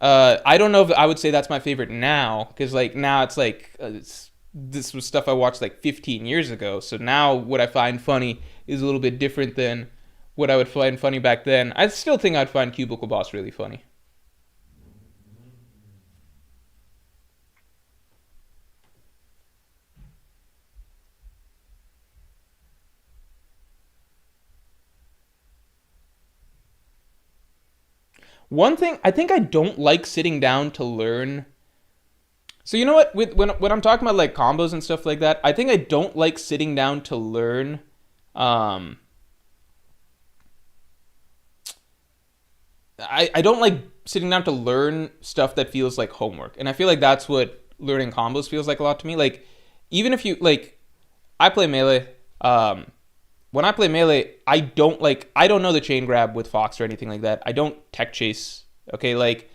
I don't know if I would say that's my favorite now, because like now it's like this was stuff I watched like 15 years ago. So now what I find funny is a little bit different than what I would find funny back then. I still think I'd find Cubicle Boss really funny. One thing I think I don't like sitting down to learn. So you know what? When I'm talking about like combos and stuff like that, I think I don't like sitting down to learn. Um, I don't like sitting down to learn stuff that feels like homework, and I feel like that's what learning combos feels like a lot to me. Like even if you like, I play melee. When I play melee, I don't know the chain grab with Fox or anything like that. I don't tech chase. Okay, like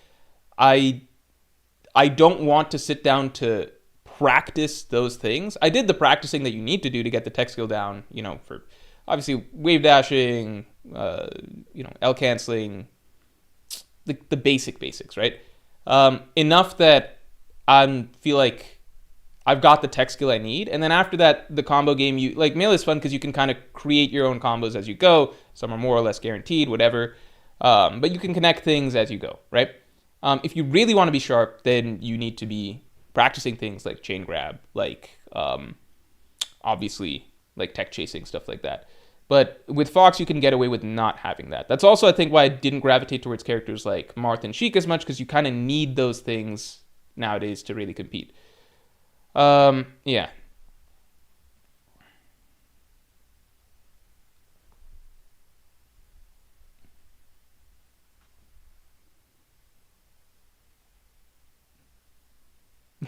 I I don't want to sit down to practice those things. I did the practicing that you need to do to get the tech skill down, for obviously wave dashing, L canceling, the basics, right? Enough that I feel like I've got the tech skill I need. And then after that, the combo game, melee is fun because you can kind of create your own combos as you go. Some are more or less guaranteed, whatever. But you can connect things as you go, right? If you really want to be sharp, then you need to be practicing things like chain grab, obviously like tech chasing, stuff like that. But with Fox, you can get away with not having that. That's also, I think, why I didn't gravitate towards characters like Marth and Sheik as much, because you kind of need those things nowadays to really compete. Yeah.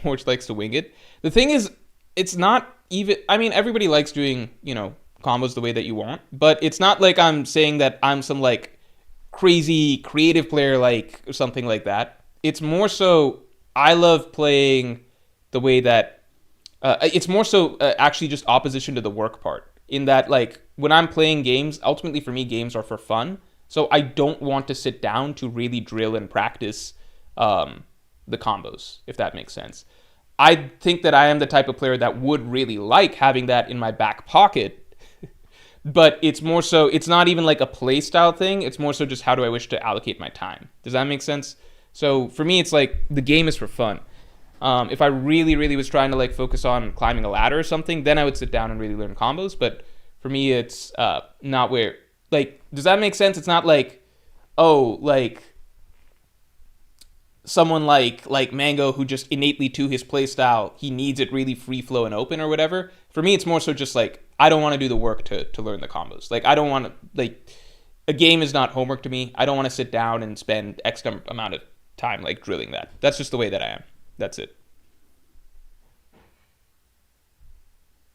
Which likes to wing it. The thing is, it's not even. I mean, everybody likes doing, combos the way that you want, but it's not like I'm saying that I'm some like crazy creative player, like or something like that. It's more so I love playing the way that it's more so actually just opposition to the work part. In that, like when I'm playing games, ultimately for me, games are for fun. So I don't want to sit down to really drill and practice the combos, if that makes sense. I think that I am the type of player that would really like having that in my back pocket, but it's more so, it's not even like a play style thing. It's more so just how do I wish to allocate my time. Does that make sense? So for me, it's like the game is for fun. If I really, really was trying to like focus on climbing a ladder or something, then I would sit down and really learn combos. But for me, it's not where, like, does that make sense? It's not like, oh, like someone like Mango who just innately to his play style, he needs it really free flow and open or whatever. For me, it's more so just like, I don't want to do the work to learn the combos. Like, I don't want to, like, a game is not homework to me. I don't want to sit down and spend X amount of time like drilling that. That's just the way that I am. That's it.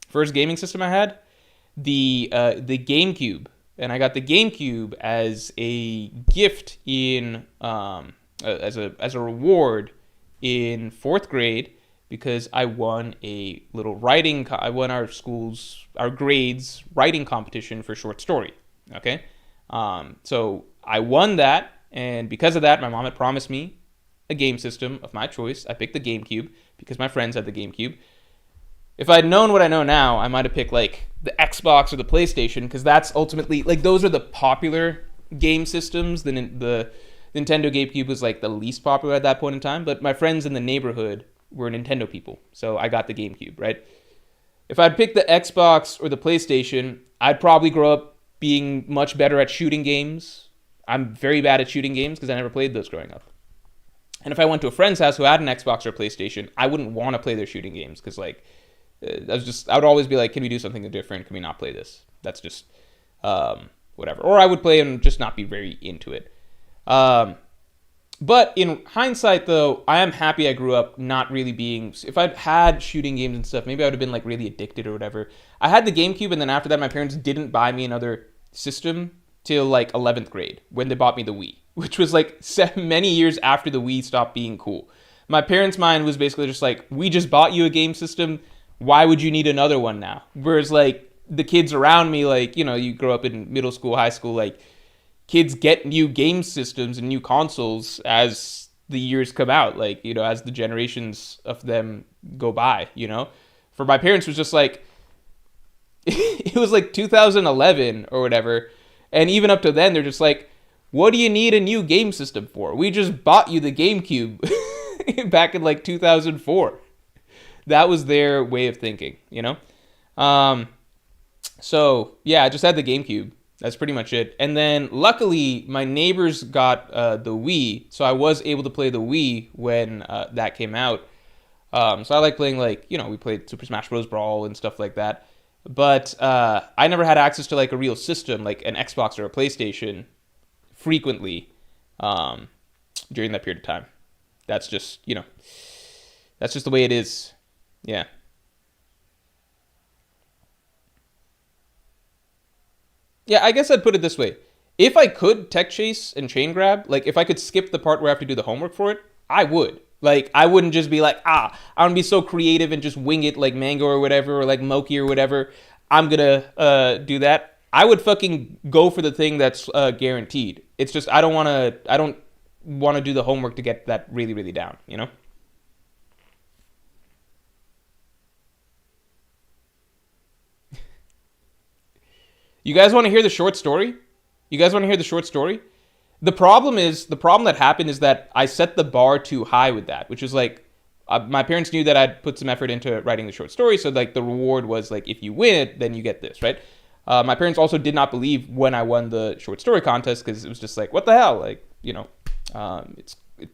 First gaming system I had, the GameCube, and I got the GameCube as a gift in as a reward in fourth grade because I won a little writing. I won our grades writing competition for short story. Okay, so I won that, and because of that, my mom had promised me a game system of my choice. I picked the GameCube because my friends had the GameCube. If I'd known what I know now, I might have picked like the Xbox or the PlayStation, because that's ultimately like those are the popular game systems. The Nintendo GameCube was like the least popular at that point in time, but my friends in the neighborhood were Nintendo people, so I got the GameCube, right? If I'd picked the Xbox or the PlayStation, I'd probably grow up being much better at shooting games. I'm very bad at shooting games because I never played those growing up. And if I went to a friend's house who had an Xbox or a PlayStation, I wouldn't want to play their shooting games because like I would always be like, can we do something different? Can we not play this? That's just whatever. Or I would play and just not be very into it. But in hindsight, though, I am happy I grew up not really being. If I'd had shooting games and stuff, maybe I would have been like really addicted or whatever. I had the GameCube, and then after that, my parents didn't buy me another system till like 11th grade when they bought me the Wii, which was like many years after the Wii stopped being cool. my parents' mind was basically just like, we just bought you a game system. Why would you need another one now? Whereas like the kids around me, like, you know, you grow up in middle school, high school, like kids get new game systems and new consoles as the years come out, like, you know, as the generations of them go by, you know. For my parents, it was just like, it was like 2011 or whatever. And even up to then, they're just like, what do you need a new game system for? We just bought you the GameCube back in like 2004. That was their way of thinking, you know? So, yeah, I just had the GameCube. That's pretty much it. And then, luckily, my neighbors got the Wii, so I was able to play the Wii when that came out. So I like playing, like, you know, we played Super Smash Bros. Brawl and stuff like that. But I never had access to, like, a real system, like an Xbox or a PlayStation, frequently during that period of time. That's just, you know, that's just the way it is. Yeah. Yeah, I guess I'd put it this way. If I could tech chase and chain grab, like if I could skip the part where I have to do the homework for it, I would. Like, I wouldn't just be like, I'm going to be so creative and just wing it like Mango or whatever, or like Moki or whatever. I'm going to do that. I would fucking go for the thing that's guaranteed. It's just, I don't want to do the homework to get that really, really down, you know? You guys want to hear the short story? You guys want to hear the short story? The problem that happened is that I set the bar too high with that, which is like, my parents knew that I'd put some effort into writing the short story, so like the reward was like, if you win it, then you get this, right? My parents also did not believe when I won the short story contest, because it was just like, what the hell? Like, you know, it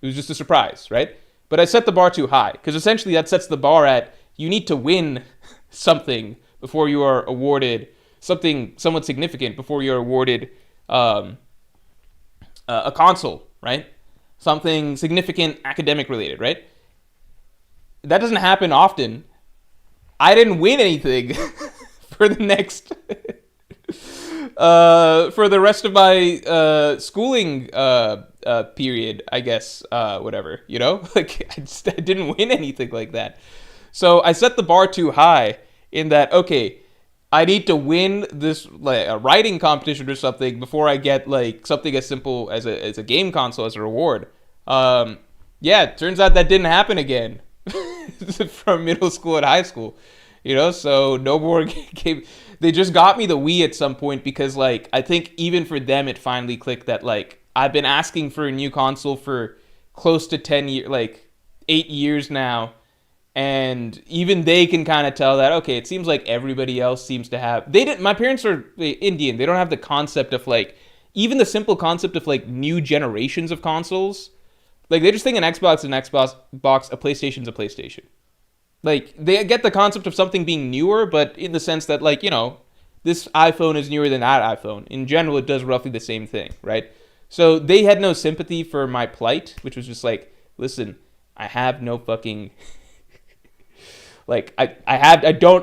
was just a surprise, right? But I set the bar too high, because essentially that sets the bar at, you need to win something before you are awarded something somewhat significant before you're awarded a console, right? Something significant academic related, right? That doesn't happen often. I didn't win anything for the next for the rest of my schooling period, I guess, whatever, you know? Like, I didn't win anything like that. So I set the bar too high in that, okay, I need to win this, like, a writing competition or something before I get like something as simple as a game console as a reward. Yeah, it turns out that didn't happen again from middle school and high school, you know. So no more game. They just got me the Wii at some point because, like, I think even for them it finally clicked that, like, I've been asking for a new console for close to 10 years, like 8 years now. And even they can kind of tell that, okay, it seems like everybody else seems to have. My parents are Indian. They don't have the concept of, like, even the simple concept of, like, new generations of consoles. Like, they just think an Xbox is an Xbox, a PlayStation's a PlayStation. Like, they get the concept of something being newer, but in the sense that, like, you know, this iPhone is newer than that iPhone. In general, it does roughly the same thing, right? So they had no sympathy for my plight, which was just like, listen, I have no fucking... Like, I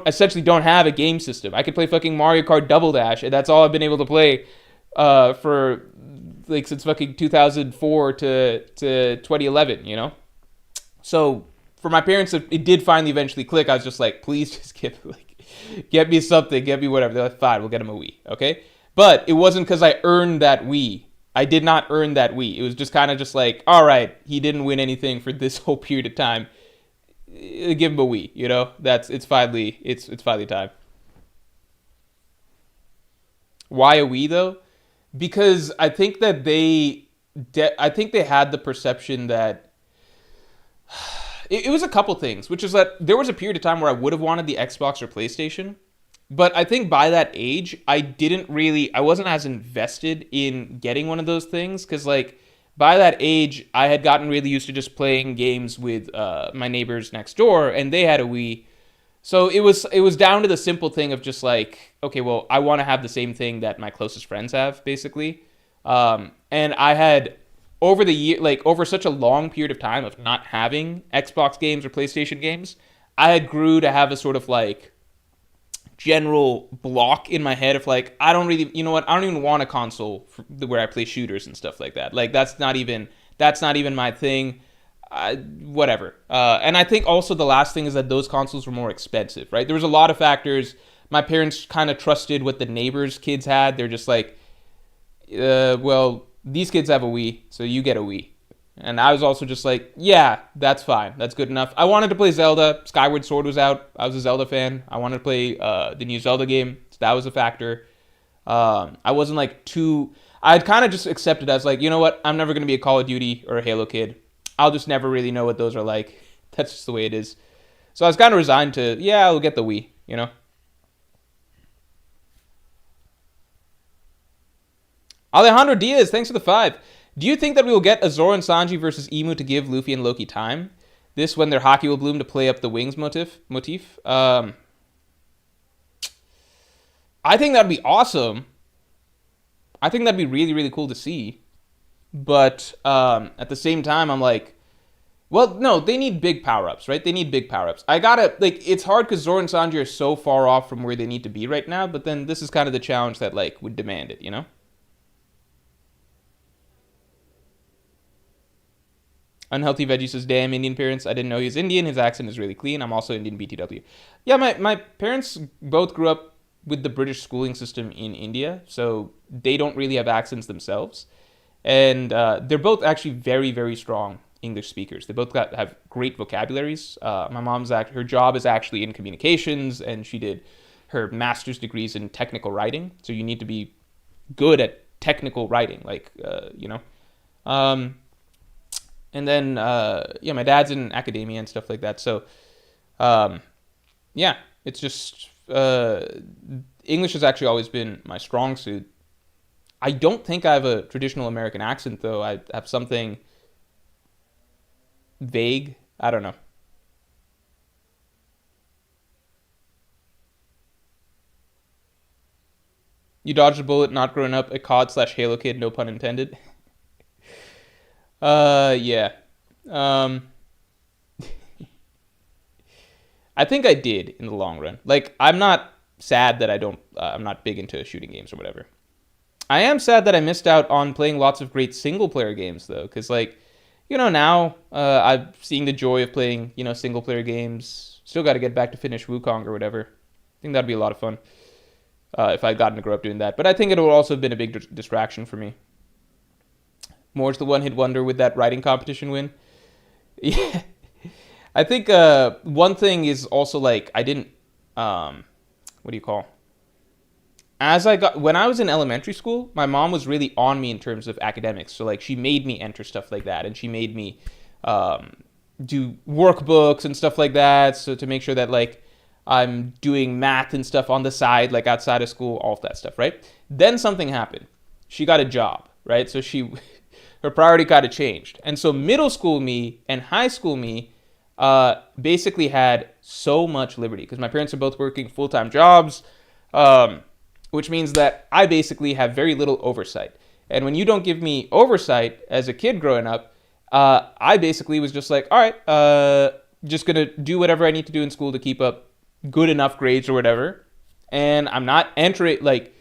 essentially don't have a game system. I could play fucking Mario Kart Double Dash, and that's all I've been able to play for, like, since fucking 2004 to 2011, you know? So, for my parents, it did finally eventually click. I was just like, please just get me something, get me whatever. They're like, fine, we'll get him a Wii, okay? But it wasn't because I earned that Wii. I did not earn that Wii. It was just kind of just like, all right, he didn't win anything for this whole period of time. Give him a Wii, you know. It's finally time. Why a Wii though? Because I think that they had the perception that it was a couple things, which is that there was a period of time where I would have wanted the Xbox or PlayStation, but I think by that age I wasn't as invested in getting one of those things, because, like, by that age, I had gotten really used to just playing games with my neighbors next door, and they had a Wii. So it was down to the simple thing of just like, okay, well, I want to have the same thing that my closest friends have, basically. And I had, over the year, like, over such a long period of time of not having Xbox games or PlayStation games, I had grew to have a sort of, like, general block in my head of, like, I don't even want a console where I play shooters and stuff like that. Like, that's not even my thing. whatever. And I think also the last thing is that those consoles were more expensive, right? There was a lot of factors. My parents kind of trusted what the neighbors' kids had. They're just like, well, these kids have a Wii, so you get a Wii. And I was also just like, yeah, that's fine. That's good enough. I wanted to play Zelda. Skyward Sword was out. I was a Zelda fan. I wanted to play the new Zelda game. So that was a factor. I wasn't like too... I'd kind of just accepted as like, you know what? I'm never going to be a Call of Duty or a Halo kid. I'll just never really know what those are like. That's just the way it is. So I was kind of resigned to, yeah, I'll get the Wii, you know? Alejandro Diaz, thanks for the 5. Do you think that we will get a Zoro and Sanji versus Emu to give Luffy and Loki time? This when their hockey will bloom to play up the wings motif? I think that'd be awesome. I think that'd be really, really cool to see. But at the same time, I'm like, well, no, they need big power-ups, right? They need big power-ups. It's hard because Zoro and Sanji are so far off from where they need to be right now, but then this is kind of the challenge that, like, would demand it, you know? Unhealthy Veggie says, damn, Indian parents. I didn't know he was Indian. His accent is really clean. I'm also Indian BTW. Yeah, my parents both grew up with the British schooling system in India, so they don't really have accents themselves. And they're both actually very, very strong English speakers. They both have great vocabularies. My mom's her job is actually in communications, and she did her master's degrees in technical writing. So you need to be good at technical writing, like, you know. And then, my dad's in academia and stuff like that. So, it's just, English has actually always been my strong suit. I don't think I have a traditional American accent, though. I have something vague. I don't know. You dodged a bullet, not growing up a COD/Halo kid, no pun intended. Yeah. I think I did in the long run. Like, I'm not sad that I'm not big into shooting games or whatever. I am sad that I missed out on playing lots of great single-player games, though, because, like, you know, now I'm seeing the joy of playing, you know, single-player games. Still got to get back to finish Wukong or whatever. I think that'd be a lot of fun if I'd gotten to grow up doing that. But I think it would also have been a big distraction for me. More's the one-hit wonder with that writing competition win. Yeah. I think one thing is also, like, I didn't... what do you call... When I was in elementary school, my mom was really on me in terms of academics. So, like, she made me enter stuff like that, and she made me do workbooks and stuff like that, so to make sure that, like, I'm doing math and stuff on the side, like, outside of school, all of that stuff, right? Then something happened. She got a job, right? So her priority kind of changed. And so middle school me and high school me basically had so much liberty, because my parents are both working full-time jobs, which means that I basically have very little oversight. And when you don't give me oversight as a kid growing up, I basically was just like, all right, just going to do whatever I need to do in school to keep up good enough grades or whatever. And I'm not entering, like,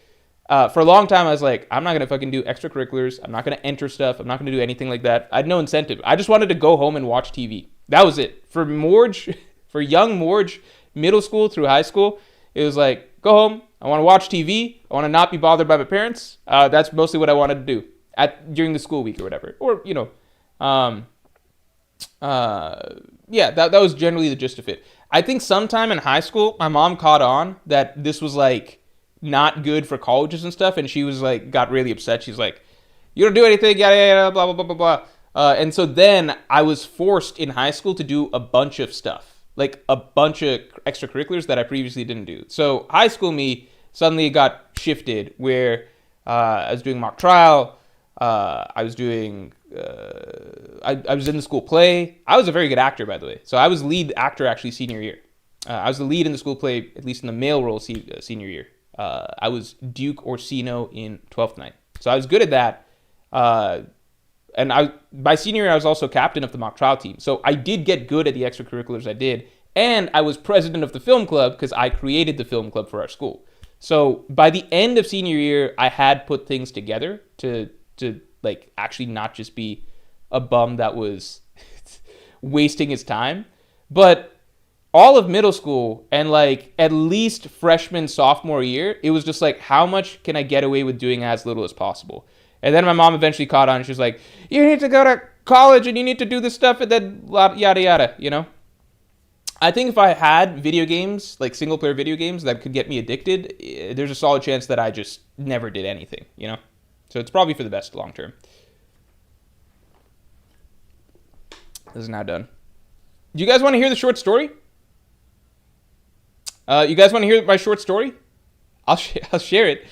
for a long time, I was like, I'm not going to fucking do extracurriculars. I'm not going to enter stuff. I'm not going to do anything like that. I had no incentive. I just wanted to go home and watch TV. That was it. For Morge, for young Morge, middle school through high school, it was like, go home. I want to watch TV. I want to not be bothered by my parents. That's mostly what I wanted to do during the school week or whatever. Or, you know, that was generally the gist of it. I think sometime in high school, my mom caught on that this was, like, not good for colleges and stuff, and she was like, got really upset. She's like, you don't do anything, yada, yada, blah, blah, blah, blah, blah. And so then I was forced in high school to do a bunch of stuff, like a bunch of extracurriculars that I previously didn't do. So high school me suddenly got shifted where I was doing mock trial, I was doing, I was in the school play. I was a very good actor, by the way. So I was lead actor actually senior year. I was the lead in the school play, at least in the male role senior year. I was Duke Orsino in 12th Night. So I was good at that. And by senior year, I was also captain of the mock trial team. So I did get good at the extracurriculars I did. And I was president of the film club because I created the film club for our school. So by the end of senior year, I had put things together to like actually not just be a bum that was wasting his time. But all of middle school and like at least freshman, sophomore year, it was just like, how much can I get away with doing as little as possible? And then my mom eventually caught on and she was like, you need to go to college and you need to do this stuff and then yada yada, you know? I think if I had video games, like single player video games that could get me addicted, there's a solid chance that I just never did anything, you know? So it's probably for the best long term. This is now done. Do you guys want to hear the short story? You guys want to hear my short story? I'll share it.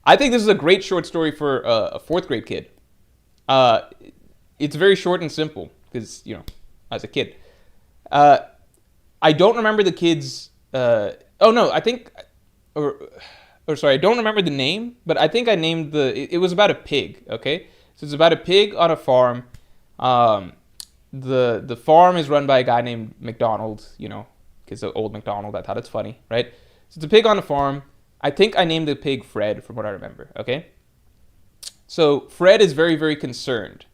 I think this is a great short story for a fourth grade kid. It's very short and simple because, you know, as a kid. I don't remember the kid's... I don't remember the name, but I think I named it was about a pig, okay? So it's about a pig on a farm. The farm is run by a guy named McDonald, you know, because of old McDonald. I thought it's funny, right? So it's a pig on a farm. I think I named the pig Fred, from what I remember, okay? So Fred is very, very concerned.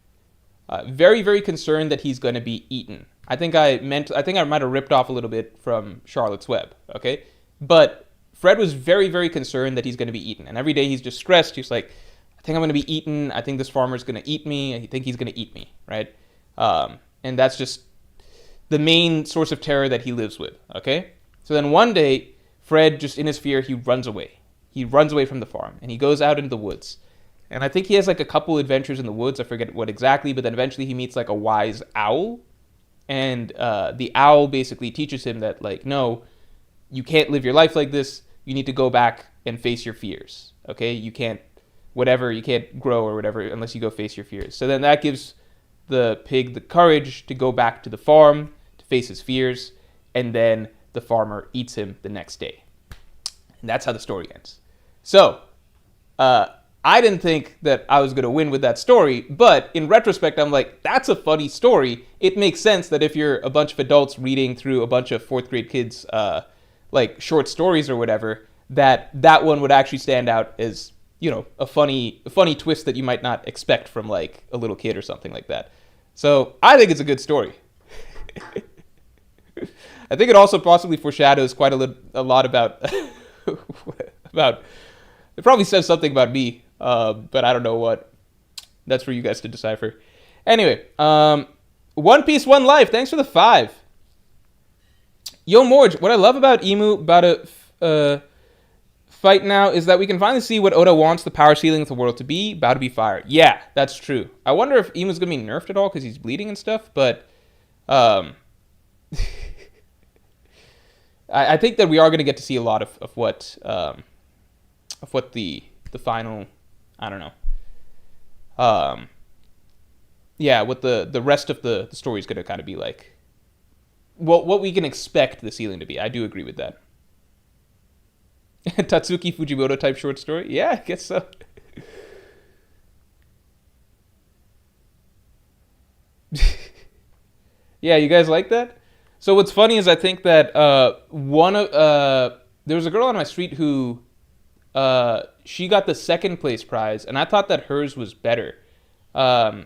Very, very concerned that he's going to be eaten. I think I might have ripped off a little bit from Charlotte's Web, okay? But Fred was very, very concerned that he's going to be eaten. And every day he's just stressed. He's like, I think I'm going to be eaten. I think this farmer's going to eat me. I think he's going to eat me, right? And that's just the main source of terror that he lives with, okay? So then one day, Fred, just in his fear, he runs away. He runs away from the farm, and he goes out into the woods. And I think he has like a couple adventures in the woods. I forget what exactly, but then eventually he meets like a wise owl. And the owl basically teaches him that, like, no, you can't live your life like this. You need to go back and face your fears, okay? You can't grow or whatever unless you go face your fears. So then that gives the pig the courage to go back to the farm, to face his fears, and then the farmer eats him the next day. And that's how the story ends. So, I didn't think that I was going to win with that story, but in retrospect, I'm like, that's a funny story. It makes sense that if you're a bunch of adults reading through a bunch of fourth grade kids, like short stories or whatever, that one would actually stand out as, you know, a funny twist that you might not expect from like a little kid or something like that. So I think it's a good story. I think it also possibly foreshadows quite a lot about it probably says something about me, but I don't know what. That's for you guys to decipher. Anyway, One Piece, One Life. Thanks for the 5. Yo, Morge, what I love about Emu, about a fight now, is that we can finally see what Oda wants the power ceiling of the world to be. About to be fire. Yeah, that's true. I wonder if Emu's going to be nerfed at all because he's bleeding and stuff, but I think that we are going to get to see a lot of what the final, I don't know. What the rest of the story is going to kind of be like. What we can expect the ceiling to be. I do agree with that. Tatsuki Fujimoto type short story? Yeah, I guess so. Yeah, you guys like that? So what's funny is I think that there was a girl on my street who she got the second place prize, and I thought that hers was better. And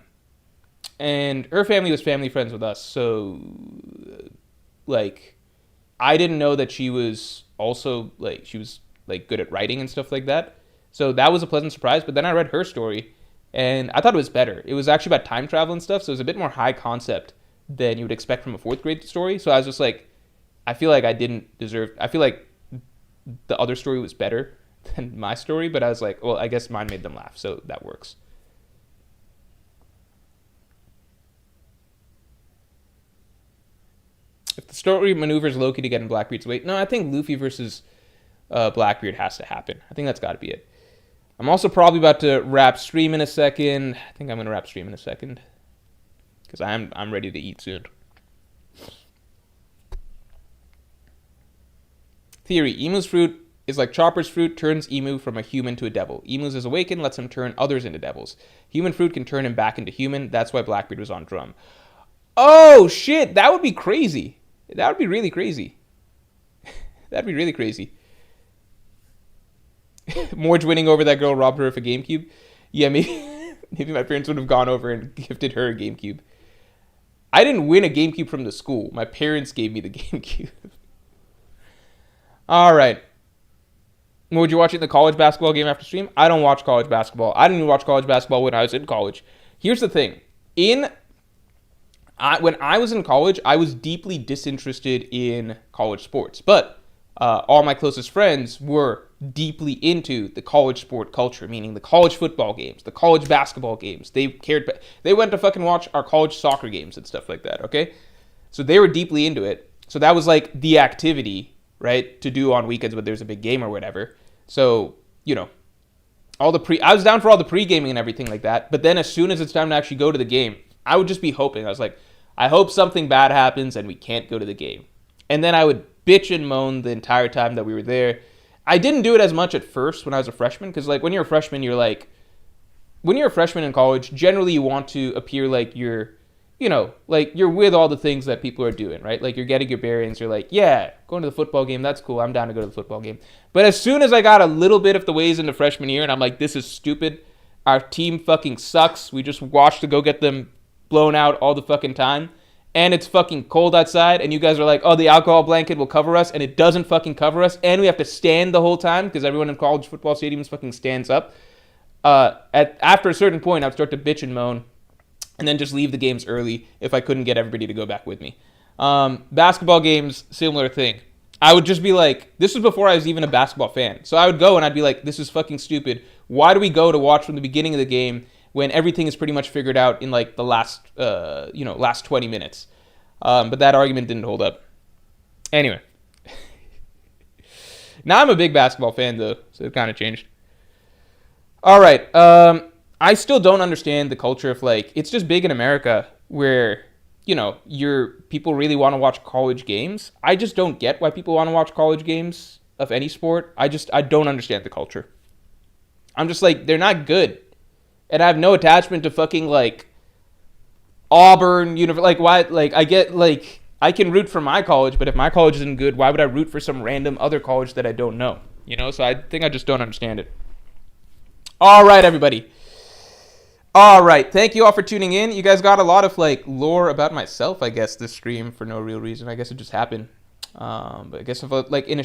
her family was family friends with us, so like I didn't know that she was also like good at writing and stuff like that. So that was a pleasant surprise. But then I read her story, and I thought it was better. It was actually about time travel and stuff, so it was a bit more high concept than you would expect from a fourth grade story. So I was just like, I feel like I feel like the other story was better than my story, but I was like, well, I guess mine made them laugh, so that works. If the story maneuvers Loki to get in Blackbeard's weight, no, I think Luffy versus Blackbeard has to happen. I think that's got to be it. I'm also probably about to wrap stream in a second. I think I'm going to wrap stream in a second because I'm ready to eat soon. Theory: Emu's fruit is like Chopper's fruit turns Emu from a human to a devil. Emu's is awakened, lets him turn others into devils. Human fruit can turn him back into human. That's why Blackbeard was on drum. Oh, shit. That would be crazy. That would be really crazy. That'd be really crazy. Morge winning over that girl robbed her of a GameCube. Yeah, maybe my parents would have gone over and gifted her a GameCube. I didn't win a GameCube from the school. My parents gave me the GameCube. All right. Would you watching the college basketball game after stream? I don't watch college basketball. I didn't even watch college basketball when I was in college. Here's the thing. When I was in college, I was deeply disinterested in college sports. But all my closest friends were deeply into the college sport culture, meaning the college football games, the college basketball games. They went to fucking watch our college soccer games and stuff like that, okay? So they were deeply into it. So that was like the activity, right, to do on weekends when there's a big game or whatever. So, you know, I was down for all the pre-gaming and everything like that. But then as soon as it's time to actually go to the game, I would just be hoping. I was like, I hope something bad happens and we can't go to the game. And then I would bitch and moan the entire time that we were there. I didn't do it as much at first when I was a freshman, because like when you're a freshman, when you're a freshman in college, generally you want to appear like you're with all the things that people are doing, right? Like you're getting your bearings. You're like, yeah, going to the football game, that's cool. I'm down to go to the football game. But as soon as I got a little bit of the ways into freshman year and I'm like, this is stupid. Our team fucking sucks. We just watched to go get them blown out all the fucking time. And it's fucking cold outside, and you guys are like, oh, the alcohol blanket will cover us, and it doesn't fucking cover us, and we have to stand the whole time because everyone in college football stadiums fucking stands up. After a certain point, I would start to bitch and moan, and then just leave the games early if I couldn't get everybody to go back with me. Basketball games, similar thing. I would just be like, this was before I was even a basketball fan. So I would go and I'd be like, this is fucking stupid. Why do we go to watch from the beginning of the game when everything is pretty much figured out in like the last 20 minutes? But that argument didn't hold up. Anyway. Now I'm a big basketball fan though, so it kind of changed. All right. I still don't understand the culture of like, it's just big in America where, people really want to watch college games. I just don't get why people want to watch college games of any sport. I don't understand the culture. I'm just like, they're not good. And I have no attachment to fucking like Auburn, like why, like I get like, I can root for my college, but if my college isn't good, why would I root for some random other college that I don't know? So I think I just don't understand it. All right, everybody. All right, thank you all for tuning in. You guys got a lot of like lore about myself, I guess, this stream for no real reason. I guess it just happened. But I guess if like in a